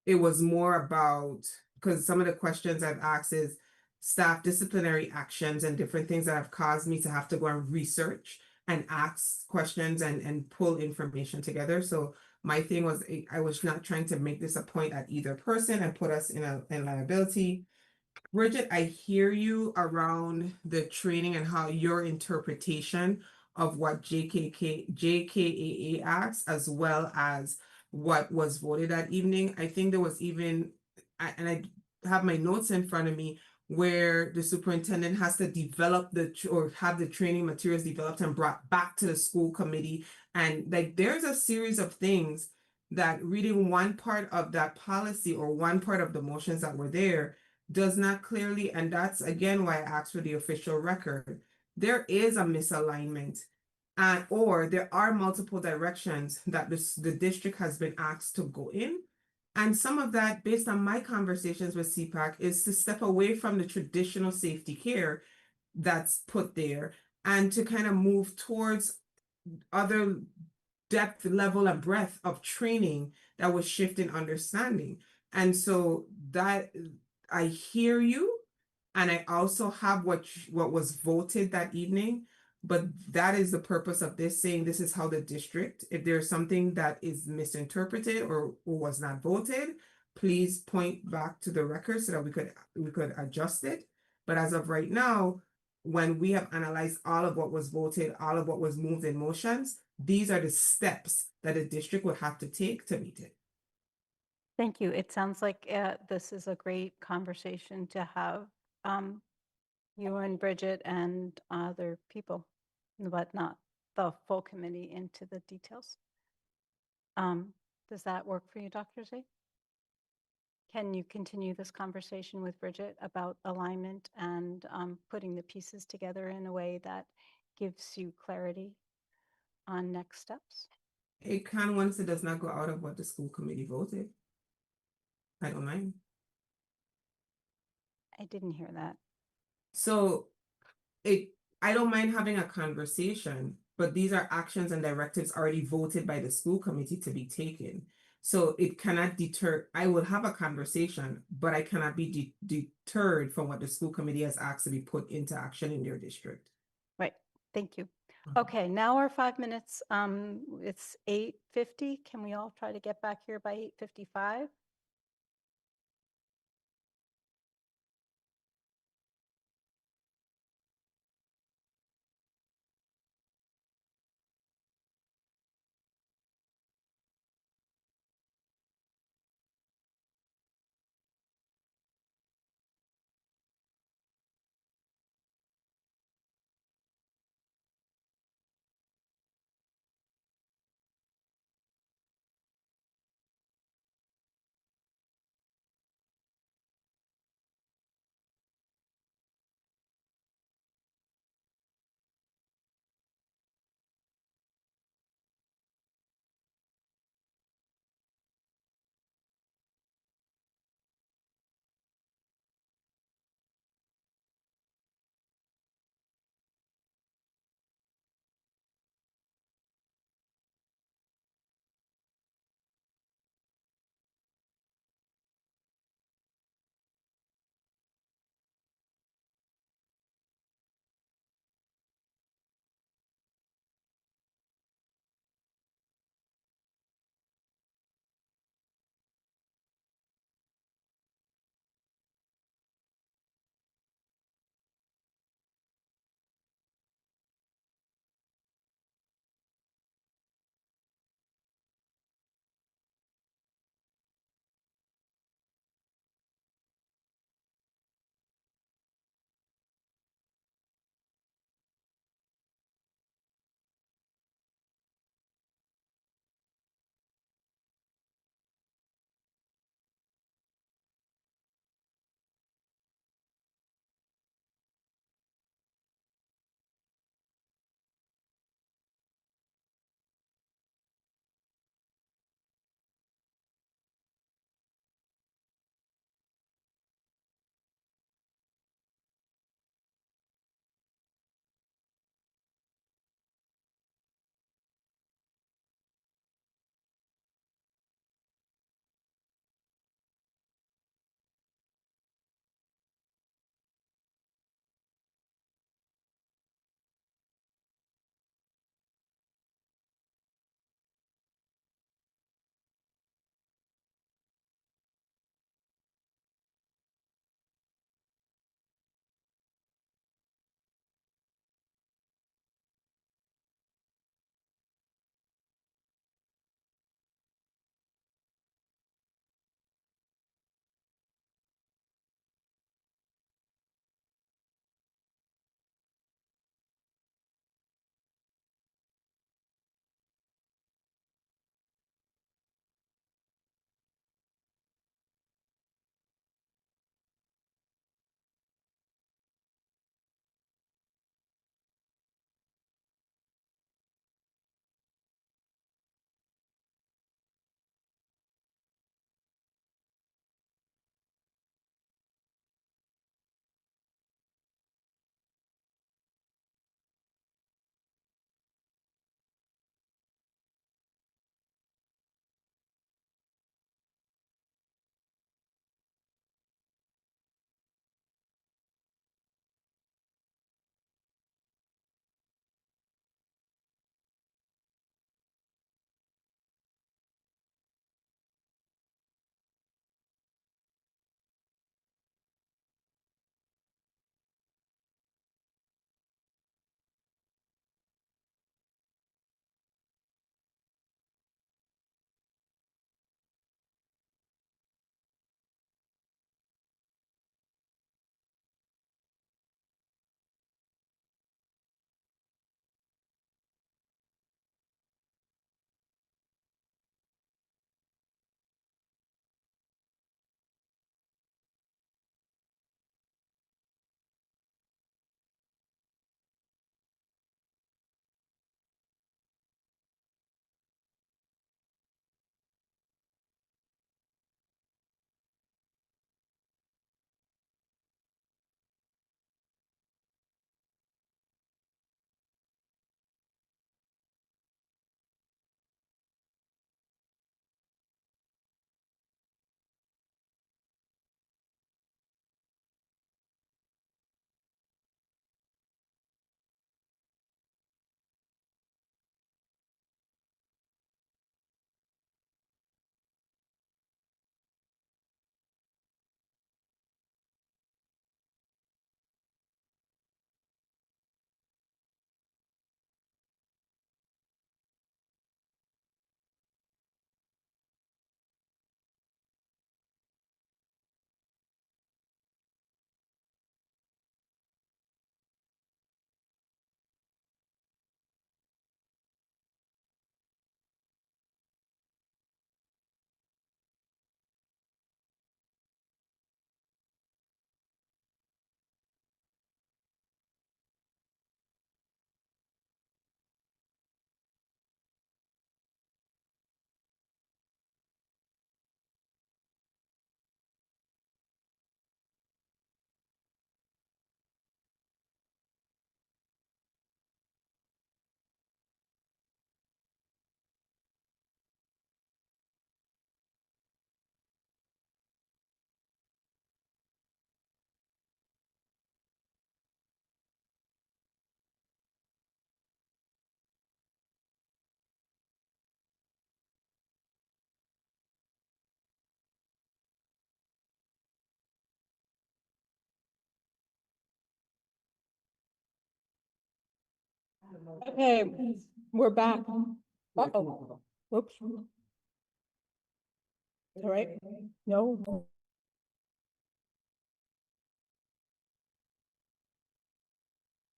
it was more about, because some of the questions I've asked is staff disciplinary actions and different things that have caused me to have to go and research and ask questions and pull information together. So my thing was, I was not trying to make this a point at either person and put us in liability. Bridget, I hear you around the training and how your interpretation of what JKAA acts, as well as what was voted that evening. I think there was even, and I have my notes in front of me, where the superintendent has to develop or have the training materials developed and brought back to the school committee. And like, there's a series of things that reading one part of that policy or one part of the motions that were there does not clearly, and that's again why I asked for the official record. There is a misalignment, or there are multiple directions that the district has been asked to go in. And some of that, based on my conversations with CPAC, is to step away from the traditional safety care that's put there and to kind of move towards other depth, level, and breadth of training that was shifting understanding. And so that, I hear you, and I also have what was voted that evening, but that is the purpose of this, saying this is how the district, if there's something that is misinterpreted or was not voted, please point back to the record so that we could adjust it. But as of right now, when we have analyzed all of what was voted, all of what was moved in motions, these are the steps that a district would have to take to meet it. Thank you. It sounds like this is a great conversation to have, you and Bridget and other people, but not the full committee into the details. Does that work for you, Dr. Z? Can you continue this conversation with Bridget about alignment and putting the pieces together in a way that gives you clarity on next steps? It can, once it does not go out of what the school committee voted. I don't mind. I didn't hear that. So I don't mind having a conversation, but these are actions and directives already voted by the school committee to be taken. So it cannot deter, I will have a conversation, but I cannot be deterred from what the school committee has asked to be put into action in their district. Right. Thank you. Mhm. Okay, now our 5 minutes. It's 8:50. Can we all try to get back here by 8:55? Okay, we're back. Uh-oh, whoops. All right, no.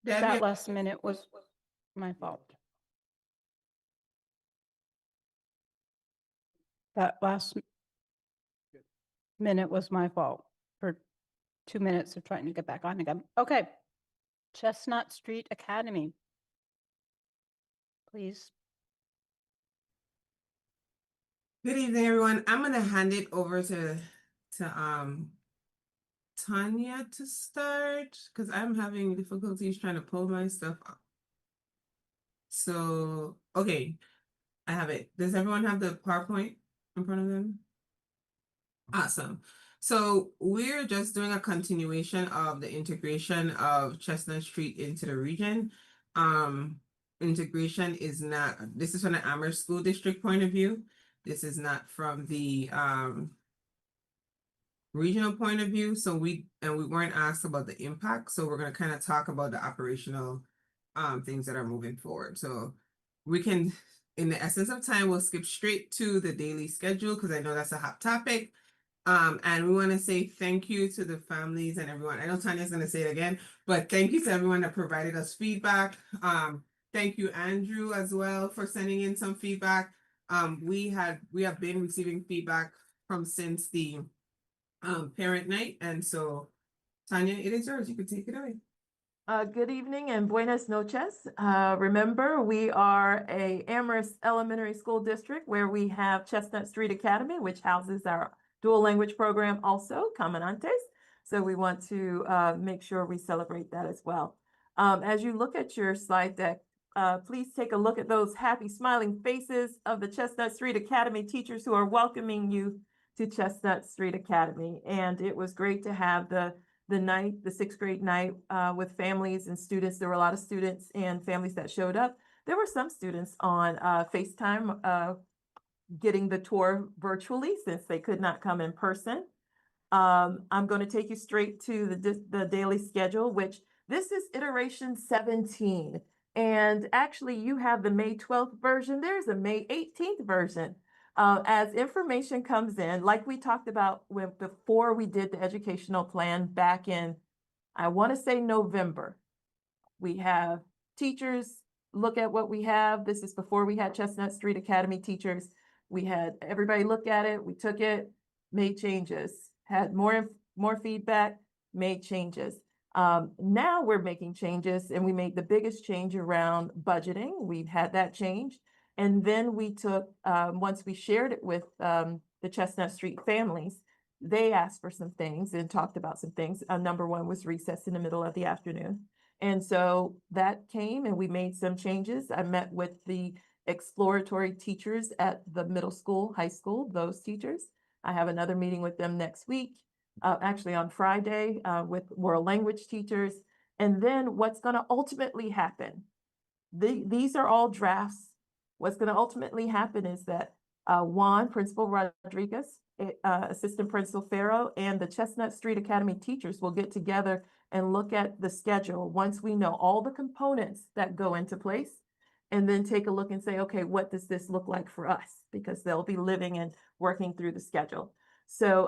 Deb, That you- last minute was my fault. That last minute was my fault for 2 minutes of trying to get back on again. Okay. Chestnut Street Academy. Please. Good evening, everyone. I'm gonna hand it over to Tanya to start because I'm having difficulties trying to pull my stuff up. So, okay, I have it. Does everyone have the PowerPoint in front of them? Awesome. So we're just doing a continuation of the integration of Chestnut Street into the region. Integration is not, this is from the Amherst School District point of view. This is not from the regional point of view. So we weren't asked about the impact. So we're going to kind of talk about the operational things that are moving forward. So we can, in the essence of time, we'll skip straight to the daily schedule because I know that's a hot topic. And we want to say thank you to the families and everyone. I know Tanya's going to say it again, but thank you to everyone that provided us feedback. Thank you, Andrew, as well, for sending in some feedback. We have been receiving feedback from since the parent night, and so Tanya, it is yours. You can take it away. Good evening and buenas noches. Remember, we are a Amherst Elementary School District where we have Chestnut Street Academy, which houses our dual language program also, Caminantes. So we want to make sure we celebrate that as well. As you look at your slide deck, please take a look at those happy smiling faces of the Chestnut Street Academy teachers who are welcoming you to Chestnut Street Academy. And it was great to have the night, the sixth grade night with families and students. There were a lot of students and families that showed up. There were some students on FaceTime getting the tour virtually since they could not come in person. I'm going to take you straight to the daily schedule, which this is iteration 17. And actually you have the May 12th version. There's a May 18th version. As information comes in, like we talked about before we did the educational plan back in, I want to say November, we have teachers look at what we have. This is before we had Chestnut Street Academy teachers. We had everybody look at it. We took it, made changes, had more feedback, made changes. Now we're making changes, and we made the biggest change around budgeting. We've had that change. And then we took, once we shared it with the Chestnut Street families, they asked for some things and talked about some things. Number one was recess in the middle of the afternoon. And so that came and we made some changes. I met with the exploratory teachers at the middle school, high school, those teachers. I have another meeting with them next week, actually on Friday, with world language teachers. And then what's going to ultimately happen, these are all drafts. What's going to ultimately happen is that Juan, Principal Rodriguez, Assistant Principal Farrow, and the Chestnut Street Academy teachers will get together and look at the schedule once we know all the components that go into place, and then take a look and say, okay, what does this look like for us? Because they'll be living and working through the schedule. So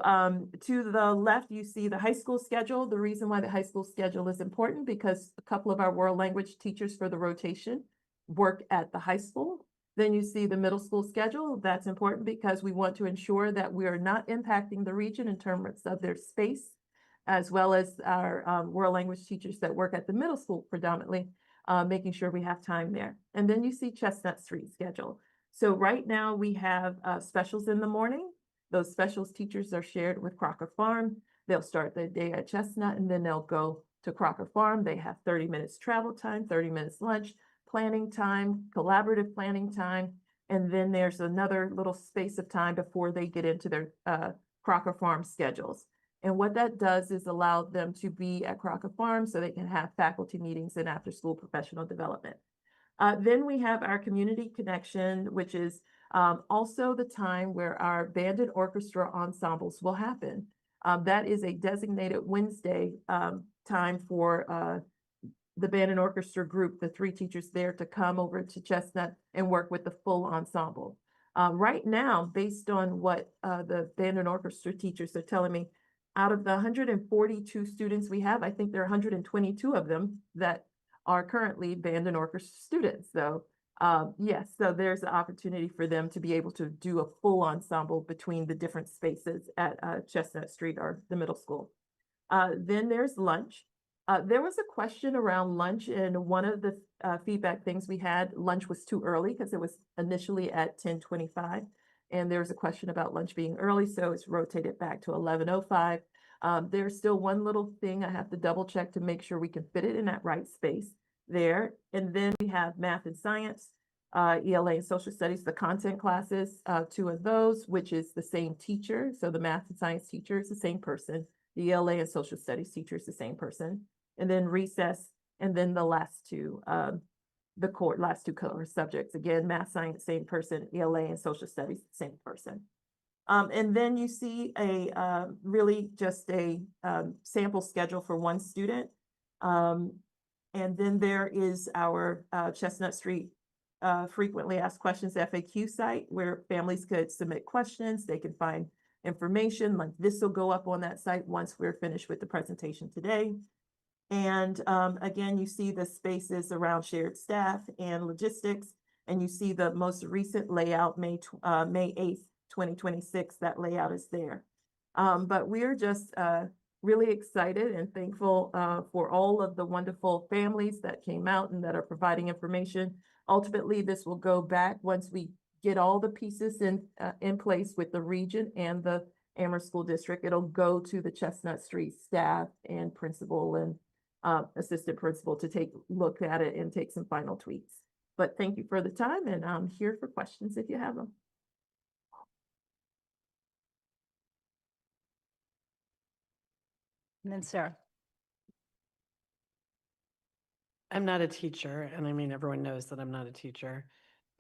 to the left, you see the high school schedule. The reason why the high school schedule is important because a couple of our world language teachers for the rotation work at the high school. Then you see the middle school schedule. That's important because we want to ensure that we are not impacting the region in terms of their space, as well as our world language teachers that work at the middle school predominantly, making sure we have time there. And then you see Chestnut Street schedule. So right now we have specials in the morning. Those specials teachers are shared with Crocker Farm. They'll start the day at Chestnut and then they'll go to Crocker Farm. They have 30 minutes travel time, 30 minutes lunch, planning time, collaborative planning time. And then there's another little space of time before they get into their Crocker Farm schedules. And what that does is allow them to be at Crocker Farm so they can have faculty meetings and after school professional development. Then we have our community connection, which is also the time where our band and orchestra ensembles will happen. That is a designated Wednesday time for the band and orchestra group, the 3 teachers there, to come over to Chestnut and work with the full ensemble. Right now, based on what the band and orchestra teachers are telling me, out of the 142 students we have, I think there are 122 of them that are currently band and orchestra students. So yes, so there's an opportunity for them to be able to do a full ensemble between the different spaces at Chestnut Street or the middle school. Then there's lunch. There was a question around lunch, and one of the feedback things we had, lunch was too early because it was initially at 10:25. And there was a question about lunch being early, so it's rotated back to 11:05. There's still one little thing I have to double check to make sure we can fit it in that right space there. And then we have math and science, ELA and social studies, the content classes, 2 of those, which is the same teacher. So the math and science teacher is the same person. The ELA and social studies teacher is the same person. And then recess, and then the last 2, last 2 core subjects. Again, math, science, same person, ELA and social studies, same person. And then you see a really just a sample schedule for one student. And then there is our Chestnut Street frequently asked questions FAQ site where families could submit questions. They can find information, like this will go up on that site once we're finished with the presentation today. And again, you see the spaces around shared staff and logistics, and you see the most recent layout, May 8th, 2026, that layout is there. But we're just really excited and thankful for all of the wonderful families that came out and that are providing information. Ultimately, this will go back once we get all the pieces in place with the region and the Amherst School District. It'll go to the Chestnut Street staff and principal and assistant principal to take a look at it and take some final tweaks. But thank you for the time, and I'm here for questions if you have them. And then Sarah. I'm not a teacher, and I mean, everyone knows that I'm not a teacher,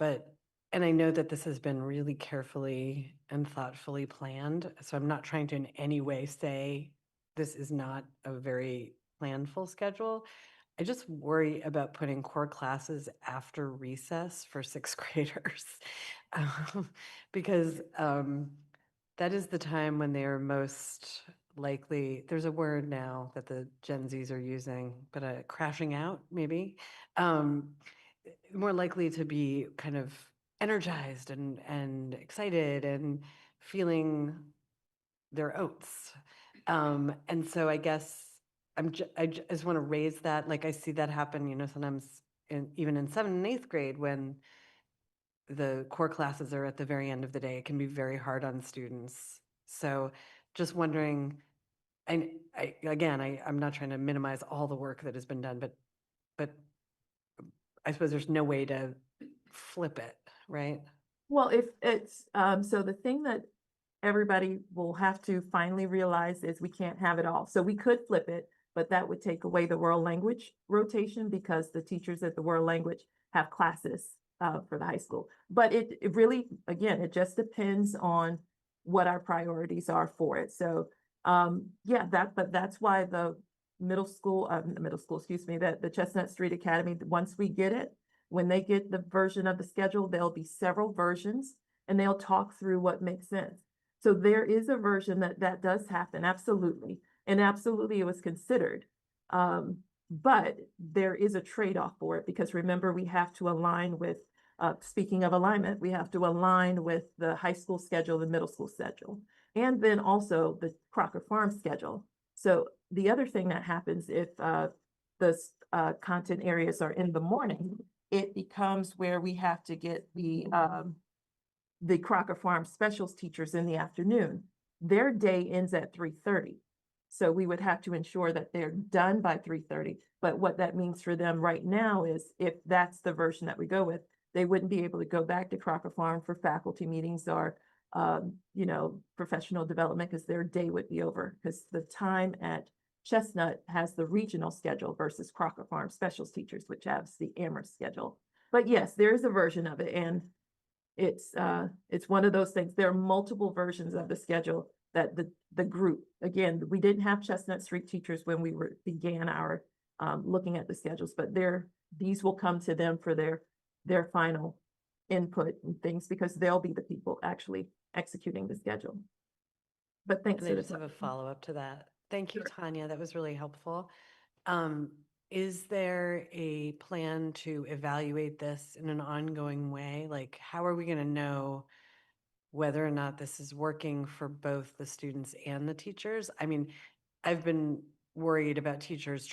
and I know that this has been really carefully and thoughtfully planned. So I'm not trying to in any way say this is not a very planful schedule. I just worry about putting core classes after recess for 6th graders. Because that is the time when they are most likely, there's a word now that the Gen Zs are using, but crashing out, maybe, more likely to be kind of energized and excited and feeling their oats. And so I guess I just want to raise that. Like I see that happen, sometimes even in 7th and 8th grade when the core classes are at the very end of the day, it can be very hard on students. So just wondering, I'm not trying to minimize all the work that has been done, but I suppose there's no way to flip it, right? Well, if it's, so the thing that everybody will have to finally realize is we can't have it all. So we could flip it, but that would take away the world language rotation because the teachers at the world language have classes for the high school. But it really, again, it just depends on what our priorities are for it. So yeah, but that's why the middle school, excuse me, that the Chestnut Street Academy, once we get it, when they get the version of the schedule, there'll be several versions and they'll talk through what makes sense. So there is a version that does happen, absolutely. And absolutely it was considered. But there is a trade-off for it because remember, we have to align with, speaking of alignment, we have to align with the high school schedule, the middle school schedule, and then also the Crocker Farm schedule. So the other thing that happens if the content areas are in the morning, it becomes where we have to get the Crocker Farm specials teachers in the afternoon. Their day ends at 3:30. So we would have to ensure that they're done by 3:30. But what that means for them right now is if that's the version that we go with, they wouldn't be able to go back to Crocker Farm for faculty meetings or, professional development because their day would be over because the time at Chestnut has the regional schedule versus Crocker Farm specials teachers, which has the Amherst schedule. But yes, there is a version of it. And it's one of those things. There are multiple versions of the schedule that the group, again, we didn't have Chestnut Street teachers when we began our looking at the schedules, but these will come to them for their final input and things, because they'll be the people actually executing the schedule. But thanks And for I the just have a question. follow-up to that. Thank you, Sure. Tanya. That was really helpful. Is there a plan to evaluate this in an ongoing way? Like, how are we going to know whether or not this is working for both the students and the teachers? I mean, I've been worried about teachers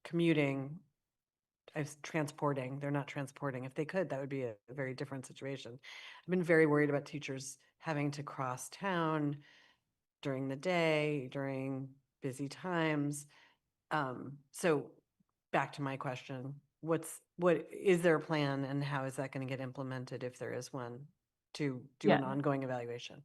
commuting. Transporting, they're not transporting. If they could, that would be a very different situation. I've been very worried about teachers having to cross town during the day, during busy times. So back to my question, what is there a plan, and how is that going to get implemented, if there is one, to do an Yeah. ongoing evaluation?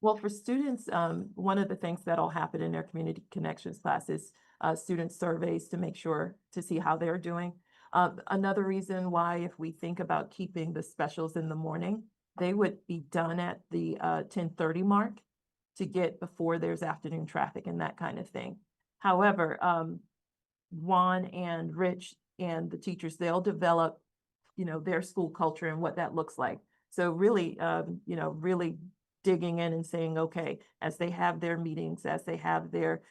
Well, for students, one of the things that'll happen in their community connections class is student surveys to make sure to see how they're doing. Another reason why, if we think about keeping the specials in the morning, they would be done at the 10:30 mark to get before there's afternoon traffic and that kind of thing. However, Juan and Rich and the teachers, they'll develop, their school culture and what that looks like. So really, really digging in and saying, okay, as they have their meetings, as they have their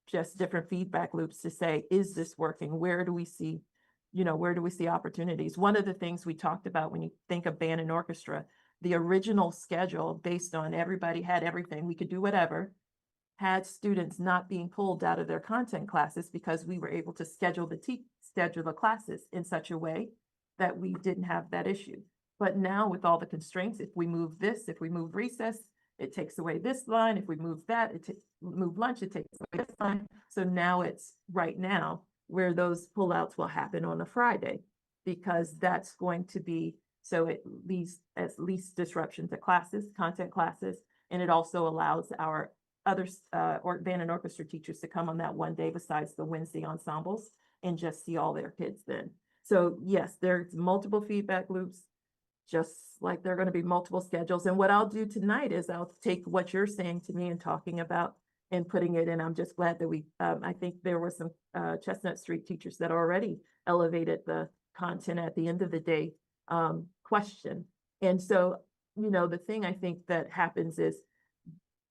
just different feedback loops to say, is this working? Where do we see opportunities? One of the things we talked about when you think of band and orchestra, the original schedule based on everybody had everything, we could do whatever, had students not being pulled out of their content classes because we were able to schedule the classes in such a way that we didn't have that issue. But now with all the constraints, if we move recess, it takes away this line. If we move that, move lunch, it takes away this line. So now it's right now where those pullouts will happen on a Friday, because that's going to be, so it leads at least disruption to classes, content classes, and it also allows our other band and orchestra teachers to come on that one day besides the Wednesday ensembles and just see all their kids then. So yes, there's multiple feedback loops, just like there are going to be multiple schedules. And what I'll do tonight is I'll take what you're saying to me and talking about and putting it in. I'm just glad that I think there were some Chestnut Street teachers that already elevated the content at the end of the day question. And so, the thing I think that happens is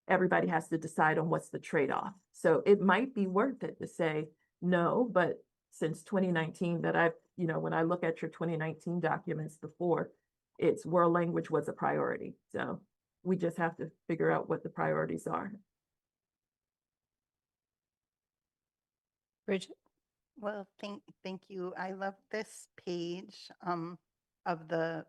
everybody has to decide on what's the trade-off. So it might be worth it to say no, but since 2019 that when I look at your 2019 documents before, it's world language was a priority. So we just have to figure out what the priorities are. Bridget? Well, thank you. I love this page of the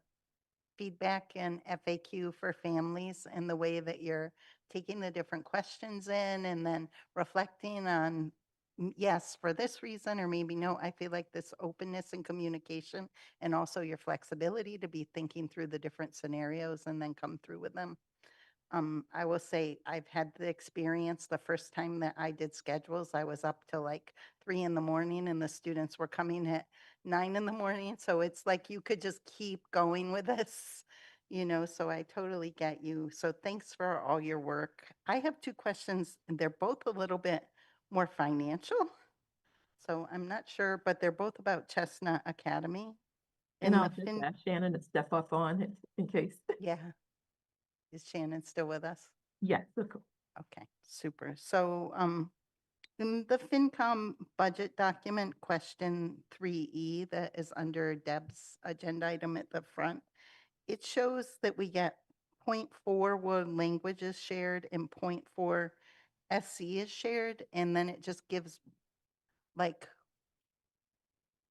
feedback and FAQ for families, and the way that you're taking the different questions in and then reflecting on, yes, for this reason, or maybe no. I feel like this openness and communication, and also your flexibility to be thinking through the different scenarios and then come through with them. I will say I've had the experience the first time that I did schedules, I was up till like 3 in the morning and the students were coming at 9 in the morning. So it's like you could just keep going with this, so I totally get you. So thanks for all your work. I have 2 questions, and they're both a little bit more financial. So I'm not sure, but they're both about Chestnut Academy. And In I'll the just fin- ask Shannon to step up on it in case. Yeah. Is Shannon still with us? Yes, of course. Okay, super. So, in the FinCom budget document, question 3E, that is under Deb's agenda item at the front, it shows that we get 0.4 world languages shared and 0.4 SC is shared, and then it just gives like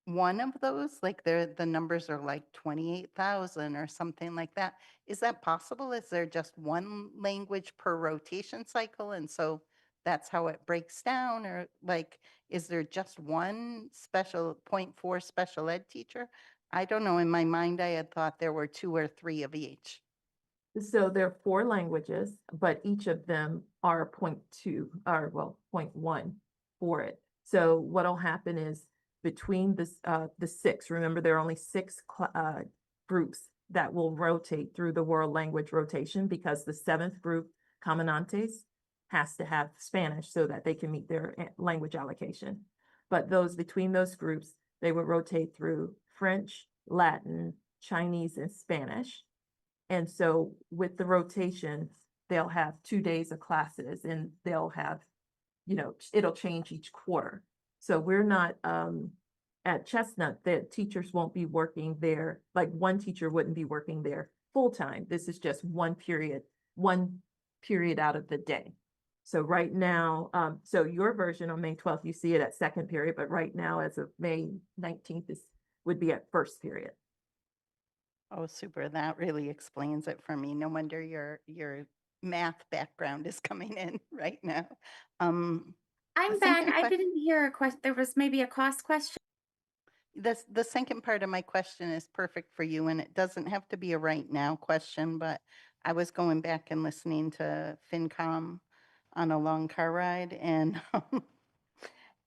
one of those, like the numbers are like 28,000 or something like that. Is that possible? Is there just one language per rotation cycle? And so that's how it breaks down? Or like, is there just one 0.4 special ed teacher? I don't know. In my mind, I had thought there were 2 or 3 of each. So there are 4 languages, but each of them are 0.1 for it. So what'll happen is between the 6, remember there are only 6 groups that will rotate through the world language rotation, because the 7th group, Comanantes, has to have Spanish so that they can meet their language allocation. But those, between those groups, they would rotate through French, Latin, Chinese, and Spanish. And so with the rotation, they'll have 2 days of classes and they'll have, it'll change each quarter. So we're not, at Chestnut, the teachers won't be working there, like one teacher wouldn't be working there full-time. This is just one period out of the day. So right now, so your version on May 12th, you see it at second period, but right now as of May 19th would be at first period. Oh, super. That really explains it for me. No wonder your math background is coming in right now. I'm The back. second I que- didn't hear a question. There was maybe a cost question. The second part of my question is perfect for you, and it doesn't have to be a right now question, but I was going back and listening to FinCom on a long car ride, and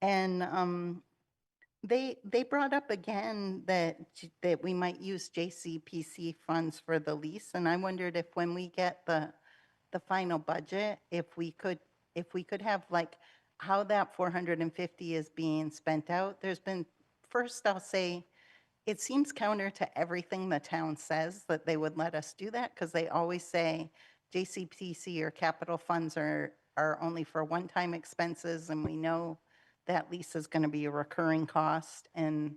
and they brought up again that we might use JCPC funds for the lease, and I wondered if when we get the final budget, if we could have like how that 450 is being spent out. There's been, first I'll say, it seems counter to everything the town says that they would let us do that, because they always say JCPC or capital funds are only for one-time expenses, and we know that lease is going to be a recurring cost. And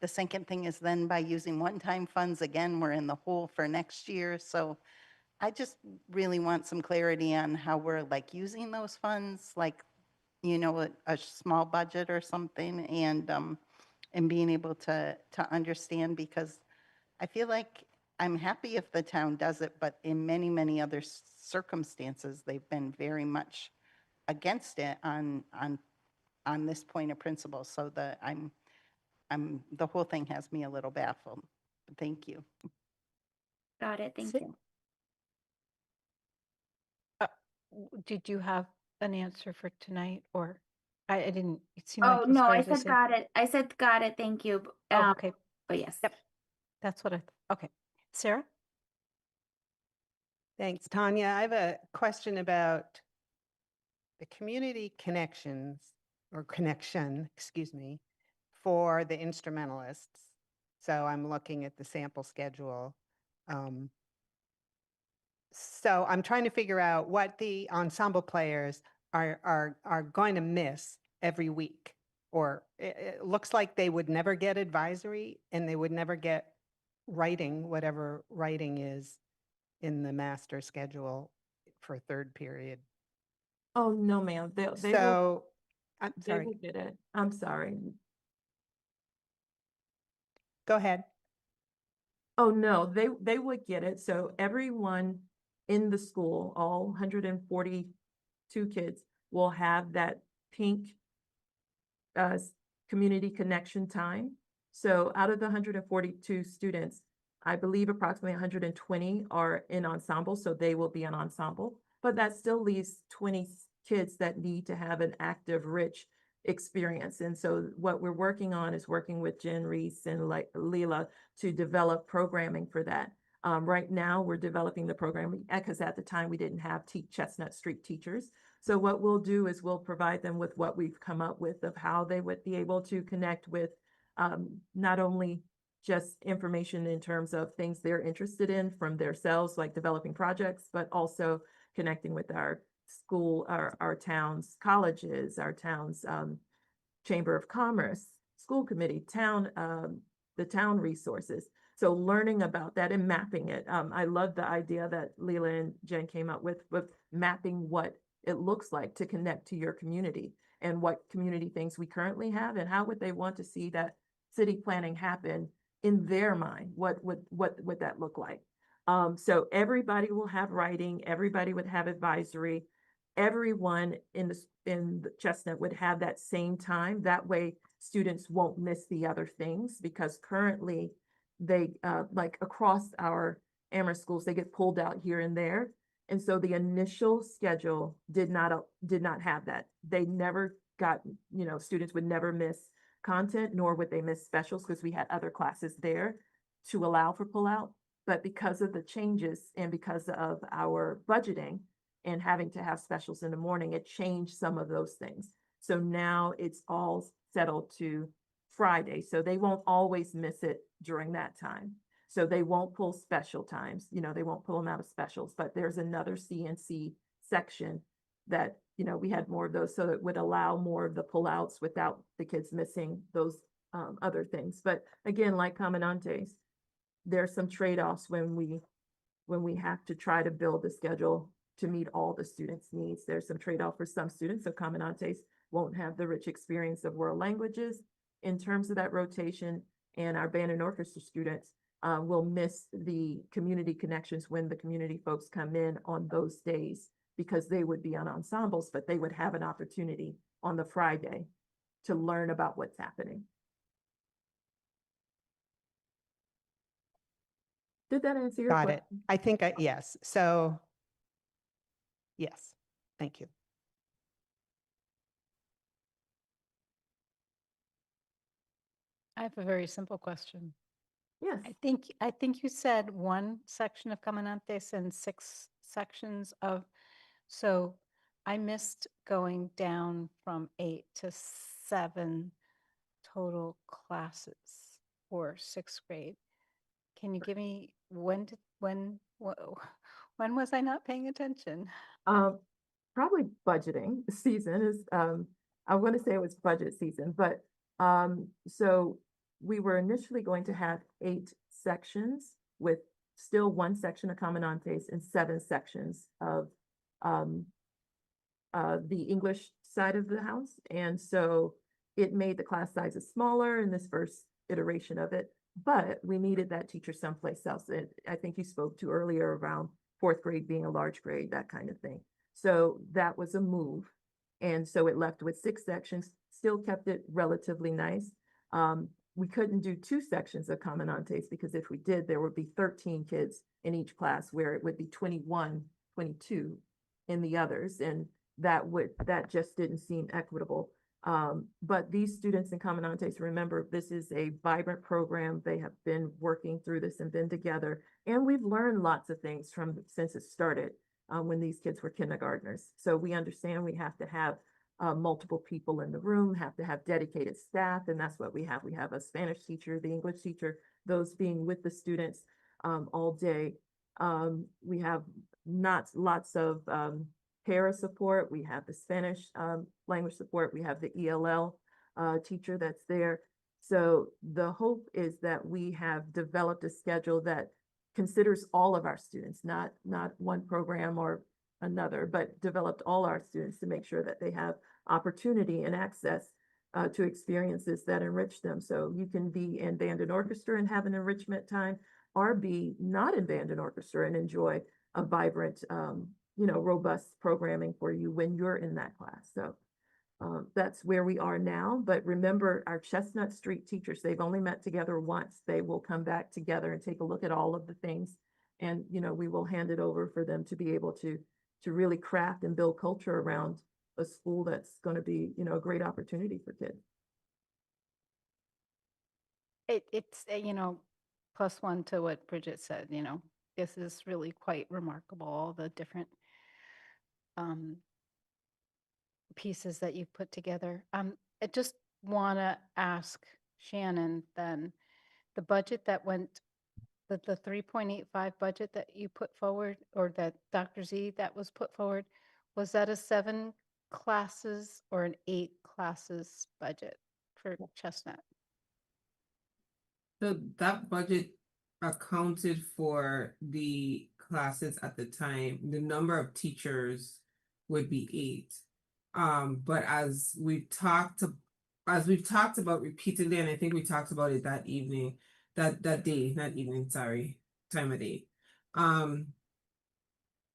the second thing is then by using one-time funds, again, we're in the hole for next year. So I just really want some clarity on how we're like using those funds, like, a small budget or something, and being able to understand, because I feel like I'm happy if the town does it, but in many, many other circumstances, they've been very much against it on this point of principle. So the whole thing has me a little baffled. Thank you. Got it. Thank Sit- you. Did you have an answer for tonight, or I didn't, it seemed Oh, like you no, I started to said say. got it. I said got it. Thank you. Oh, okay, But yes. Yep. That's what okay. Sarah? Thanks, Tanya. I have a question about the community connections or connection, excuse me, for the instrumentalists. So I'm looking at the sample schedule. So I'm trying to figure out what the ensemble players are going to miss every week. Or it looks like they would never get advisory and they would never get writing, whatever writing is in the master schedule for third period. Oh, no, ma'am. They will, So, I'm they sorry, will get it. I'm sorry. go ahead. Oh, no, they would get it. So everyone in the school, all 142 kids will have that pink community connection time. So out of the 142 students, I believe approximately 120 are in ensemble, so they will be an ensemble. But that still leaves 20 kids that need to have an active, rich experience. And so what we're working on is working with Jen Reese and Leela to develop programming for that. Right now, we're developing the program because at the time we didn't have Chestnut Street teachers. So what we'll do is we'll provide them with what we've come up with of how they would be able to connect with not only just information in terms of things they're interested in from themselves, like developing projects, but also connecting with our school, our town's colleges, our town's Chamber of Commerce, school committee, the town resources. So learning about that and mapping it. I love the idea that Leela and Jen came up with mapping what it looks like to connect to your community and what community things we currently have and how would they want to see that city planning happen in their mind. What would that look like? So everybody will have writing, everybody would have advisory, everyone in the Chestnut would have that same time. That way students won't miss the other things, because currently they like across our Amherst schools, they get pulled out here and there. And so the initial schedule did not have that. They never got, students would never miss content, nor would they miss specials, because we had other classes there to allow for pullout. But because of the changes and because of our budgeting and having to have specials in the morning, it changed some of those things. So now it's all settled to Friday. So they won't always miss it during that time. So they won't pull special times, they won't pull them out of specials, but there's another CNC section that, we had more of those, so it would allow more of the pullouts without the kids missing those other things. But again, like Comandantes, there's some trade-offs when we have to try to build the schedule to meet all the students' needs. There's some trade-off for some students, so Comandantes won't have the rich experience of world languages in terms of that rotation, and our band and orchestra students will miss the community connections when the community folks come in on those days, because they would be on ensembles, but they would have an opportunity on the Friday to learn about what's happening. Did that answer your Got question? it. I think, yes. So, yes, thank you. I have a very simple question. Yes. I think you said one section of Caminantes and 6 sections of, so I missed going down from 8 to 7 total classes for 6th grade. Can you give me, when was I not paying attention? Probably budgeting season is, I want to say it was budget season, but so we were initially going to have 8 sections with still 1 section of Comandantes and 7 sections of the English side of the house. And so it made the class sizes smaller in this first iteration of it, but we needed that teacher someplace else. And I think you spoke to earlier around 4th grade being a large grade, that kind of thing. So that was a move. And so it left with 6 sections, still kept it relatively nice. We couldn't do 2 sections of Comandantes because if we did, there would be 13 kids in each class, where it would be 21, 22 in the others. And that just didn't seem equitable. But these students in Comandantes, remember, this is a vibrant program. They have been working through this and been together. And we've learned lots of things since it started, when these kids were kindergartners. So we understand we have to have multiple people in the room, have to have dedicated staff, and that's what we have. We have a Spanish teacher, the English teacher, those being with the students all day. We have lots of para support. We have the Spanish language support. We have the ELL teacher that's there. So the hope is that we have developed a schedule that considers all of our students, not one program or another, but developed all our students to make sure that they have opportunity and access to experiences that enrich them. So you can be in band and orchestra and have an enrichment time, or be not in band and orchestra and enjoy a vibrant, robust programming for you when you're in that class. So that's where we are now. But remember, our Chestnut Street teachers, they've only met together once. They will come back together and take a look at all of the things. And, we will hand it over for them to be able to really craft and build culture around a school that's going to be, a great opportunity for kids. It's, +1 to what Bridget said, this is really quite remarkable, all the different pieces that you've put together. I just want to ask Shannon then, the budget that went, the 3.85 budget that you put forward, or that Dr. Z that was put forward, was that a 7 classes or an 8 classes budget for Chestnut? So that budget accounted for the classes at the time. The number of teachers would be 8. But as we've talked about repeatedly, and I think we talked about it that evening, that day, not evening, sorry, time of day.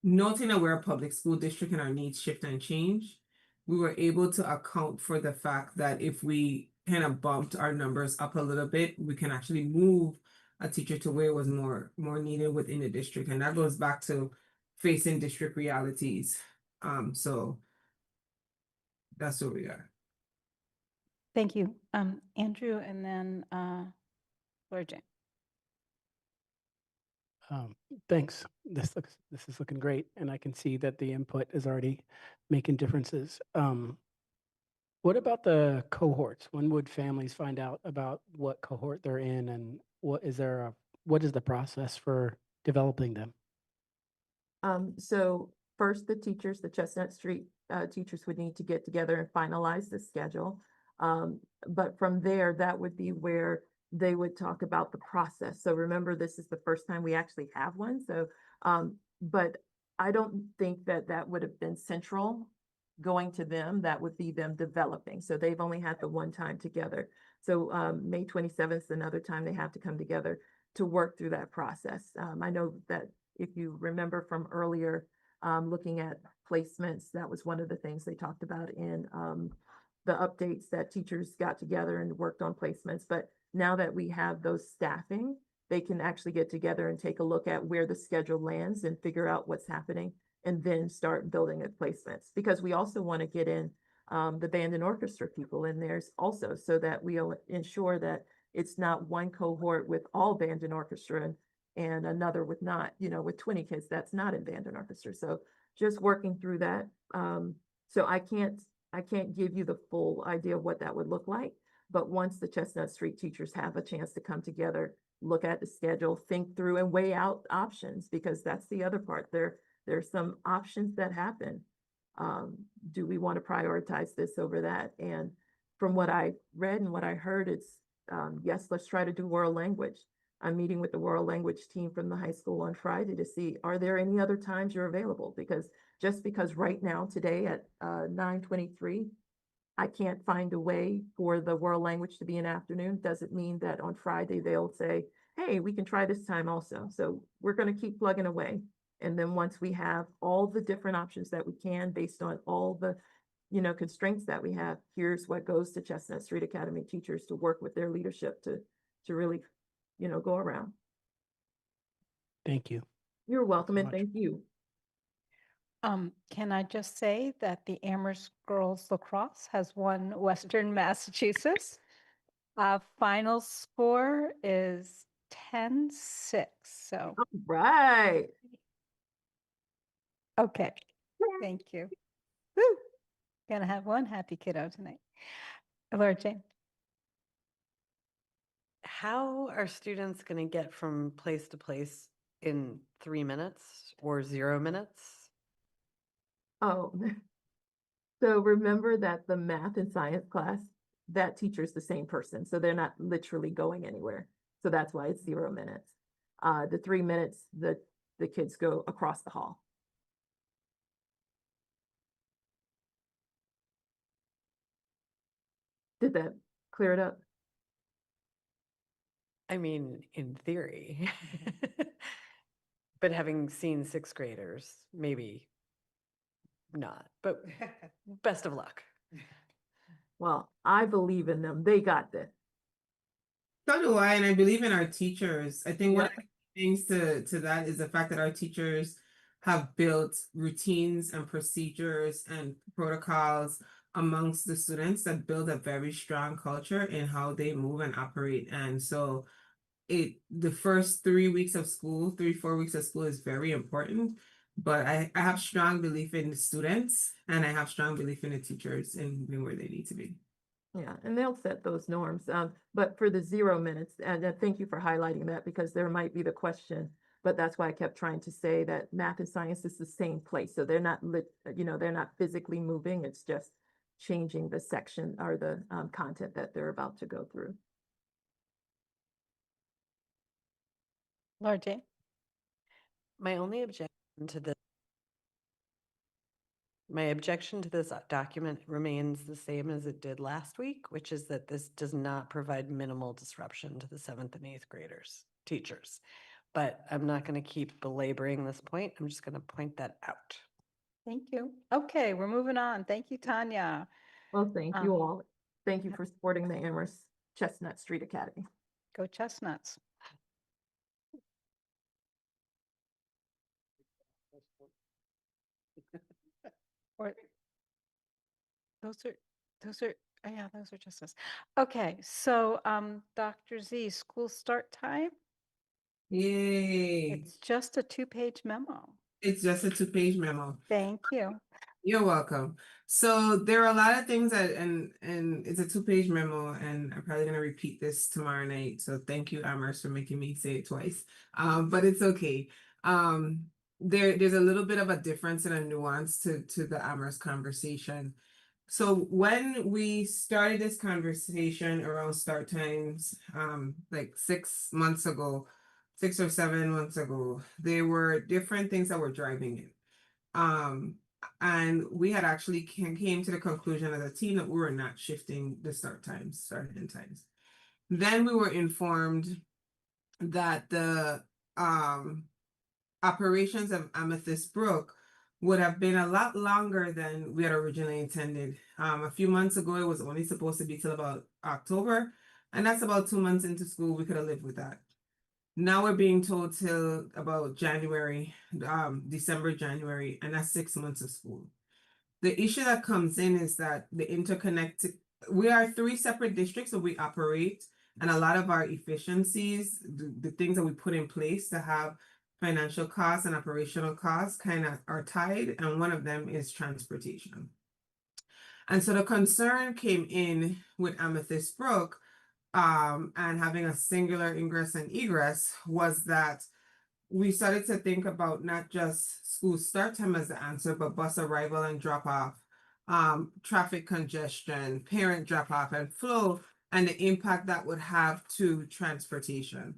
Noting that we're a public school district and our needs shift and change, we were able to account for the fact that if we kind of bumped our numbers up a little bit, we can actually move a teacher to where it was more needed within the district. And that goes back to facing district realities. So that's where we are. Thank you. Andrew, and then Laura Jane. Thanks. This is looking great, and I can see that the input is already making differences. What about the cohorts? When would families find out about what cohort they're in, and what is the process for developing them? So first, the teachers, the Chestnut Street teachers would need to get together and finalize the schedule. But from there, that would be where they would talk about the process. So remember, this is the first time we actually have one. So, but I don't think that that would have been central going to them. That would be them developing. So they've only had the one time together. So May 27th is another time they have to come together to work through that process. I know that if you remember from earlier, looking at placements, that was one of the things they talked about in the updates, that teachers got together and worked on placements. But now that we have those staffing, they can actually get together and take a look at where the schedule lands and figure out what's happening, and then start building at placements. Because we also want to get in the band and orchestra people in there also, so that we'll ensure that it's not one cohort with all band and orchestra and another with not, with 20 kids that's not in band and orchestra. So just working through that. So I can't give you the full idea of what that would look like. But once the Chestnut Street teachers have a chance to come together, look at the schedule, think through and weigh out options, because that's the other part. There's some options that happen. Do we want to prioritize this over that? And from what I read and what I heard, it's yes, let's try to do world language. I'm meeting with the world language team from the high school on Friday to see, are there any other times you're available? Because just because right now, today at 9:23, I can't find a way for the world language to be an afternoon, doesn't mean that on Friday they'll say, hey, we can try this time also. So we're going to keep plugging away. And then once we have all the different options that we can, based on all the constraints that we have, here's what goes to Chestnut Street Academy teachers to work with their leadership to really, go around. Thank you. You're welcome, so and much. thank you. Can I just say that the Amherst girls lacrosse has won Western Massachusetts? Final score is 10-6. So, Right. okay. Thank you. Woo! Gonna have one happy kiddo tonight. Laura Jane. How are students going to get from place to place in 3 minutes or 0 minutes? Oh, so remember that the math and science class, that teacher's the same person. So they're not literally going anywhere. So that's why it's 0 minutes. The 3 minutes, the kids go across the hall. Did that clear it up? I mean, in theory. But having seen sixth graders, maybe not. But best of luck. Well, I believe in them. They got this. So do I, and I believe in our teachers. I think one of the things to that is the fact that our teachers have built routines and procedures and protocols amongst the students that build a very strong culture in how they move and operate. And so the first 3 weeks of school, 4 weeks of school is very important. But I have strong belief in the students, and I have strong belief in the teachers and moving where they need to be. Yeah, and they'll set those norms. But for the 0 minutes, and thank you for highlighting that, because there might be the question, but that's why I kept trying to say that math and science is the same place. So they're not they're not physically moving. It's just changing the section or the content that they're about to go through. Laura Jane. My only objection to this My objection to this document remains the same as it did last week, which is that this does not provide minimal disruption to the 7th and 8th graders, teachers. But I'm not going to keep belaboring this point. I'm just going to point that out. Thank you. Okay, we're moving on. Thank you, Tanya. Well, thank you all. Thank you for supporting the Amherst Chestnut Street Academy. Go Chestnuts. Or those are, oh yeah, those are just us. Okay, so Dr. Z, school start time. Yay. It's just a 2-page memo. It's just a 2-page memo. Thank you. You're welcome. So there are a lot of things that, and it's a 2-page memo, and I'm probably gonna repeat this tomorrow night. So thank you, Amherst, for making me say it twice. But it's okay. There's a little bit of a difference and a nuance to the Amherst conversation. So when we started this conversation around start times, like 6 months ago, 6 or 7 months ago, there were different things that were driving it. And we had actually came to the conclusion as a team that we were not shifting the start end times. Then we were informed that the operations of Amethyst Brook would have been a lot longer than we had originally intended. A few months ago, it was only supposed to be till about October, and that's about 2 months into school. We could have lived with that. Now we're being told till about January, December, January, and that's 6 months of school. The issue that comes in is that we are 3 separate districts, so we operate, and a lot of our efficiencies, the things that we put in place to have financial costs and operational costs kind of are tied, and one of them is transportation. And so the concern came in with Amethyst Brook, and having a singular ingress and egress, was that we started to think about not just school start time as the answer, but bus arrival and drop off, traffic congestion, parent drop off and flow, and the impact that would have to transportation.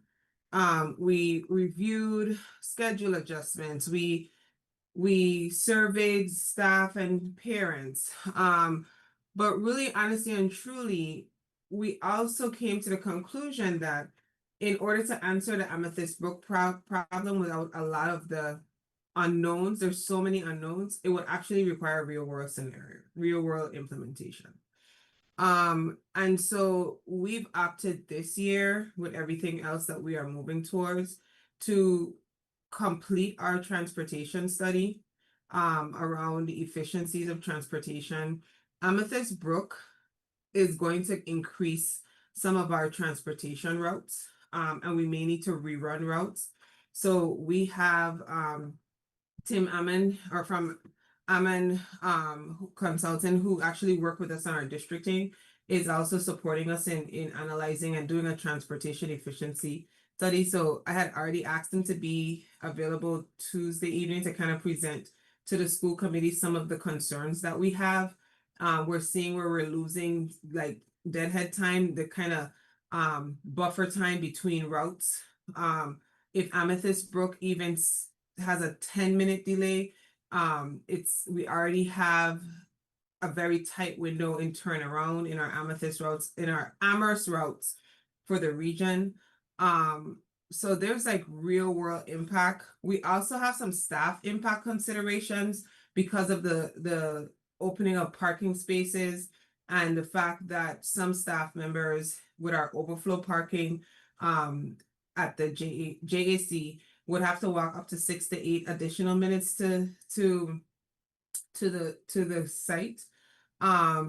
We reviewed schedule adjustments. We surveyed staff and parents. But really, honestly and truly, we also came to the conclusion that in order to answer the Amethyst Brook problem without a lot of the unknowns, there's so many unknowns, it would actually require a real world scenario, real world implementation. And so we've opted this year, with everything else that we are moving towards, to complete our transportation study around the efficiencies of transportation. Amethyst Brook is going to increase some of our transportation routes, and we may need to rerun routes. So we have Tim Ammon, or from Ammon Consultant, who actually worked with us on our districting, is also supporting us in analyzing and doing a transportation efficiency study. So I had already asked him to be available Tuesday evening to kind of present to the school committee some of the concerns that we have. We're seeing where we're losing like deadhead time, the kind of buffer time between routes. If Amethyst Brook even has a 10-minute delay, we already have a very tight window in turnaround in our Amethyst routes, in our Amherst routes for the region. So there's like real world impact. We also have some staff impact considerations because of the opening of parking spaces and the fact that some staff members with our overflow parking at the JAC would have to walk up to 6 to 8 additional minutes to the site.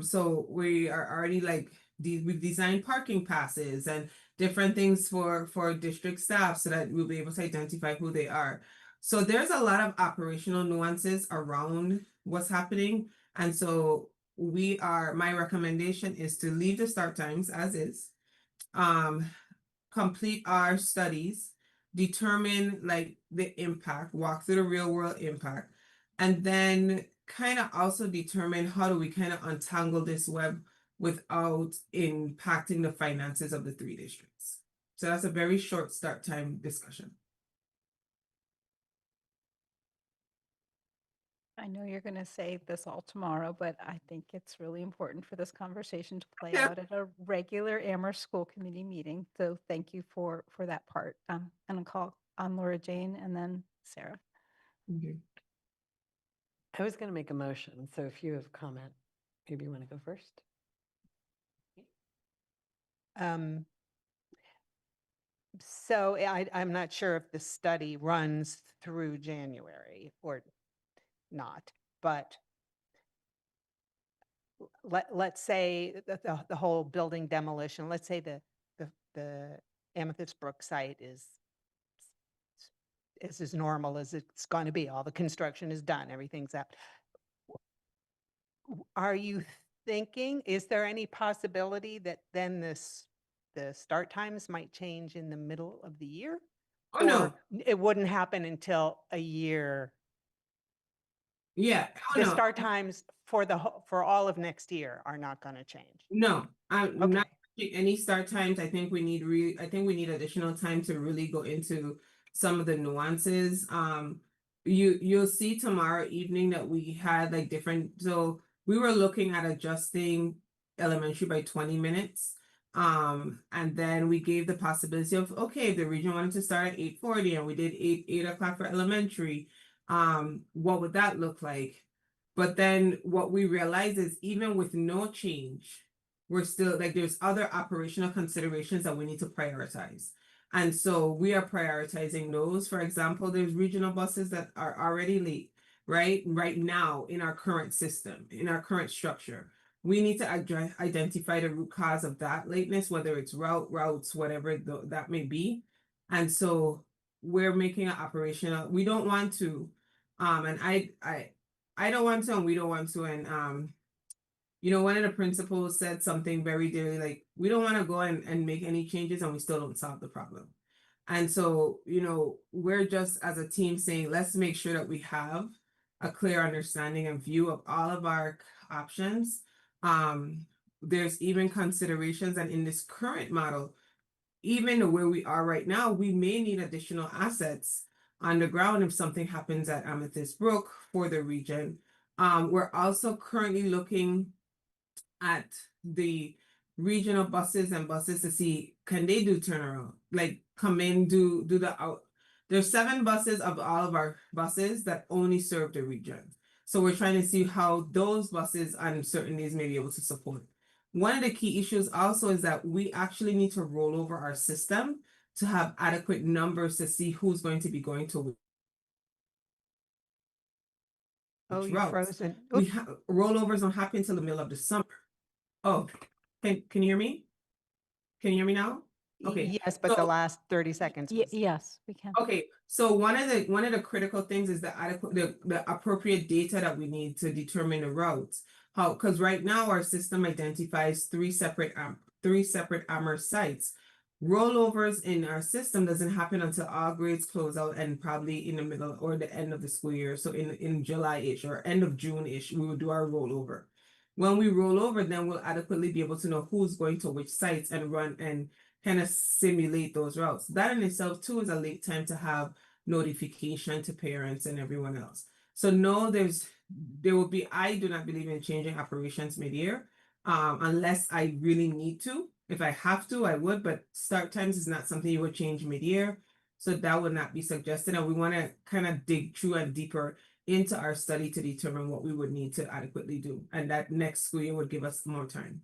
So we are already like we've designed parking passes and different things for district staff so that we'll be able to identify who they are. So there's a lot of operational nuances around what's happening. And so my recommendation is to leave the start times as is, complete our studies, determine like the impact, walk through the real world impact, and then kind of also determine how do we kind of untangle this web without impacting the finances of the 3 districts. So that's a very short start time discussion. I know you're going to say this all tomorrow, but I think it's really important for this conversation to play Yeah. out at a regular Amherst School Committee meeting. So thank you for that part. And I'll call on Laura Jane and then Sarah. Okay. I was going to make a motion, so if you have comment, maybe you want to go first? So I'm not sure if the study runs through January or not, but let's say the whole building demolition, let's say the Amethyst Brook site is as normal as it's going to be. All the construction is done, everything's out. Are you thinking, is there any possibility that then the start times might change in the middle of the year? Oh, no. Or it wouldn't happen until a year? Yeah. Oh, The no. start times for for all of next year are not going to change? No, I'm Okay. not changing any start times. I think we need additional time to really go into some of the nuances. You'll see tomorrow evening that we had like different, so we were looking at adjusting elementary by 20 minutes. And then we gave the possibility of, okay, if the region wanted to start at 8:40 and we did 8 o'clock for elementary, what would that look like? But then what we realized is even with no change, we're still like there's other operational considerations that we need to prioritize. And so we are prioritizing those. For example, there's regional buses that are already late, right now in our current system, in our current structure. We need to identify the root cause of that lateness, whether it's routes, whatever that may be. And so we're making an operational, we don't want to, and I don't want to, and we don't want to, and one of the principals said something very dearly, like, we don't want to go and make any changes and we still don't solve the problem. And so, we're just as a team saying, let's make sure that we have a clear understanding and view of all of our options. There's even considerations, and in this current model, even where we are right now, we may need additional assets on the ground if something happens at Amethyst Brook for the region. We're also currently looking at the regional buses and buses to see, can they do turnaround? Like come in, do the out. There's 7 buses of all of our buses that only serve the region. So we're trying to see how those buses on certain days may be able to support. One of the key issues also is that we actually need to roll over our system to have adequate numbers to see who's going to be going to Oh, which you're routes. frozen. We Oops. rollovers don't happen until the middle of the summer. Oh, can you hear me? Can you hear me now? Okay. Yes, but the So- last 30 seconds. was- Yes, we can. Okay, so one of the critical things is the adequate, the appropriate data that we need to determine the routes. How, because right now our system identifies 3 separate Amherst sites. Rollovers in our system doesn't happen until all grades close out and probably in the middle or the end of the school year. So in July-ish or end of June-ish, we will do our rollover. When we roll over, then we'll adequately be able to know who's going to which sites and run and kind of simulate those routes. That in itself too is a late time to have notification to parents and everyone else. So no, there will be, I do not believe in changing operations mid-year, unless I really need to. If I have to, I would, but start times is not something you would change mid-year. So that would not be suggested. And we want to kind of dig through and deeper into our study to determine what we would need to adequately do. And that next school year would give us more time.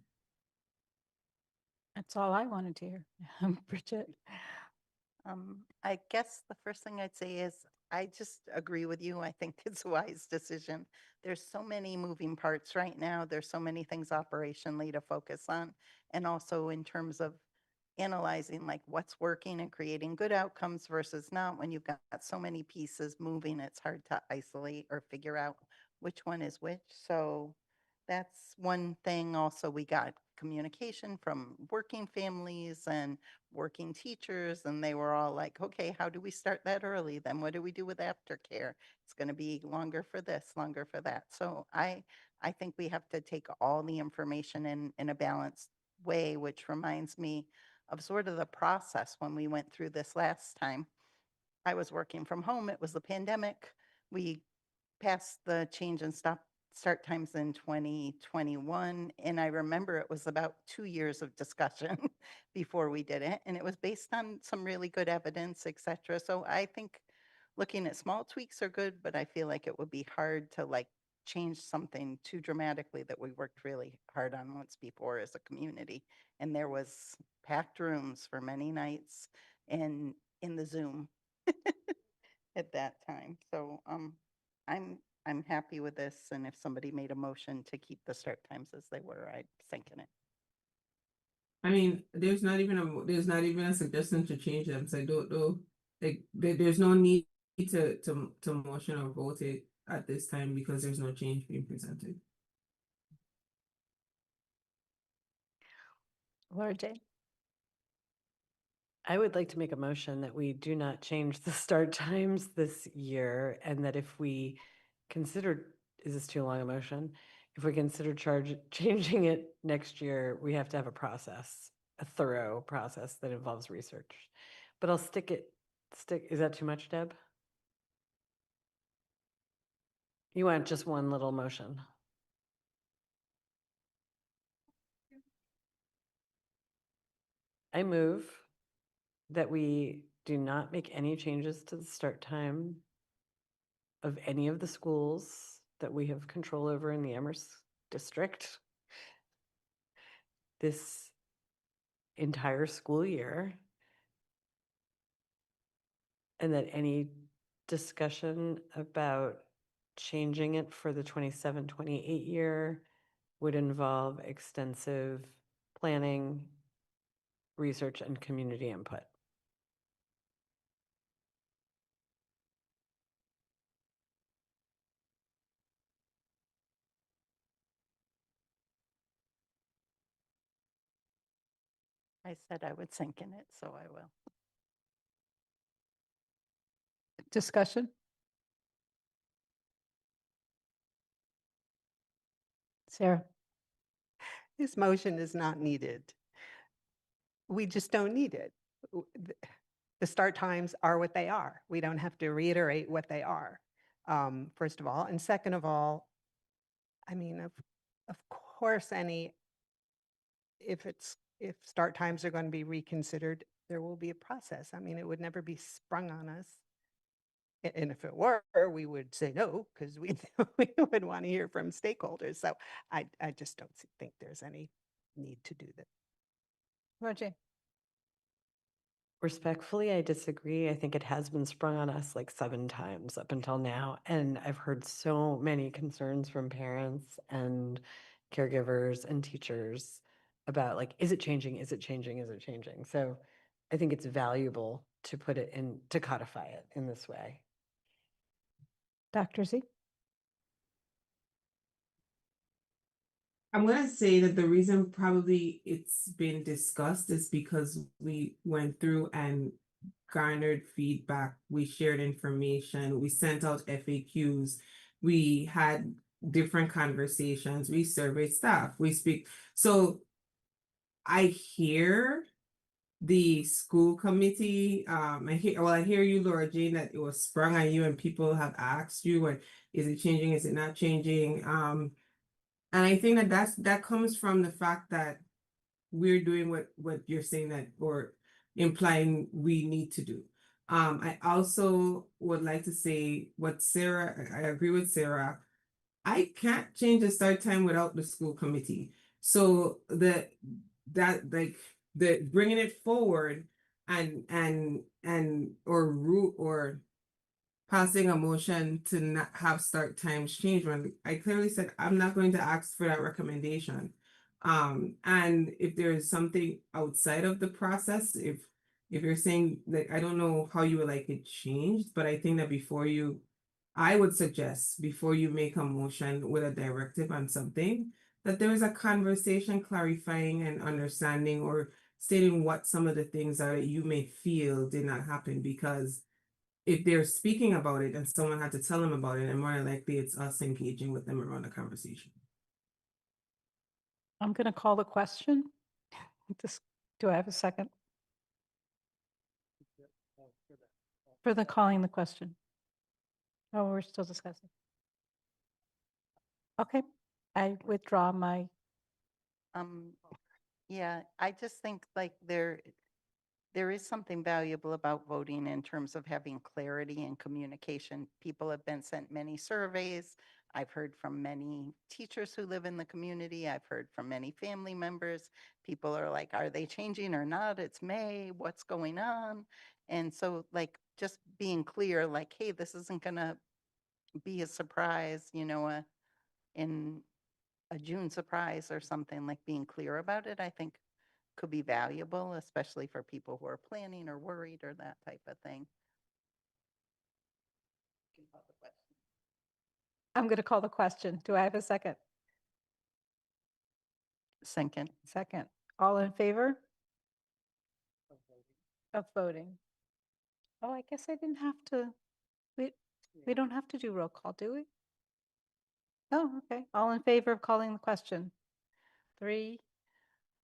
That's all I wanted to hear. Bridget. I guess the first thing I'd say is I just agree with you. I think it's a wise decision. There's so many moving parts right now. There's so many things operationally to focus on. And also in terms of analyzing like what's working and creating good outcomes versus not. When you've got so many pieces moving, it's hard to isolate or figure out which one is which. So that's one thing. Also, we got communication from working families and working teachers, and they were all like, okay, how do we start that early? Then what do we do with aftercare? It's going to be longer for this, longer for that. So I think we have to take all the information in a balanced way, which reminds me of sort of the process when we went through this last time. I was working from home. It was the pandemic. We passed the change in start times in 2021. And I remember it was about 2 years of discussion before we did it. And it was based on some really good evidence, et cetera. So I think looking at small tweaks are good, but I feel like it would be hard to like change something too dramatically that we worked really hard on once before as a community. And there was packed rooms for many nights and in the Zoom at that time. So I'm happy with this, and if somebody made a motion to keep the start times as they were, I'd second it. I mean, there's not even a suggestion to change them. So I don't know. Like there's no need to motion or vote it at this time because there's no change being presented. Laura Jane? I would like to make a motion that we do not change the start times this year, and that if we consider, is this too long a motion? If we consider changing it next year, we have to have a process, a thorough process that involves research. But I'll is that too much, Deb? You want just one little motion? I move that we do not make any changes to the start time of any of the schools that we have control over in the Amherst district this entire school year. And that any discussion about changing it for the 27-28 year would involve extensive planning, research, and community input. I said I would sink in it, so I will. Discussion? Sarah? This motion is not needed. We just don't need it. The start times are what they are. We don't have to reiterate what they are, first of all. And second of all, I mean, of course, if start times are going to be reconsidered, there will be a process. I mean, it would never be sprung on us. And if it were, we would say no, because we would want to hear from stakeholders. So I just don't think there's any need to do that. Roger? Respectfully, I disagree. I think it has been sprung on us like 7 times up until now. And I've heard so many concerns from parents and caregivers and teachers about like, is it changing? Is it changing? Is it changing? So I think it's valuable to put it in, to codify it in this way. Dr. Z? I'm gonna say that the reason probably it's been discussed is because we went through and garnered feedback, we shared information, we sent out FAQs, we had different conversations, we surveyed staff, we speak. So I hear the school committee, I hear you, Laura Jane, that it was sprung on you and people have asked you, what is it changing, is it not changing? And I think that comes from the fact that we're doing what you're saying that, or implying we need to do. I also would like to say I agree with Sarah. I can't change the start time without the school committee. So the bringing it forward or passing a motion to not have start times change, when I clearly said I'm not going to ask for that recommendation. And if there is something outside of the process, if you're saying, like, I don't know how you would like it changed, but I think that I would suggest before you make a motion with a directive on something, that there is a conversation clarifying and understanding, or stating what some of the things are that you may feel did not happen. Because if they're speaking about it and someone had to tell them about it, and more than likely it's us engaging with them around the conversation. I'm going to call the question. Do I have a second? For the calling the question. Oh, we're still discussing. Okay, I withdraw my, Yeah, I just think like there is something valuable about voting in terms of having clarity and communication. People have been sent many surveys. I've heard from many teachers who live in the community. I've heard from many family members. People are like, are they changing or not? It's May, what's going on? And so like just being clear, like, hey, this isn't gonna be a surprise, in a June surprise or something, like being clear about it, I think could be valuable, especially for people who are planning or worried or that type of thing. I'm going to call the question. Do I have a second? Second. Second. All in favor of voting? Oh, I guess I didn't have to, we don't have to do roll call, do we? Oh, okay. All in favor of calling the question? 3.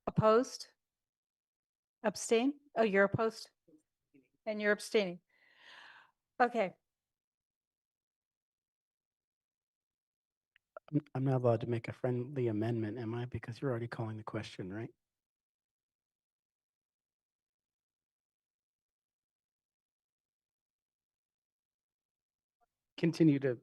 Opposed? Abstain? Oh, you're opposed? And you're abstaining? Okay. I'm not allowed to make a friendly amendment, am I? Because you're already calling the question, right? Continue to,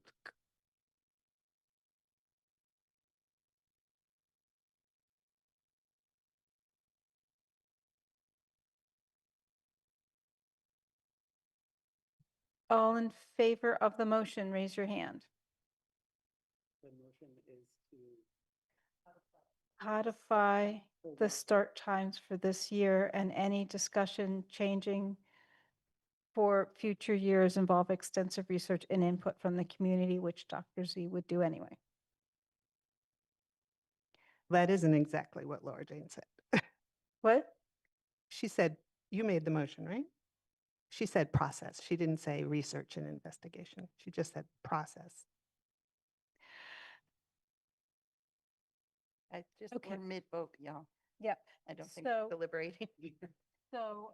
All in favor of the motion, raise your hand. the motion is to Codify the start times for this year and any discussion changing for future years involve extensive research and input from the community, which Dr. Z would do anyway. That isn't exactly what Laura Jane said. What? She said, you made the motion, right? She said process. She didn't say research and investigation. She just said process. I just, Okay. we're mid-vote, y'all. Yep. I don't think So- deliberating. So,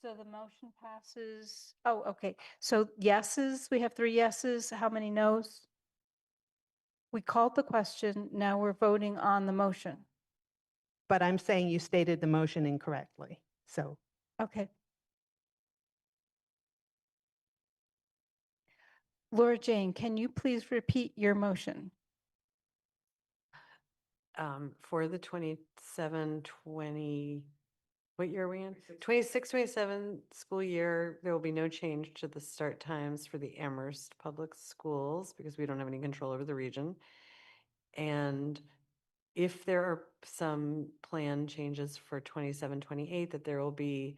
so the motion passes. Oh, okay. So yeses, we have 3 yeses. How many nos? We called the question. Now we're voting on the motion. But I'm saying you stated the motion incorrectly. So Okay. Laura Jane, can you please repeat your motion? For the 27-20, what year are we in? 26-27 school year, there will be no change to the start times for the Amherst Public Schools because we don't have any control over the region. And if there are some plan changes for 27-28, that there will be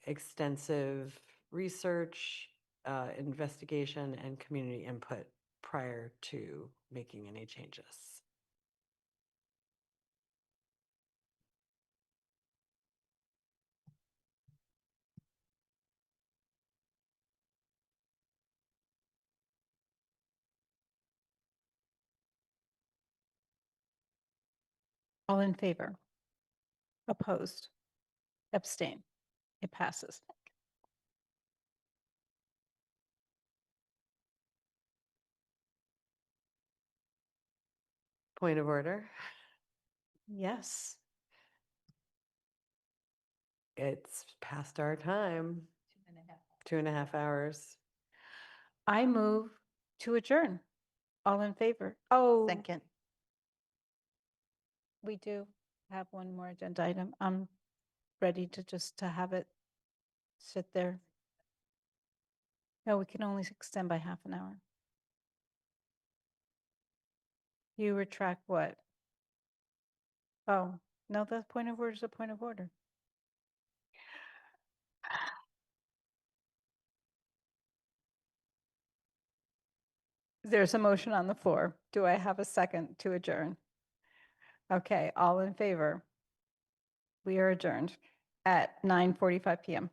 extensive research, investigation, and community input prior to making any changes. All in favor? Opposed? Abstain? It passes. Point of order. Yes. It's past our time. 2.5 hours. I move to adjourn. All in favor? Oh, Second. we do have one more agenda item. I'm ready to just to have it sit there. No, we can only extend by half an hour. You retract what? Oh, no, the point of order is a point of order. There's a motion on the floor. Do I have a second to adjourn? Okay, all in favor? We are adjourned at 9:45 PM.